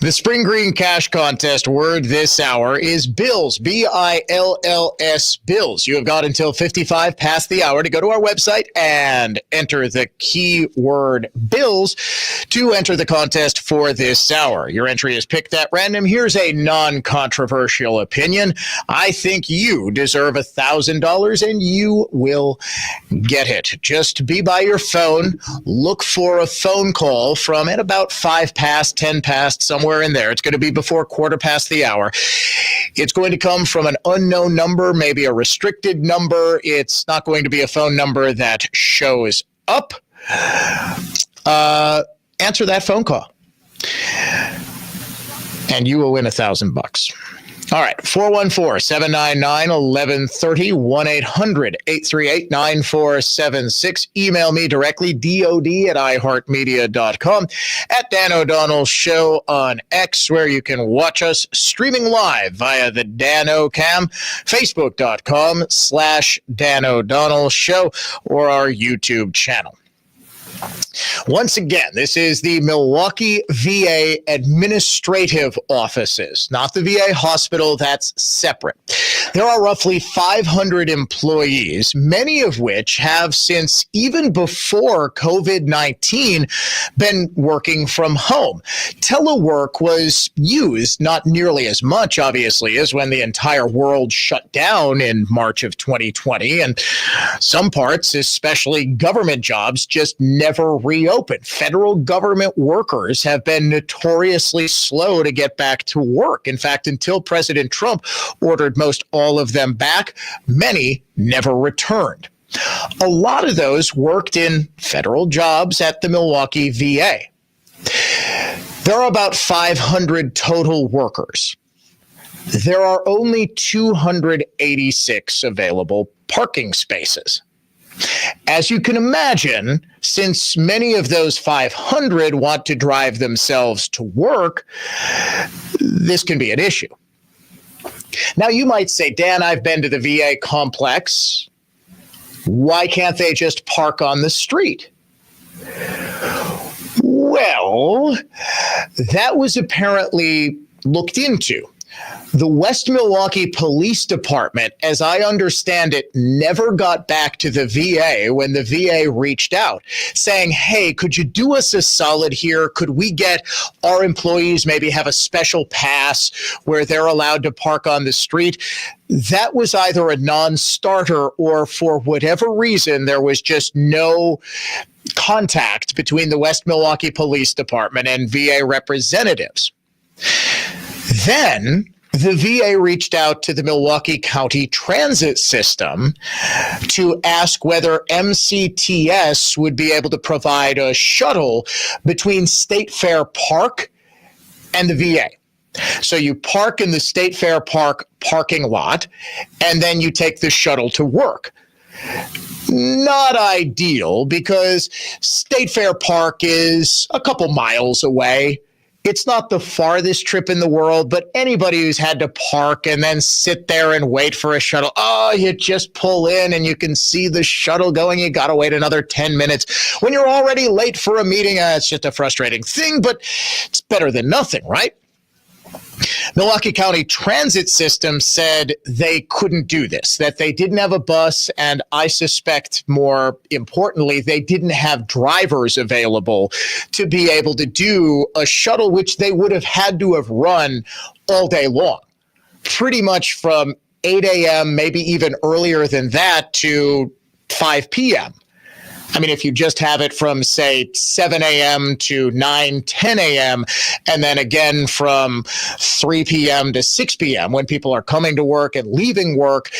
The Spring Green Cash Contest word this hour is bills, BILLS, bills. You have got until 55 past the hour to go to our website and enter the keyword bills to enter the contest for this hour. Your entry is picked at random. Here's a non-controversial opinion. I think you deserve $1,000 and you will get it. Just be by your phone. Look for a phone call from at about 5 past, 10 past, somewhere in there. It's going to be before quarter past the hour. It's going to come from an unknown number, maybe a restricted number. It's not going to be a phone number that shows up. Answer that phone call, and you will win $1,000. All right, 414-799-1130, 1-800-838-9476. Email me directly, dod@iheartmedia.com, at Dan O'Donnell Show on X, where you can watch us streaming live via the Dan O'Cam, facebook.com/Dan O'Donnell Show, or our YouTube channel. Once again, this is the Milwaukee VA administrative offices, not the VA hospital. That's separate. There are roughly 500 employees, many of which have since even before COVID-19 been working from home. Telework was used not nearly as much, obviously, as when the entire world shut down in March of 2020. And some parts, especially government jobs, just never reopened. Federal government workers have been notoriously slow to get back to work. In fact, until President Trump ordered most all of them back, many never returned. A lot of those worked in federal jobs at the Milwaukee VA. There are about 500 total workers. There are only 286 available parking spaces. As you can imagine, since many of those 500 want to drive themselves to work, this can be an issue. Now, you might say, Dan, I've been to the VA complex. Why can't they just park on the street? Well, that was apparently looked into. The West Milwaukee Police Department, as I understand it, never got back to the VA when the VA reached out saying, hey, could you do us a solid here? Could we get our employees maybe have a special pass where they're allowed to park on the street? That was either a non-starter or for whatever reason, there was just no contact between the West Milwaukee Police Department and VA representatives. Then the VA reached out to the Milwaukee County Transit System to ask whether MCTS would be able to provide a shuttle between State Fair Park and the VA. So you park in the State Fair Park parking lot, and then you take the shuttle to work. Not ideal because State Fair Park is a couple miles away. It's not the farthest trip in the world, but anybody who's had to park and then sit there and wait for a shuttle, you just pull in and you can see the shuttle going. You got to wait another 10 minutes. When you're already late for a meeting, it's just a frustrating thing, but it's better than nothing, right? Milwaukee County Transit System said they couldn't do this, that they didn't have a bus, and I suspect more importantly, they didn't have drivers available to be able to do a shuttle, which they would have had to have run all day long, pretty much from 8 a.m., maybe even earlier than that, to 5 p.m. I mean, if you just have it from, say, 7 a.m. to 9, 10 a.m., and then again from 3 p.m. to 6 p.m. when people are coming to work and leaving work,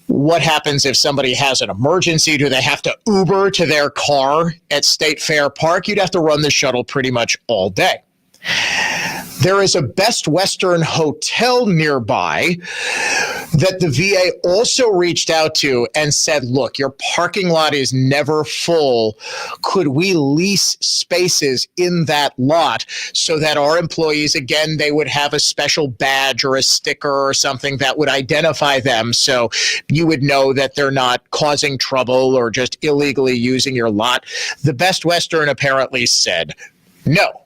what happens if somebody has an emergency? Do they have to Uber to their car at State Fair Park? You'd have to run the shuttle pretty much all day. There is a Best Western hotel nearby that the VA also reached out to and said, look, your parking lot is never full. Could we lease spaces in that lot so that our employees, again, they would have a special badge or a sticker or something that would identify them so you would know that they're not causing trouble or just illegally using your lot? The Best Western apparently said no.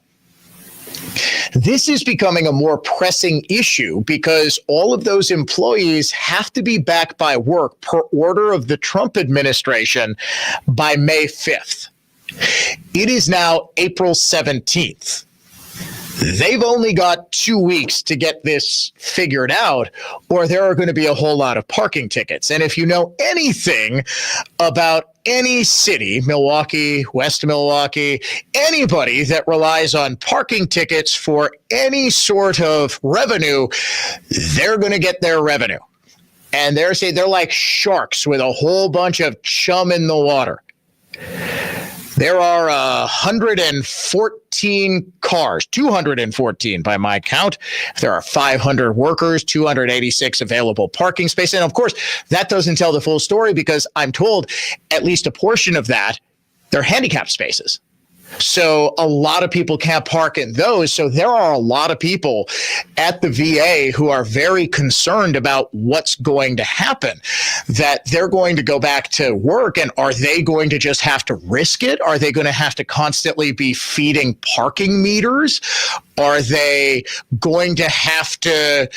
This is becoming a more pressing issue because all of those employees have to be back by work per order of the Trump administration by May 5th. It is now April 17th. They've only got 2 weeks to get this figured out, or there are going to be a whole lot of parking tickets. And if you know anything about any city, Milwaukee, West Milwaukee, anybody that relies on parking tickets for any sort of revenue, they're going to get their revenue. And they're like sharks with a whole bunch of chum in the water. There are 114 cars, 214 by my count. There are 500 workers, 286 available parking spaces. And of course, that doesn't tell the full story because I'm told at least a portion of that, they're handicapped spaces. So a lot of people can't park in those. So there are a lot of people at the VA who are very concerned about what's going to happen, that they're going to go back to work. And are they going to just have to risk it? Are they going to have to constantly be feeding parking meters? Are they going to have to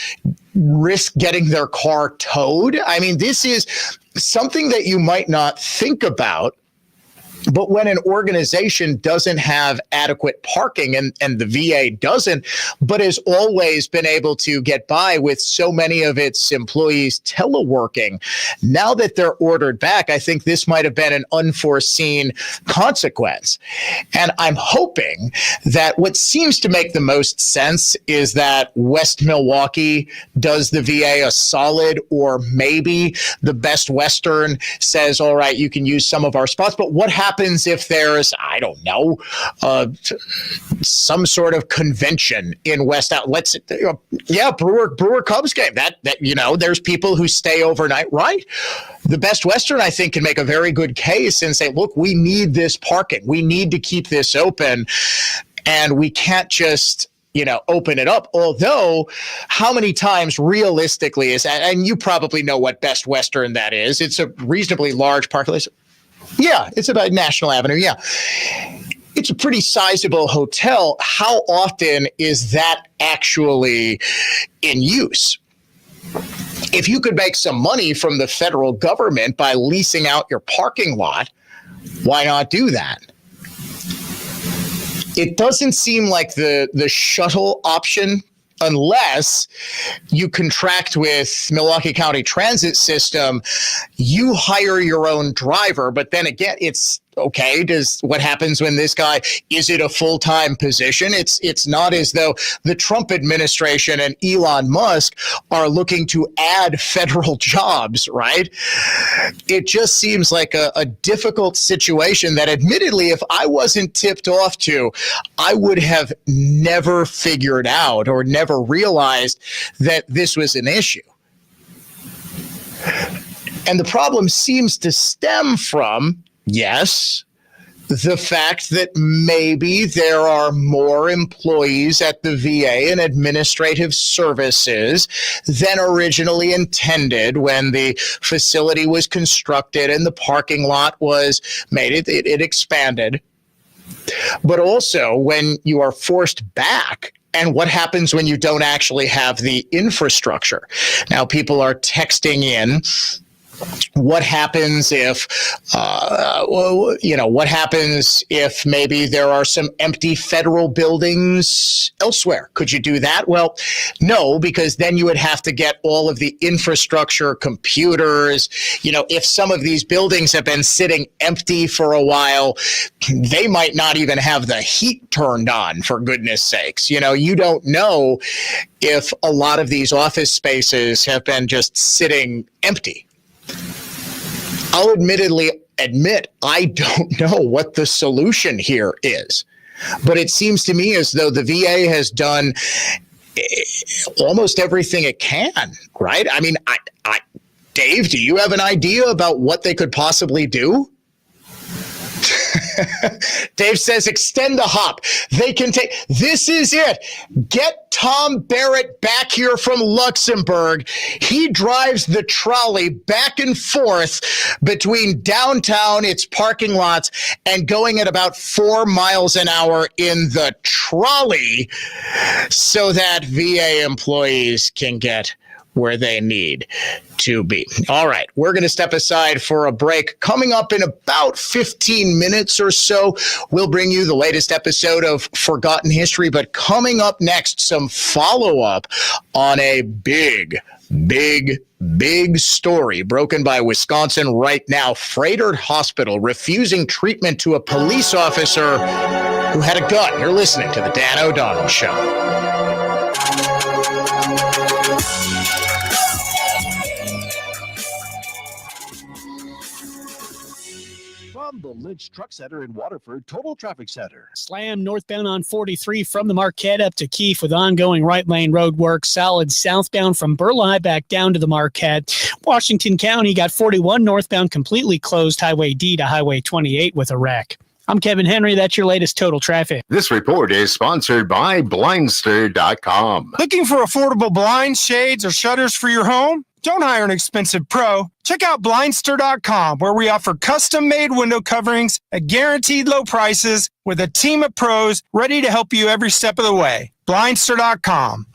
risk getting their car towed? I mean, this is something that you might not think about. But when an organization doesn't have adequate parking and the VA doesn't, but has always been able to get by with so many of its employees teleworking, now that they're ordered back, I think this might have been an unforeseen consequence. And I'm hoping that what seems to make the most sense is that West Milwaukee does the VA a solid, or maybe the Best Western says, all right, you can use some of our spots. But what happens if there's, I don't know, some sort of convention in West Outlets? Brewer Cubs game. That there's people who stay overnight, right? The Best Western, I think, can make a very good case and say, look, we need this parking. We need to keep this open, and we can't just open it up. Although, how many times realistically is that? And you probably know what Best Western that is. It's a reasonably large parking lot. Yeah, it's about National Avenue. Yeah. it's a pretty sizable hotel. How often is that actually in use? If you could make some money from the federal government by leasing out your parking lot, why not do that? It doesn't seem like the shuttle option, unless you contract with Milwaukee County Transit System, you hire your own driver. But then again, it's okay. What happens when this guy, is it a full-time position? It's not as though the Trump administration and Elon Musk are looking to add federal jobs, right? It just seems like a difficult situation that, admittedly, if I wasn't tipped off to, I would have never figured out or never realized that this was an issue. And the problem seems to stem from, yes, the fact that maybe there are more employees at the VA and administrative services than originally intended when the facility was constructed and the parking lot was made. It expanded. But also when you are forced back, and what happens when you don't actually have the infrastructure? Now, people are texting in, what happens if, what happens if maybe there are some empty federal buildings elsewhere? Could you do that? Well, no, because then you would have to get all of the infrastructure, computers. If some of these buildings have been sitting empty for a while, they might not even have the heat turned on, for goodness sakes. You don't know if a lot of these office spaces have been just sitting empty. I'll admit I don't know what the solution here is, but it seems to me as though the VA has done almost everything it can, right? I mean, Dave, do you have an idea about what they could possibly do? Dave says, extend the hop. They can take, this is it. Get Tom Barrett back here from Luxembourg. He drives the trolley back and forth between downtown, its parking lots, and going at about 4 miles an hour in the trolley so that VA employees can get where they need to be. All right, we're going to step aside for a break. Coming up in about 15 minutes or so, we'll bring you the latest episode of Forgotten History. But coming up next, some follow-up on a big story broken by Wisconsin Right Now. Froedtert Hospital refusing treatment to a police officer who had a gun. You're listening to The Dan O'Donnell Show. From the Lynch Truck Center in Waterford Total Traffic Center. Slam northbound on 43 from the Marquette up to Keefe with ongoing right lane road work. Solid southbound from Burleigh back down to the Marquette. Washington County got 41 northbound completely closed Highway D to Highway 28 with a wreck. I'm Kevin Henry. That's your latest total traffic. This report is sponsored by Blindster.com. Looking for affordable blinds, shades, or shutters for your home? Don't hire an expensive pro. Check out Blindster.com, where we offer custom-made window coverings at guaranteed low prices with a team of pros ready to help you every step of the way. Blindster.com.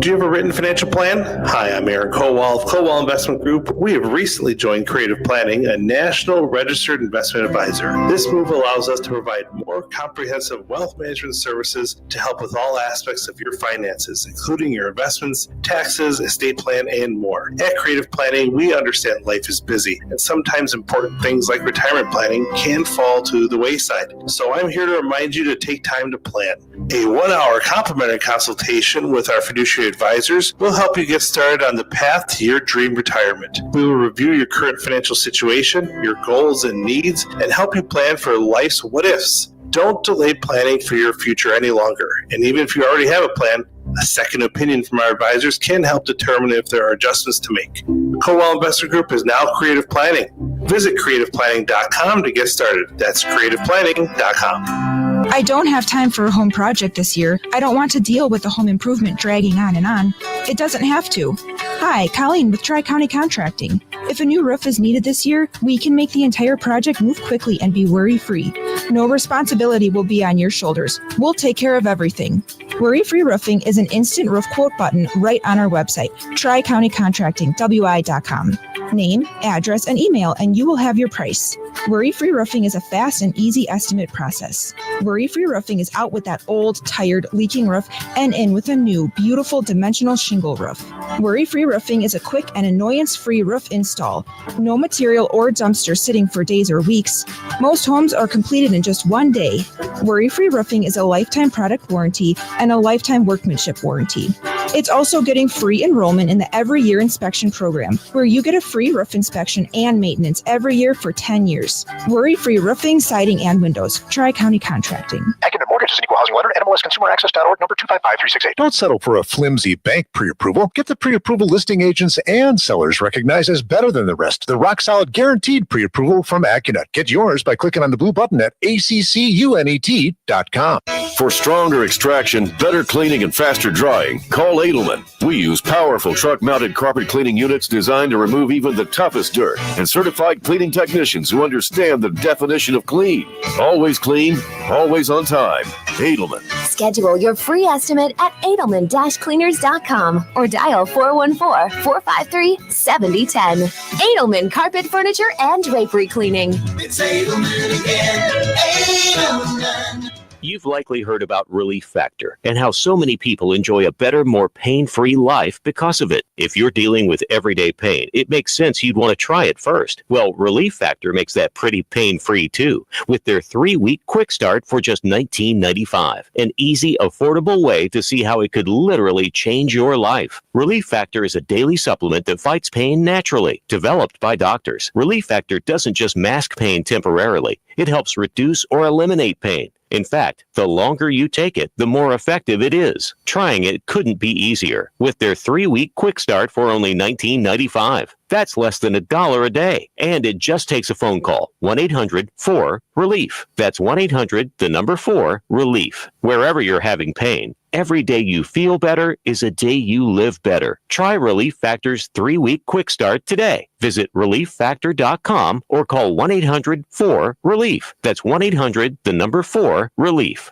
Do you have a written financial plan? Hi, I'm Aaron Kowal of Kowal Investment Group. We have recently joined Creative Planning, a national registered investment advisor. This move allows us to provide more comprehensive wealth management services to help with all aspects of your finances, including your investments, taxes, estate plan, and more. At Creative Planning, we understand life is busy, and sometimes important things like retirement planning can fall to the wayside. So I'm here to remind you to take time to plan. A 1-hour complimentary consultation with our fiduciary advisors will help you get started on the path to your dream retirement. We will review your current financial situation, your goals and needs, and help you plan for life's what-ifs. Don't delay planning for your future any longer. And even if you already have a plan, a second opinion from our advisors can help determine if there are adjustments to make. Kowal Investment Group is now Creative Planning. Visit creativeplanning.com to get started. That's creativeplanning.com. I don't have time for a home project this year. I don't want to deal with the home improvement dragging on and on. It doesn't have to. Hi, Colleen with Tri-County Contracting. If a new roof is needed this year, we can make the entire project move quickly and be worry-free. No responsibility will be on your shoulders. We'll take care of everything. Worry-free roofing is an instant roof quote button right on our website, tricountycontractingwi.com. Name, address, and email, and you will have your price. Worry-free roofing is a fast and easy estimate process. Worry-free roofing is out with that old, tired, leaking roof and in with a new, beautiful dimensional shingle roof. Worry-free roofing is a quick and annoyance-free roof install. No material or dumpster sitting for days or weeks. Most homes are completed in just one day. Worry-free roofing is a lifetime product warranty and a lifetime workmanship warranty. It's also getting free enrollment in the Every Year Inspection Program, where you get a free roof inspection and maintenance every year for 10 years. Worry-free roofing, siding, and windows. Tri-County Contracting. Accident Mortgage is an equal housing lender. NMLSConsumerAccess.org, number 255368. Don't settle for a flimsy bank pre-approval. Get the pre-approval listing agents and sellers recognized as better than the rest. The rock-solid guaranteed pre-approval from AccuNet. Get yours by clicking on the blue button at accunet.com. For stronger extraction, better cleaning, and faster drying, call Edelman. We use powerful truck-mounted carpet cleaning units designed to remove even the toughest dirt, and certified cleaning technicians who understand the definition of clean. Always clean, always on time. Edelman. Schedule your free estimate at edelman-cleaners.com or dial 414-453-7010. Edelman Carpet, Furniture, and Drapery Cleaning. It's Edelman again. Edelman. You've likely heard about Relief Factor and how so many people enjoy a better, more pain-free life because of it. If you're dealing with everyday pain, it makes sense you'd want to try it first. Well, Relief Factor makes that pretty pain-free too, with their 3-week quick start for just $19.95. An easy, affordable way to see how it could literally change your life. Relief Factor is a daily supplement that fights pain naturally, developed by doctors. Relief Factor doesn't just mask pain temporarily. It helps reduce or eliminate pain. In fact, the longer you take it, the more effective it is. Trying it couldn't be easier with their 3-week quick start for only $19.95. That's less than $1 a day. And it just takes a phone call. 1-800-4-RELIEF. That's 1-800-4-RELIEF. Wherever you're having pain, every day you feel better is a day you live better. Try Relief Factor's 3-week quick start today. Visit ReliefFactor.com or call 1-800-4-RELIEF. That's 1-800-4-RELIEF.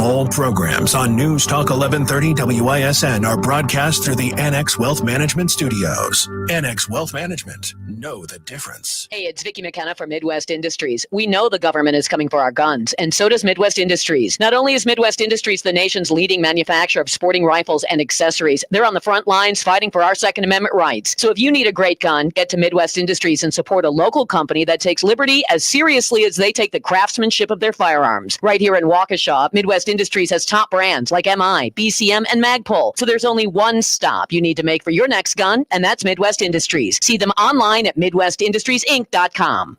All programs on News Talk 1130 WISN are broadcast through the NX Wealth Management Studios. NX Wealth Management. Know the difference. Hey, it's Vicki McKenna from Midwest Industries. We know the government is coming for our guns, and so does Midwest Industries. Not only is Midwest Industries the nation's leading manufacturer of sporting rifles and accessories, they're on the front lines fighting for our Second Amendment rights. So if you need a great gun, get to Midwest Industries and support a local company that takes liberty as seriously as they take the craftsmanship of their firearms. Right here in Waukesha, Midwest Industries has top brands like MI, BCM, and Magpul. So there's only one stop you need to make for your next gun, and that's Midwest Industries. See them online at MidwestIndustriesInc.com.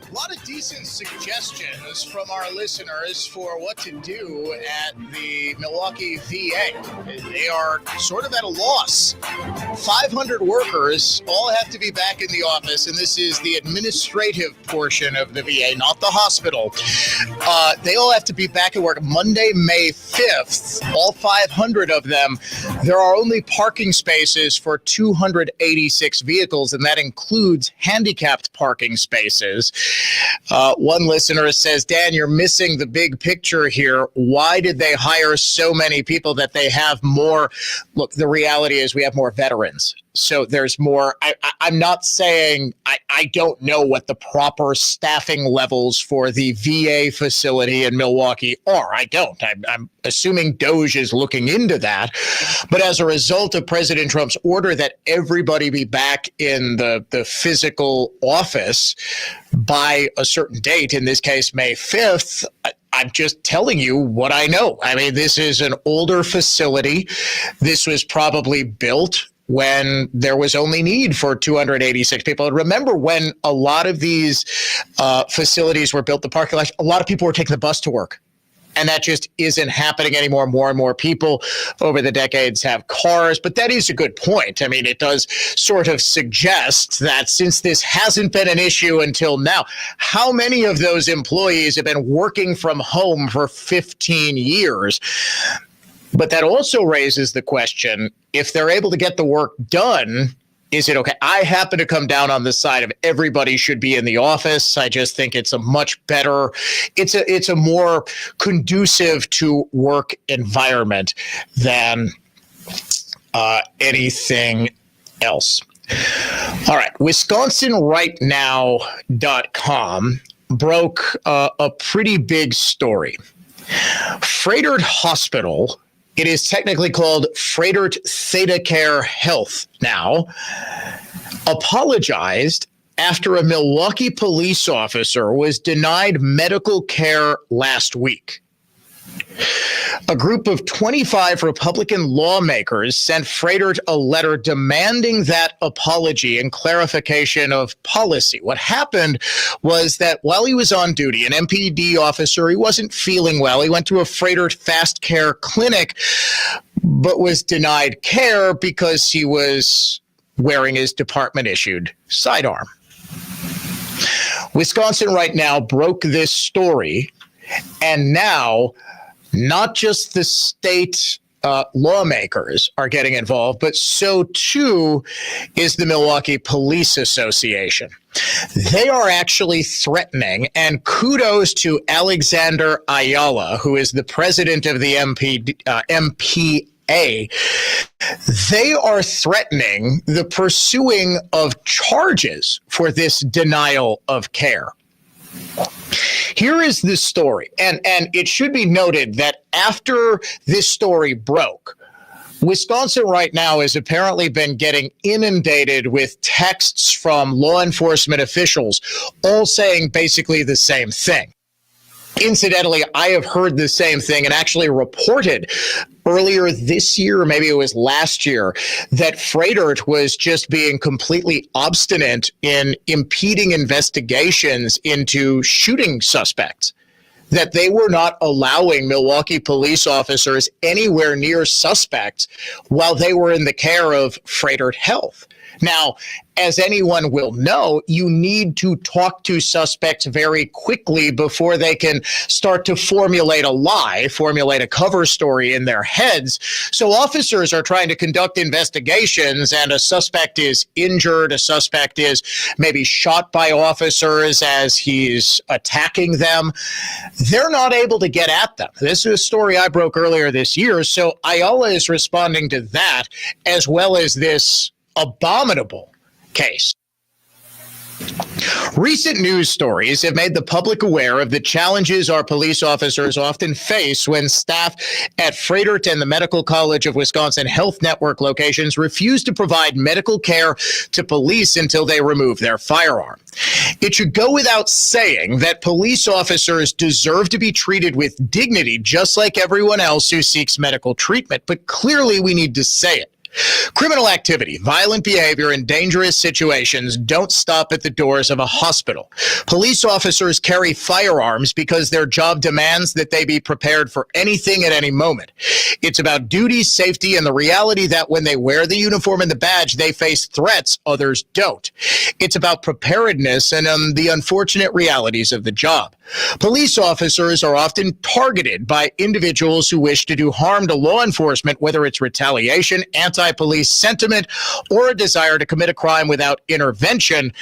A lot of decent suggestions from our listeners for what to do at the Milwaukee VA. They are sort of at a loss. 500 workers all have to be back in the office, and this is the administrative portion of the VA, not the hospital. They all have to be back at work Monday, May 5th. All 500 of them. There are only parking spaces for 286 vehicles, and that includes handicapped parking spaces. One listener says, Dan, you're missing the big picture here. Why did they hire so many people that they have more? Look, the reality is we have more veterans. So there's more. I'm not saying I don't know what the proper staffing levels for the VA facility in Milwaukee are. I don't. I'm assuming DOJ is looking into that. But as a result of President Trump's order that everybody be back in the physical office by a certain date, in this case, May 5th, I'm just telling you what I know. I mean, this is an older facility. This was probably built when there was only need for 286 people. And remember when a lot of these facilities were built, the parking lots, a lot of people were taking the bus to work. And that just isn't happening anymore. More and more people over the decades have cars. But that is a good point. I mean, it does sort of suggest that since this hasn't been an issue until now, how many of those employees have been working from home for 15 years? But that also raises the question, if they're able to get the work done, is it okay? I happen to come down on the side of everybody should be in the office. I just think it's a much better, it's a more conducive to work environment than anything else. All right, WisconsinRightNow.com broke a pretty big story. Froedtert Hospital, it is technically called Froedtert ThedaCare Health now, apologized after a Milwaukee police officer was denied medical care last week. A group of 25 Republican lawmakers sent Froedtert a letter demanding that apology and clarification of policy. What happened was that while he was on duty, an MPD officer, he wasn't feeling well. He went to a Froedtert Fast Care clinic, but was denied care because he was wearing his department-issued sidearm. Wisconsin Right Now broke this story, and now not just the state lawmakers are getting involved, but so too is the Milwaukee Police Association. They are actually threatening, and kudos to Alexander Ayala, who is the president of the MPA. They are threatening the pursuing of charges for this denial of care. Here is the story, and it should be noted that after this story broke, Wisconsin Right Now has apparently been getting inundated with texts from law enforcement officials, all saying basically the same thing. Incidentally, I have heard the same thing and actually reported earlier this year, or maybe it was last year, that Froedtert was just being completely obstinate in impeding investigations into shooting suspects, that they were not allowing Milwaukee police officers anywhere near suspects while they were in the care of Froedtert Health. Now, as anyone will know, you need to talk to suspects very quickly before they can start to formulate a lie, formulate a cover story in their heads. So officers are trying to conduct investigations, and a suspect is injured, a suspect is maybe shot by officers as he's attacking them. They're not able to get at them. This is a story I broke earlier this year. So Ayala is responding to that, as well as this abominable case. Recent news stories have made the public aware of the challenges our police officers often face when staff at Froedtert and the Medical College of Wisconsin Health Network locations refuse to provide medical care to police until they remove their firearm. It should go without saying that police officers deserve to be treated with dignity, just like everyone else who seeks medical treatment, but clearly we need to say it. Criminal activity, violent behavior, and dangerous situations don't stop at the doors of a hospital. Police officers carry firearms because their job demands that they be prepared for anything at any moment. It's about duty, safety, and the reality that when they wear the uniform and the badge, they face threats others don't. It's about preparedness and the unfortunate realities of the job. Police officers are often targeted by individuals who wish to do harm to law enforcement, whether it's retaliation, anti-police sentiment, or a desire to commit a crime without intervention.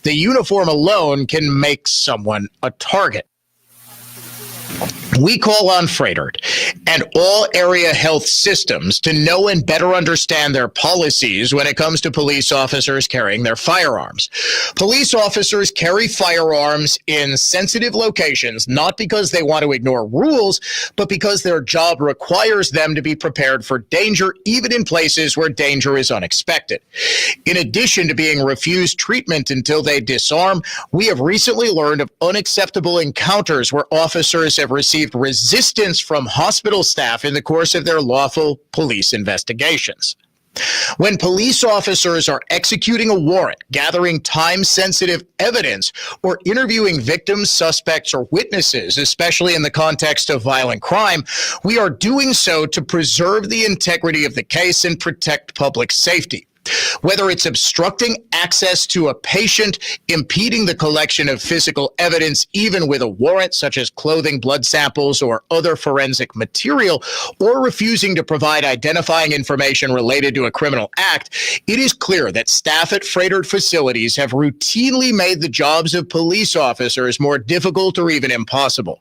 The uniform alone can make someone a target. We call on Froedtert and all area health systems to know and better understand their policies when it comes to police officers carrying their firearms. Police officers carry firearms in sensitive locations, not because they want to ignore rules, but because their job requires them to be prepared for danger, even in places where danger is unexpected. In addition to being refused treatment until they disarm, we have recently learned of unacceptable encounters where officers have received resistance from hospital staff in the course of their lawful police investigations. When police officers are executing a warrant, gathering time-sensitive evidence, or interviewing victims, suspects, or witnesses, especially in the context of violent crime, we are doing so to preserve the integrity of the case and protect public safety. Whether it's obstructing access to a patient, impeding the collection of physical evidence, even with a warrant, such as clothing, blood samples, or other forensic material, or refusing to provide identifying information related to a criminal act, it is clear that staff at freighted facilities have routinely made the jobs of police officers more difficult or even impossible.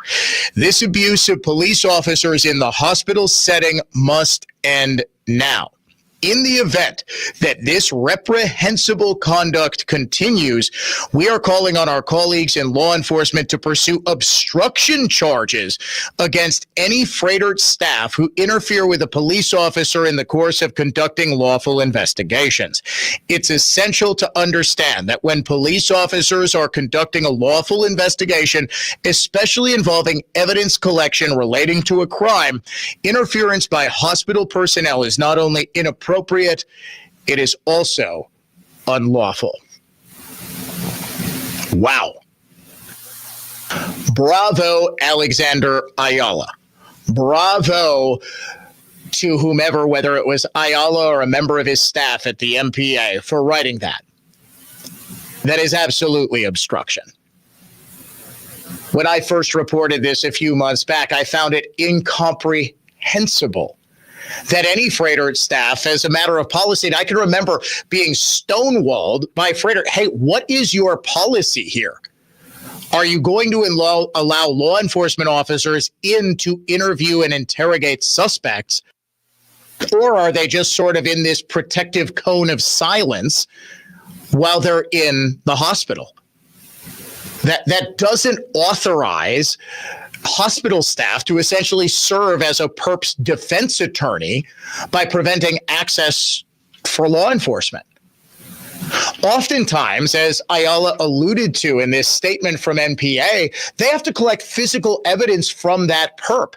This abuse of police officers in the hospital setting must end now. In the event that this reprehensible conduct continues, we are calling on our colleagues in law enforcement to pursue obstruction charges against any freighted staff who interfere with a police officer in the course of conducting lawful investigations. It's essential to understand that when police officers are conducting a lawful investigation, especially involving evidence collection relating to a crime, interference by hospital personnel is not only inappropriate, it is also unlawful. Wow. Bravo, Alexander Ayala. Bravo to whomever, whether it was Ayala or a member of his staff at the MPA, for writing that. That is absolutely obstruction. When I first reported this a few months back, I found it incomprehensible that any freighter staff, as a matter of policy, and I can remember being stonewalled by freighter, hey, what is your policy here? Are you going to allow law enforcement officers in to interview and interrogate suspects? Or are they just sort of in this protective cone of silence while they're in the hospital? That doesn't authorize hospital staff to essentially serve as a perp's defense attorney by preventing access for law enforcement. Oftentimes, as Ayala alluded to in this statement from NPA, they have to collect physical evidence from that perp.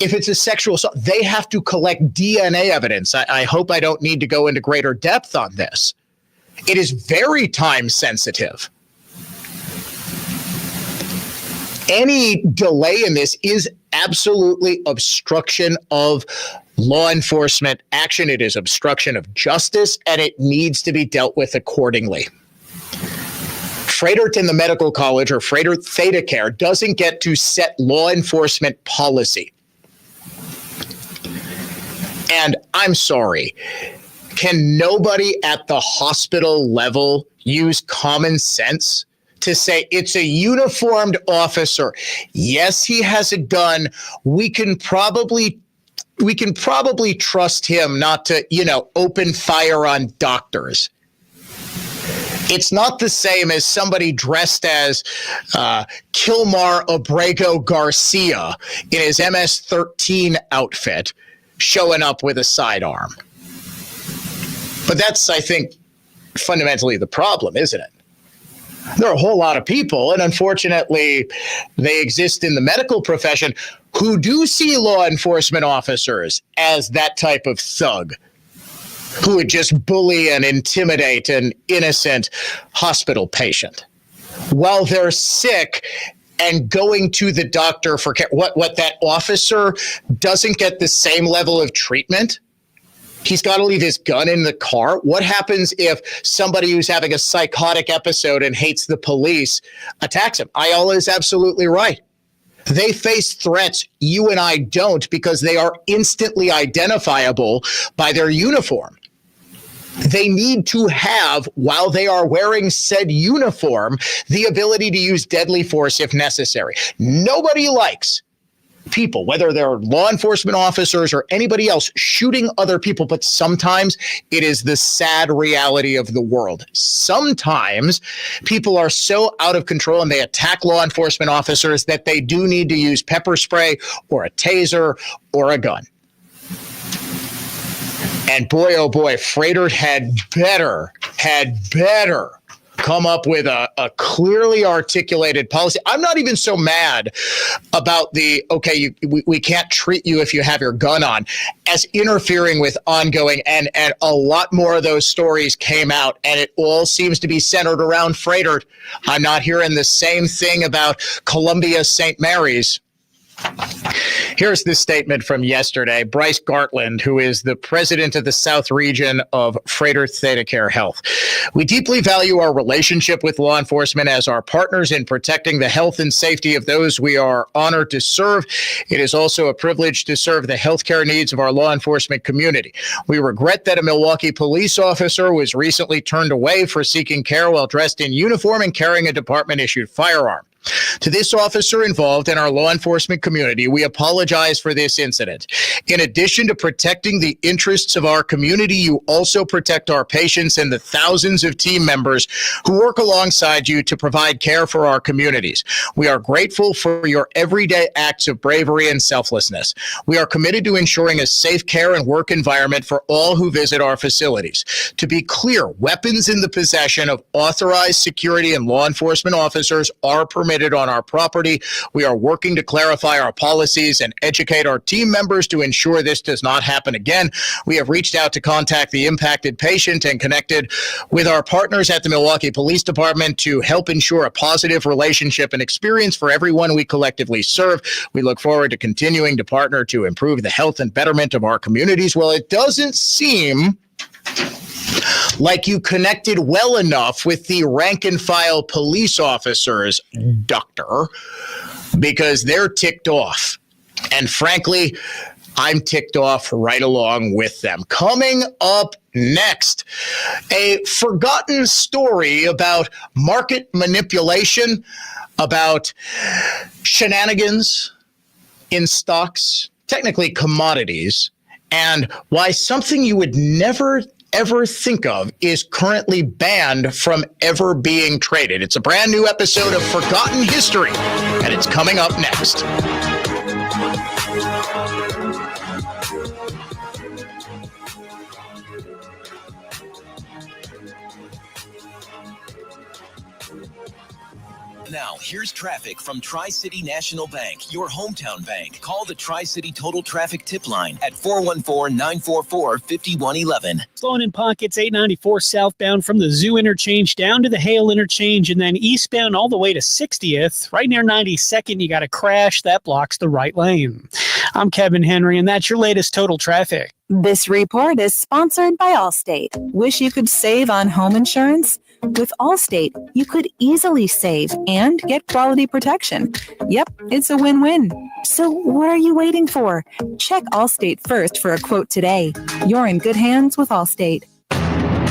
If it's a sexual assault, they have to collect DNA evidence. I hope I don't need to go into greater depth on this. It is very time sensitive. Any delay in this is absolutely obstruction of law enforcement action. It is obstruction of justice, and it needs to be dealt with accordingly. Freighted in the Medical College or Freighted Theta Care doesn't get to set law enforcement policy. And I'm sorry, can nobody at the hospital level use common sense to say it's a uniformed officer? Yes, he has a gun. We can probably trust him not to, open fire on doctors. It's not the same as somebody dressed as Kilmar Abrego Garcia in his MS-13 outfit showing up with a sidearm. But that's, I think, fundamentally the problem, isn't it? There are a whole lot of people, and unfortunately, they exist in the medical profession, who do see law enforcement officers as that type of thug who would just bully and intimidate an innocent hospital patient while they're sick and going to the doctor for care. What that officer doesn't get the same level of treatment? He's got to leave his gun in the car. What happens if somebody who's having a psychotic episode and hates the police attacks him? Ayala is absolutely right. They face threats you and I don't, because they are instantly identifiable by their uniform. They need to have, while they are wearing said uniform, the ability to use deadly force if necessary. Nobody likes people, whether they're law enforcement officers or anybody else, shooting other people, but sometimes it is the sad reality of the world. Sometimes people are so out of control and they attack law enforcement officers that they do need to use pepper spray or a taser or a gun. And boy, oh boy, Freighted had better come up with a clearly articulated policy. I'm not even so mad about we can't treat you if you have your gun on, as interfering with ongoing, and a lot more of those stories came out, and it all seems to be centered around Freighter. I'm not hearing the same thing about Columbia St. Mary's. Here's this statement from yesterday. Bryce Gartland, who is the president of the South region of Freighter ThedaCare Health. We deeply value our relationship with law enforcement as our partners in protecting the health and safety of those we are honored to serve. It is also a privilege to serve the healthcare needs of our law enforcement community. We regret that a Milwaukee police officer was recently turned away for seeking care while dressed in uniform and carrying a department-issued firearm. To this officer involved in our law enforcement community, we apologize for this incident. In addition to protecting the interests of our community, you also protect our patients and the thousands of team members who work alongside you to provide care for our communities. We are grateful for your everyday acts of bravery and selflessness. We are committed to ensuring a safe care and work environment for all who visit our facilities. To be clear, weapons in the possession of authorized security and law enforcement officers are permitted on our property. We are working to clarify our policies and educate our team members to ensure this does not happen again. We have reached out to contact the impacted patient and connected with our partners at the Milwaukee Police Department to help ensure a positive relationship and experience for everyone we collectively serve. We look forward to continuing to partner to improve the health and betterment of our communities. Well, it doesn't seem like you connected well enough with the rank and file police officers, Doctor, because they're ticked off. And frankly, I'm ticked off right along with them. Coming up next, a forgotten story about market manipulation, about shenanigans in stocks, technically commodities, and why something you would never ever think of is currently banned from ever being traded. It's a brand new episode of Forgotten History, and it's coming up next. Now, here's traffic from Tri-City National Bank, your hometown bank. Call the Tri-City Total Traffic Tip Line at 414-944-5111. Slowing in pockets, 894 southbound from the Zoo Interchange down to the Hale Interchange, and then eastbound all the way to 60th. Right near 92nd, you got a crash that blocks the right lane. I'm Kevin Henry, and that's your latest total traffic. This report is sponsored by Allstate. Wish you could save on home insurance? With Allstate, you could easily save and get quality protection. Yep, it's a win-win. So what are you waiting for? Check Allstate first for a quote today. You're in good hands with Allstate.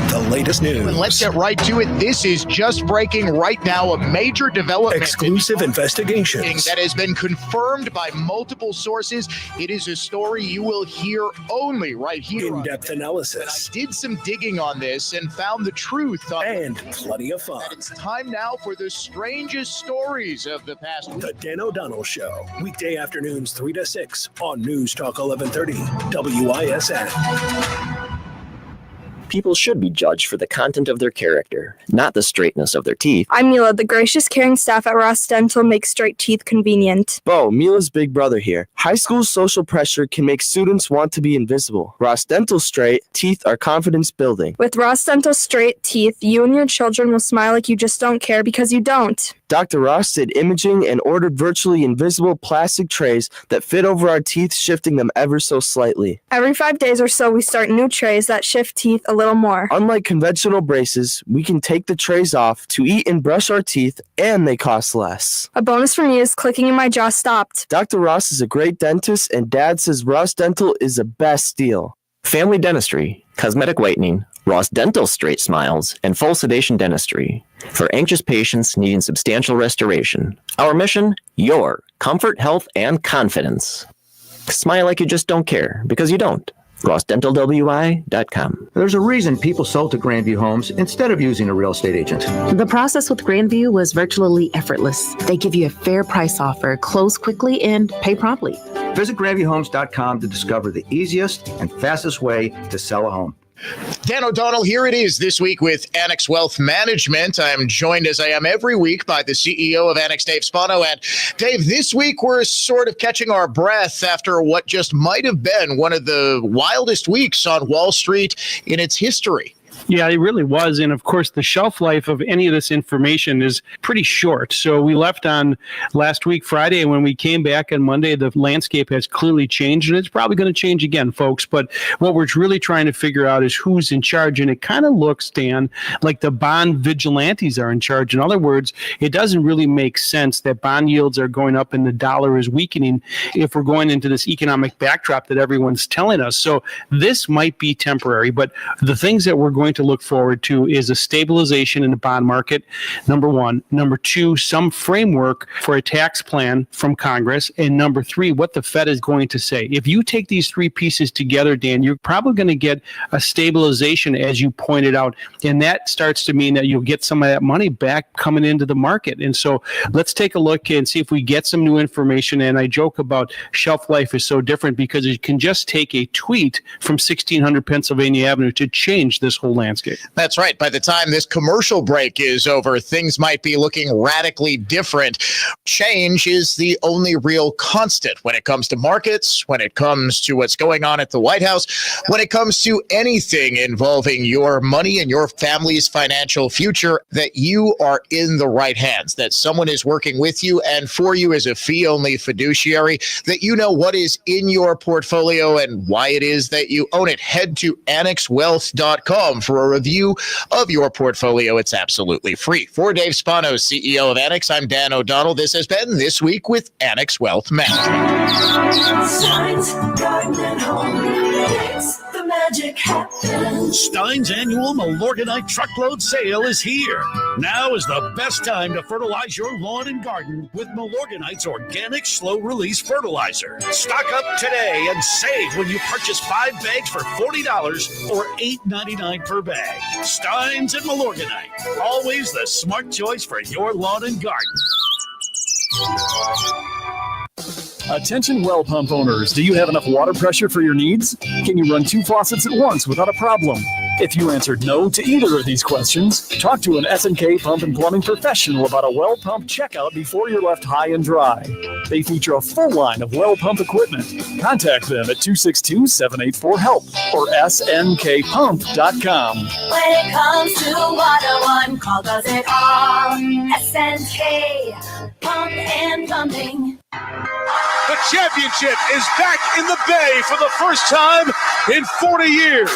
The latest news. And let's get right to it. This is just breaking right now, a major development. Exclusive investigations. That has been confirmed by multiple sources. It is a story you will hear only right here. In-depth analysis. I did some digging on this and found the truth. And plenty of fun. It's time now for the strangest stories of the past week. The Dan O'Donnell Show. Weekday afternoons 3 to 6 on News Talk 1130 WISN. People should be judged for the content of their character, not the straightness of their teeth. I'm Mila. The gracious, caring staff at Ross Dental make straight teeth convenient. Bo, Mila's big brother here. High school social pressure can make students want to be invisible. Ross Dental straight teeth are confidence building. With Ross Dental straight teeth, you and your children will smile like you just don't care because you don't. Dr. Ross did imaging and ordered virtually invisible plastic trays that fit over our teeth, shifting them ever so slightly. Every 5 days or so, we start new trays that shift teeth a little more. Unlike conventional braces, we can take the trays off to eat and brush our teeth, and they cost less. A bonus for me is clicking in my jaw stopped. Dr. Ross is a great dentist, and Dad says Ross Dental is the best deal. Family dentistry, cosmetic whitening, Ross Dental straight smiles, and full sedation dentistry for anxious patients needing substantial restoration. Our mission, your comfort, health, and confidence. Smile like you just don't care, because you don't. RossDentalWI.com. There's a reason people sold to Grandview Homes instead of using a real estate agent. The process with Grandview was virtually effortless. They give you a fair price offer, close quickly, and pay promptly. Visit GrandviewHomes.com to discover the easiest and fastest way to sell a home. Dan O'Donnell, here it is this week with Annex Wealth Management. I'm joined, as I am every week, by the CEO of Annex, Dave Spano. And Dave, this week we're sort of catching our breath after what just might have been one of the wildest weeks on Wall Street in its history. Yeah, it really was. And of course, the shelf life of any of this information is pretty short. So we left on last week, Friday, and when we came back on Monday, the landscape has clearly changed, and it's probably going to change again, folks. But what we're really trying to figure out is who's in charge. And it kind of looks, Dan, like the bond vigilantes are in charge. In other words, it doesn't really make sense that bond yields are going up and the dollar is weakening if we're going into this economic backdrop that everyone's telling us. So this might be temporary, but the things that we're going to look forward to is a stabilization in the bond market, number one. Number two, some framework for a tax plan from Congress. And number three, what the Fed is going to say. If you take these three pieces together, Dan, you're probably going to get a stabilization, as you pointed out. And that starts to mean that you'll get some of that money back coming into the market. And so let's take a look and see if we get some new information. And I joke about shelf life is so different because you can just take a tweet from 1600 Pennsylvania Avenue to change this whole landscape. That's right. By the time this commercial break is over, things might be looking radically different. Change is the only real constant when it comes to markets, when it comes to what's going on at the White House, when it comes to anything involving your money and your family's financial future, that you are in the right hands, that someone is working with you and for you as a fee-only fiduciary, that you know what is in your portfolio and why it is that you own it. Head to annexwealth.com for a review of your portfolio. It's absolutely free. For Dave Spano, CEO of Annex, I'm Dan O'Donnell. This has been This Week with Annex Wealth Management. Stein's Garden and Home makes the magic happen. Stein's annual Milorganite truckload sale is here. Now is the best time to fertilize your lawn and garden with Milorganite's organic slow-release fertilizer. Stock up today and save when you purchase 5 bags for $40 or $8.99 per bag. Stein's and Milorganite, always the smart choice for your lawn and garden. Attention well pump owners, do you have enough water pressure for your needs? Can you run 2 faucets at once without a problem? If you answered no to either of these questions, talk to an S&K Pump and Plumbing professional about a well pump checkout before you're left high and dry. They feature a full line of well pump equipment. Contact them at 262-784-HELP or SNKPump.com. When it comes to water, one call does it all. SNK Pump and Plumbing. The championship is back in the Bay for the first time in 40 years.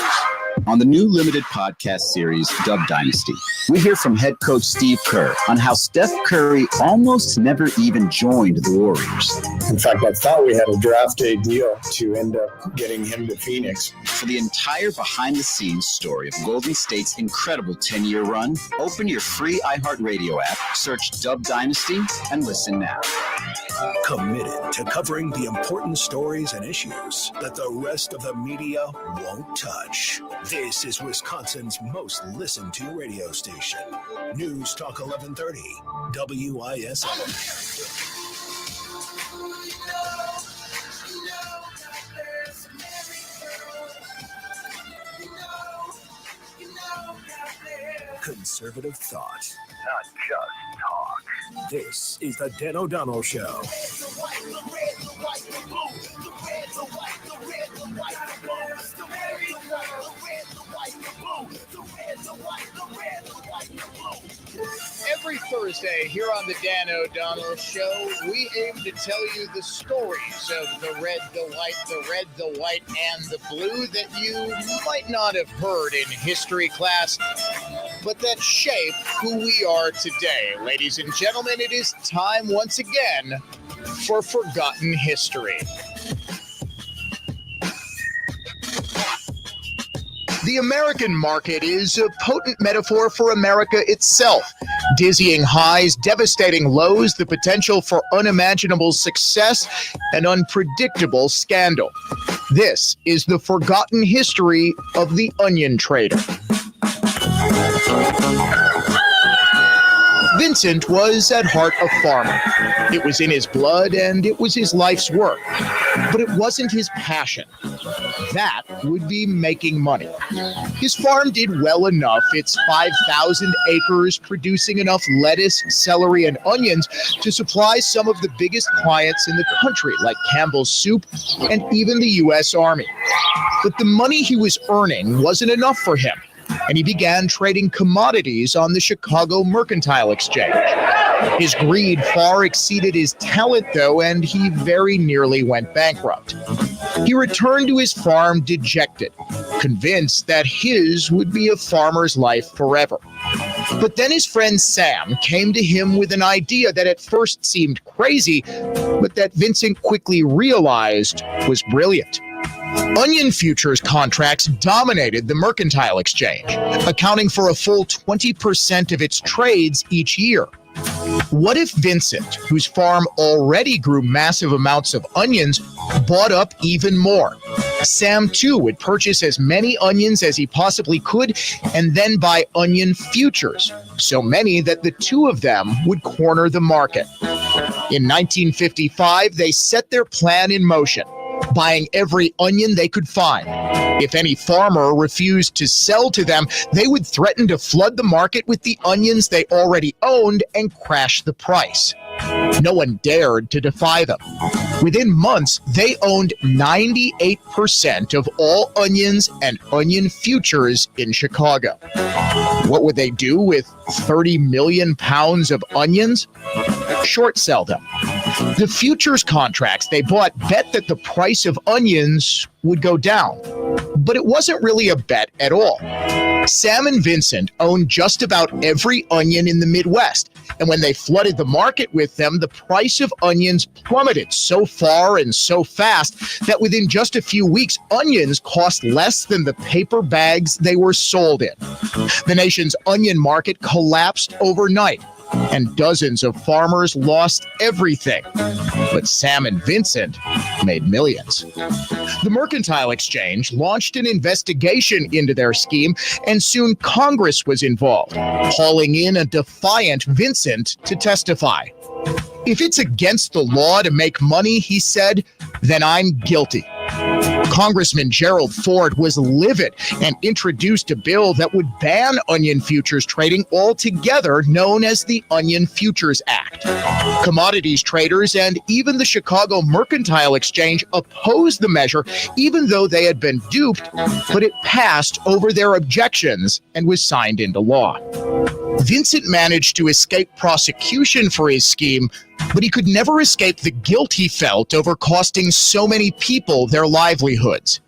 On the new limited podcast series, Dub Dynasty, we hear from head coach Steve Kerr on how Steph Curry almost never even joined the Warriors. In fact, I thought we had a draft day deal to end up getting him to Phoenix. For the entire behind-the-scenes story of Golden State's incredible 10-year run, open your free iHeartRadio app, search Dub Dynasty, and listen now. Committed to covering the important stories and issues that the rest of the media won't touch. This is Wisconsin's most listened to radio station. News Talk 1130, WISN. Conservative thought. Not just talk. This is the Dan O'Donnell Show. Every Thursday here on the Dan O'Donnell Show, we aim to tell you the stories of the red, the red, the white, and the blue that you might not have heard in history class, but that shape who we are today. Ladies and gentlemen, it is time once again for Forgotten History. The American market is a potent metaphor for America itself. Dizzying highs, devastating lows, the potential for unimaginable success, and unpredictable scandal. This is the forgotten history of the onion trader. Vincent was at heart a farmer. It was in his blood and it was his life's work. But it wasn't his passion. That would be making money. His farm did well enough. It's 5,000 acres, producing enough lettuce, celery, and onions to supply some of the biggest clients in the country, like Campbell's Soup and even the U.S. Army. But the money he was earning wasn't enough for him, and he began trading commodities on the Chicago Mercantile Exchange. His greed far exceeded his talent, though, and he very nearly went bankrupt. He returned to his farm dejected, convinced that his would be a farmer's life forever. But then his friend Sam came to him with an idea that at first seemed crazy, but that Vincent quickly realized was brilliant. Onion futures contracts dominated the mercantile exchange, accounting for a full 20% of its trades each year. What if Vincent, whose farm already grew massive amounts of onions, bought up even more? Sam, too, would purchase as many onions as he possibly could and then buy onion futures, so many that the two of them would corner the market. In 1955, they set their plan in motion, buying every onion they could find. If any farmer refused to sell to them, they would threaten to flood the market with the onions they already owned and crash the price. No one dared to defy them. Within months, they owned 98% of all onions and onion futures in Chicago. What would they do with 30 million pounds of onions? Short sell them. The futures contracts they bought bet that the price of onions would go down. But it wasn't really a bet at all. Sam and Vincent owned just about every onion in the Midwest, and when they flooded the market with them, the price of onions plummeted so far and so fast that within just a few weeks, onions cost less than the paper bags they were sold in. The nation's onion market collapsed overnight, and dozens of farmers lost everything. But Sam and Vincent made millions. The Mercantile Exchange launched an investigation into their scheme, and soon Congress was involved, hauling in a defiant Vincent to testify. If it's against the law to make money, he said, then I'm guilty. Congressman Gerald Ford was livid and introduced a bill that would ban onion futures trading altogether, known as the Onion Futures Act. Commodities traders and even the Chicago Mercantile Exchange opposed the measure, even though they had been duped, but it passed over their objections and was signed into law. Vincent managed to escape prosecution for his scheme, but he could never escape the guilt he felt over costing so many people their livelihoods.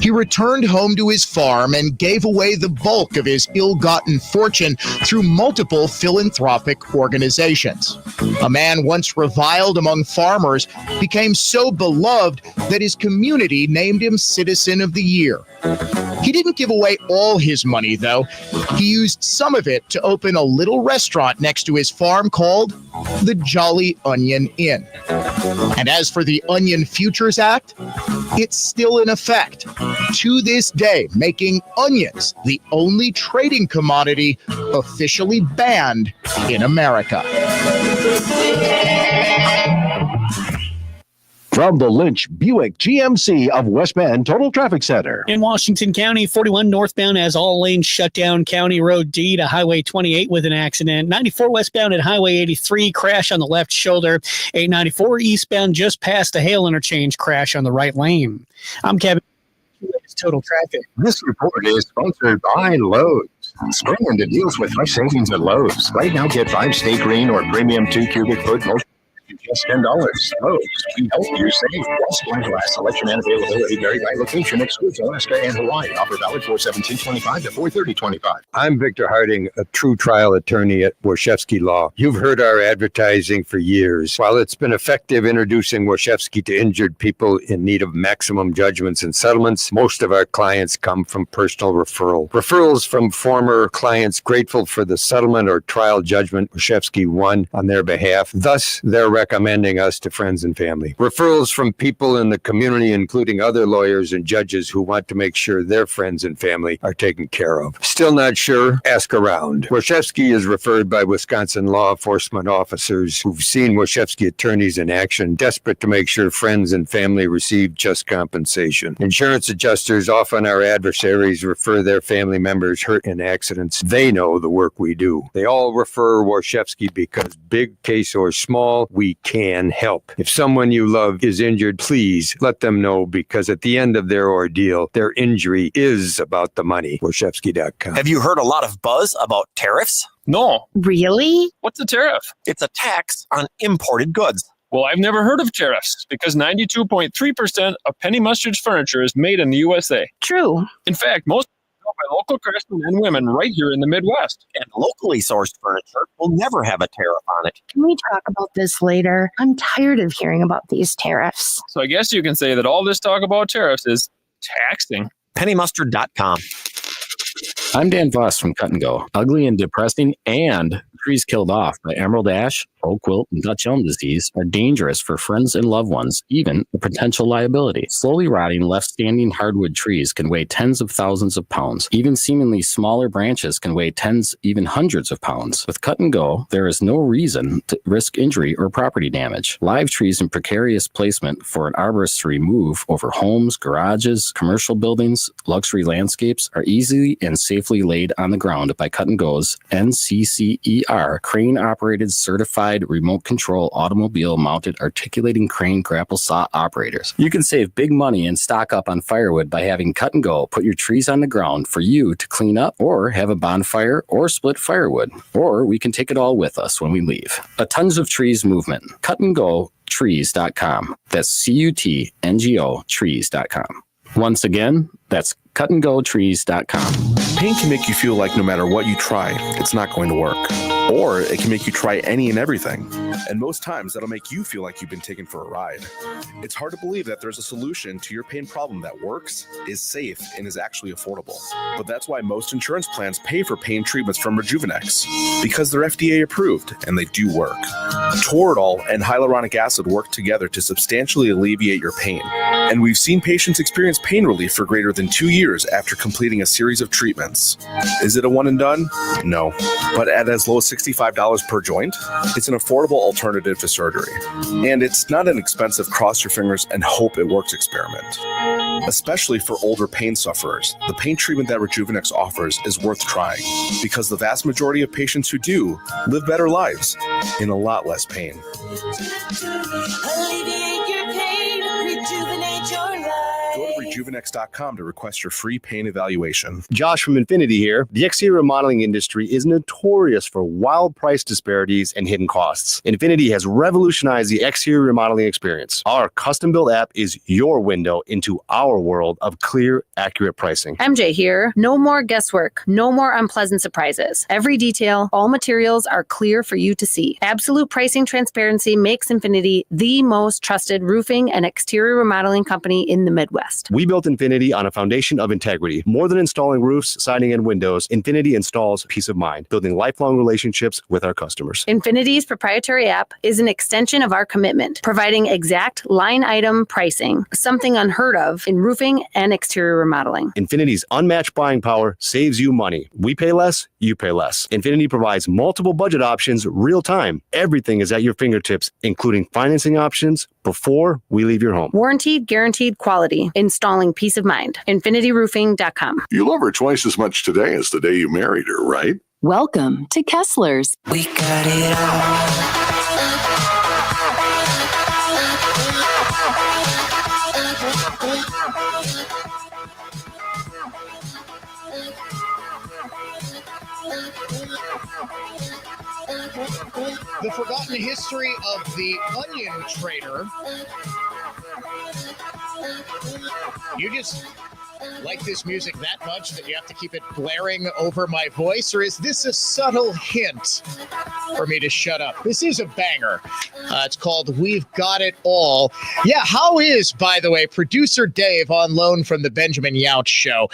He returned home to his farm and gave away the bulk of his ill-gotten fortune through multiple philanthropic organizations. A man once reviled among farmers became so beloved that his community named him Citizen of the Year. He didn't give away all his money, though. He used some of it to open a little restaurant next to his farm called the Jolly Onion Inn. And as for the Onion Futures Act, it's still in effect to this day, making onions the only trading commodity officially banned in America. From the Lynch Buick GMC of West Bend Total Traffic Center. In Washington County, 41 northbound has all lanes shut down. County Road D to Highway 28 with an accident. 94 westbound at Highway 83, crash on the left shoulder. 894 eastbound just past the Hale interchange, crash on the right lane. I'm Kevin. Total Traffic. This report is sponsored by Lowe's. Spring into deals with high savings at Lowe's. Right now, get 5 Stay Green or Premium 2 cubic foot mulch. Just $10. Lowe's. We help you save. Plus, glass selection and availability vary by location. Excludes Alaska and Hawaii. Offer valid 4/17/25 to 4/30/25. I'm Victor Harding, a true trial attorney at Warshevsky Law. You've heard our advertising for years. While it's been effective introducing Warshevsky to injured people in need of maximum judgments and settlements, most of our clients come from personal referral. Referrals from former clients grateful for the settlement or trial judgment Warshevsky won on their behalf. Thus, their record recommending us to friends and family. Referrals from people in the community, including other lawyers and judges who want to make sure their friends and family are taken care of. Still not sure? Ask around. Warshevsky is referred by Wisconsin law enforcement officers who've seen Warshevsky attorneys in action, desperate to make sure friends and family receive just compensation. Insurance adjusters, often our adversaries, refer their family members hurt in accidents. They know the work we do. They all refer Warshevsky because big case or small, we can help. If someone you love is injured, please let them know, because at the end of their ordeal, their injury is about the money. Warshevsky.com. Have you heard a lot of buzz about tariffs? No. Really? What's a tariff? It's a tax on imported goods. Well, I've never heard of tariffs because 92.3% of Penny Mustard's furniture is made in the USA. True. In fact, most are built by local craftsmen and women right here in the Midwest. And locally sourced furniture will never have a tariff on it. Can we talk about this later? I'm tired of hearing about these tariffs. So I guess you can say that all this talk about tariffs is taxing. PennyMustard.com. I'm Dan Voss from Cut and Go. Ugly and depressing and trees killed off by emerald ash, oak wilt, and Dutch elm disease are dangerous for friends and loved ones, even a potential liability. Slowly rotting, left-standing hardwood trees can weigh tens of thousands of pounds. Even seemingly smaller branches can weigh tens, even hundreds of pounds. With Cut and Go, there is no reason to risk injury or property damage. Live trees in precarious placement for an arborist to remove over homes, garages, commercial buildings, luxury landscapes are easily and safely laid on the ground by Cut and Go's NCCER crane-operated certified remote control automobile mounted articulating crane grapple saw operators. You can save big money and stock up on firewood by having Cut and Go put your trees on the ground for you to clean up or have a bonfire or split firewood. Or we can take it all with us when we leave. A Tons of Trees movement. Cut and Go trees.com. That's CUTNGO trees.com. Once again, that's cutandgotrees.com. Pain can make you feel like no matter what you try, it's not going to work. Or it can make you try any and everything. And most times, that'll make you feel like you've been taken for a ride. It's hard to believe that there's a solution to your pain problem that works, is safe, and is actually affordable. But that's why most insurance plans pay for pain treatments from Rejuvenex, because they're FDA approved and they do work. Toradol and hyaluronic acid work together to substantially alleviate your pain. And we've seen patients experience pain relief for greater than 2 years after completing a series of treatments. Is it a one and done? No. But at as low as $65 per joint, it's an affordable alternative to surgery. And it's not an expensive cross your fingers and hope it works experiment. Especially for older pain sufferers, the pain treatment that Rejuvenex offers is worth trying, because the vast majority of patients who do live better lives in a lot less pain. Alleviate your pain, rejuvenate your life. Go to Rejuvenex.com to request your free pain evaluation. Josh from Infinity here. The exterior remodeling industry is notorious for wild price disparities and hidden costs. Infinity has revolutionized the exterior remodeling experience. Our custom-built app is your window into our world of clear, accurate pricing. MJ here. No more guesswork. No more unpleasant surprises. Every detail, all materials are clear for you to see. Absolute pricing transparency makes Infinity the most trusted roofing and exterior remodeling company in the Midwest. We built Infinity on a foundation of integrity. More than installing roofs, siding, and windows, Infinity installs peace of mind, building lifelong relationships with our customers. Infinity's proprietary app is an extension of our commitment, providing exact line item pricing, something unheard of in roofing and exterior remodeling. Infinity's unmatched buying power saves you money. We pay less, you pay less. Infinity provides multiple budget options real time. Everything is at your fingertips, including financing options before we leave your home. Warranted, guaranteed quality, installing peace of mind. InfinityRoofing.com. You love her twice as much today as the day you married her, right? Welcome to Kessler's. We got it all. The forgotten history of the onion trader. You just like this music that much that you have to keep it blaring over my voice, or is this a subtle hint for me to shut up? This is a banger. It's called We've Got It All. Yeah, how is, by the way, producer Dave on loan from the Benjamin Yount Show?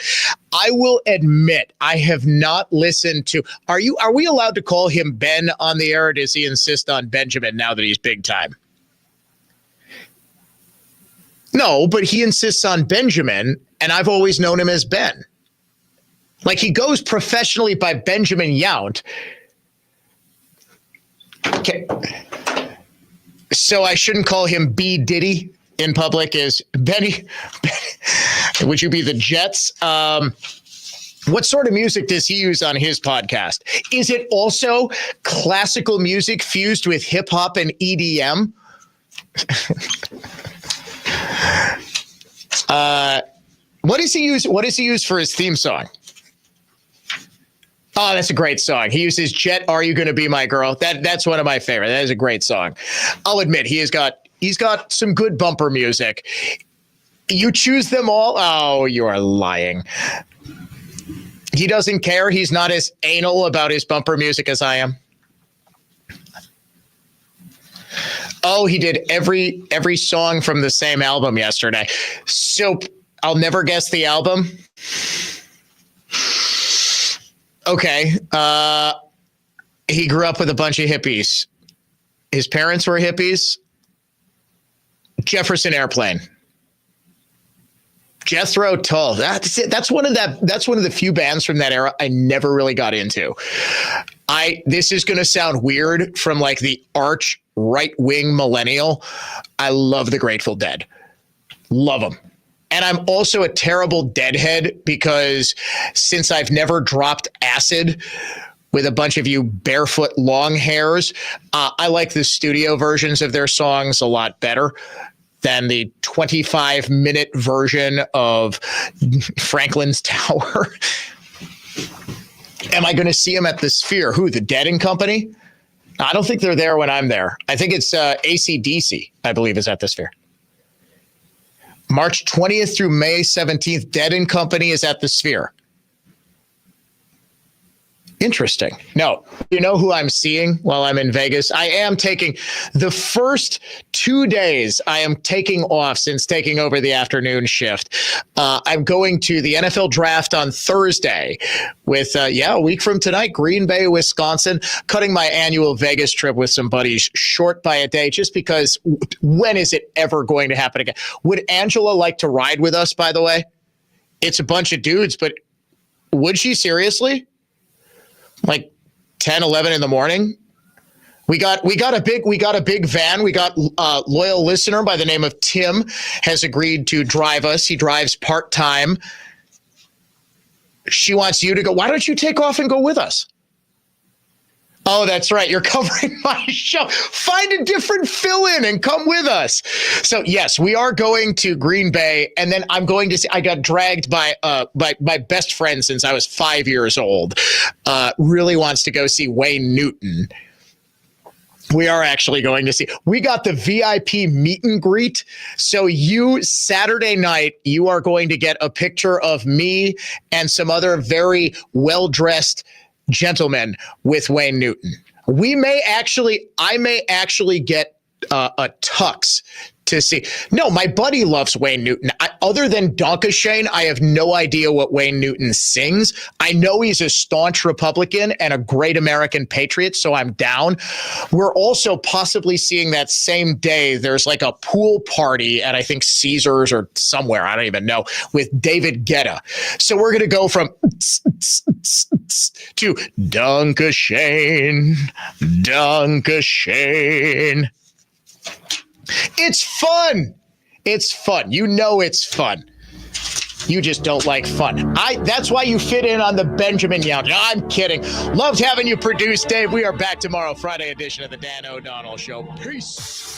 I will admit, I have not listened to... Are we allowed to call him Ben on the air, or does he insist on Benjamin now that he's big time? No, but he insists on Benjamin, and I've always known him as Ben. Like, he goes professionally by Benjamin Yount. Okay. So I shouldn't call him B. Diddy in public as Benny. Would you be the Jets? What sort of music does he use on his podcast? Is it also classical music fused with hip hop and EDM? What does he use? What does he use for his theme song? Oh, that's a great song. He uses Jet, Are You Gonna Be My Girl? That's one of my favorite. That is a great song. I'll admit he's got some good bumper music. You choose them all? Oh, you are lying. He doesn't care. He's not as anal about his bumper music as I am. Oh, he did every song from the same album yesterday. So I'll never guess the album. Okay. He grew up with a bunch of hippies. His parents were hippies. Jefferson Airplane. Jethro Tull. That's it. That's one of the few bands from that era I never really got into. This is going to sound weird from like the arch right-wing millennial. I love the Grateful Dead. Love them. And I'm also a terrible deadhead because since I've never dropped acid with a bunch of you barefoot long hairs, I like the studio versions of their songs a lot better than the 25-minute version of Franklin's Tower. Am I going to see him at the Sphere? Who, the Dead and Company? I don't think they're there when I'm there. I think it's AC/DC, I believe, is at the Sphere. March 20th through May 17th, Dead and Company is at the Sphere. Interesting. No, you know who I'm seeing while I'm in Vegas? I am taking the first 2 days I am taking off since taking over the afternoon shift. I'm going to the NFL draft on Thursday with, a week from tonight, Green Bay, Wisconsin, cutting my annual Vegas trip with some buddies short by a day just because when is it ever going to happen again? Would Angela like to ride with us, by the way? It's a bunch of dudes, but would she seriously? Like 10, 11 in the morning. We got a big van. We got a loyal listener by the name of Tim has agreed to drive us. He drives part-time. She wants you to go. Why don't you take off and go with us? Oh, that's right. You're covering my show. Find a different fill-in and come with us. So, yes, we are going to Green Bay, and then I'm going to see. I got dragged by my best friend since I was 5 years old. Really wants to go see Wayne Newton. We are actually going to see. We got the VIP meet and greet. So Saturday night, you are going to get a picture of me and some other very well-dressed gentlemen with Wayne Newton. I may actually get a tux to see. No, my buddy loves Wayne Newton. Other than Dangrerous, I have no idea what Wayne Newton sings. I know he's a staunch Republican and a great American patriot, so I'm down. We're also possibly seeing that same day, there's like a pool party at I think Caesars or somewhere, I don't even know, with David Guetta. So we're going to go from to Dangrerous. It's fun. It's fun. You know it's fun. You just don't like fun. That's why you fit in on the Benjamin Yount. I'm kidding. Loved having you produce, Dave. We are back tomorrow, Friday edition of the Dan O'Donnell Show. Peace.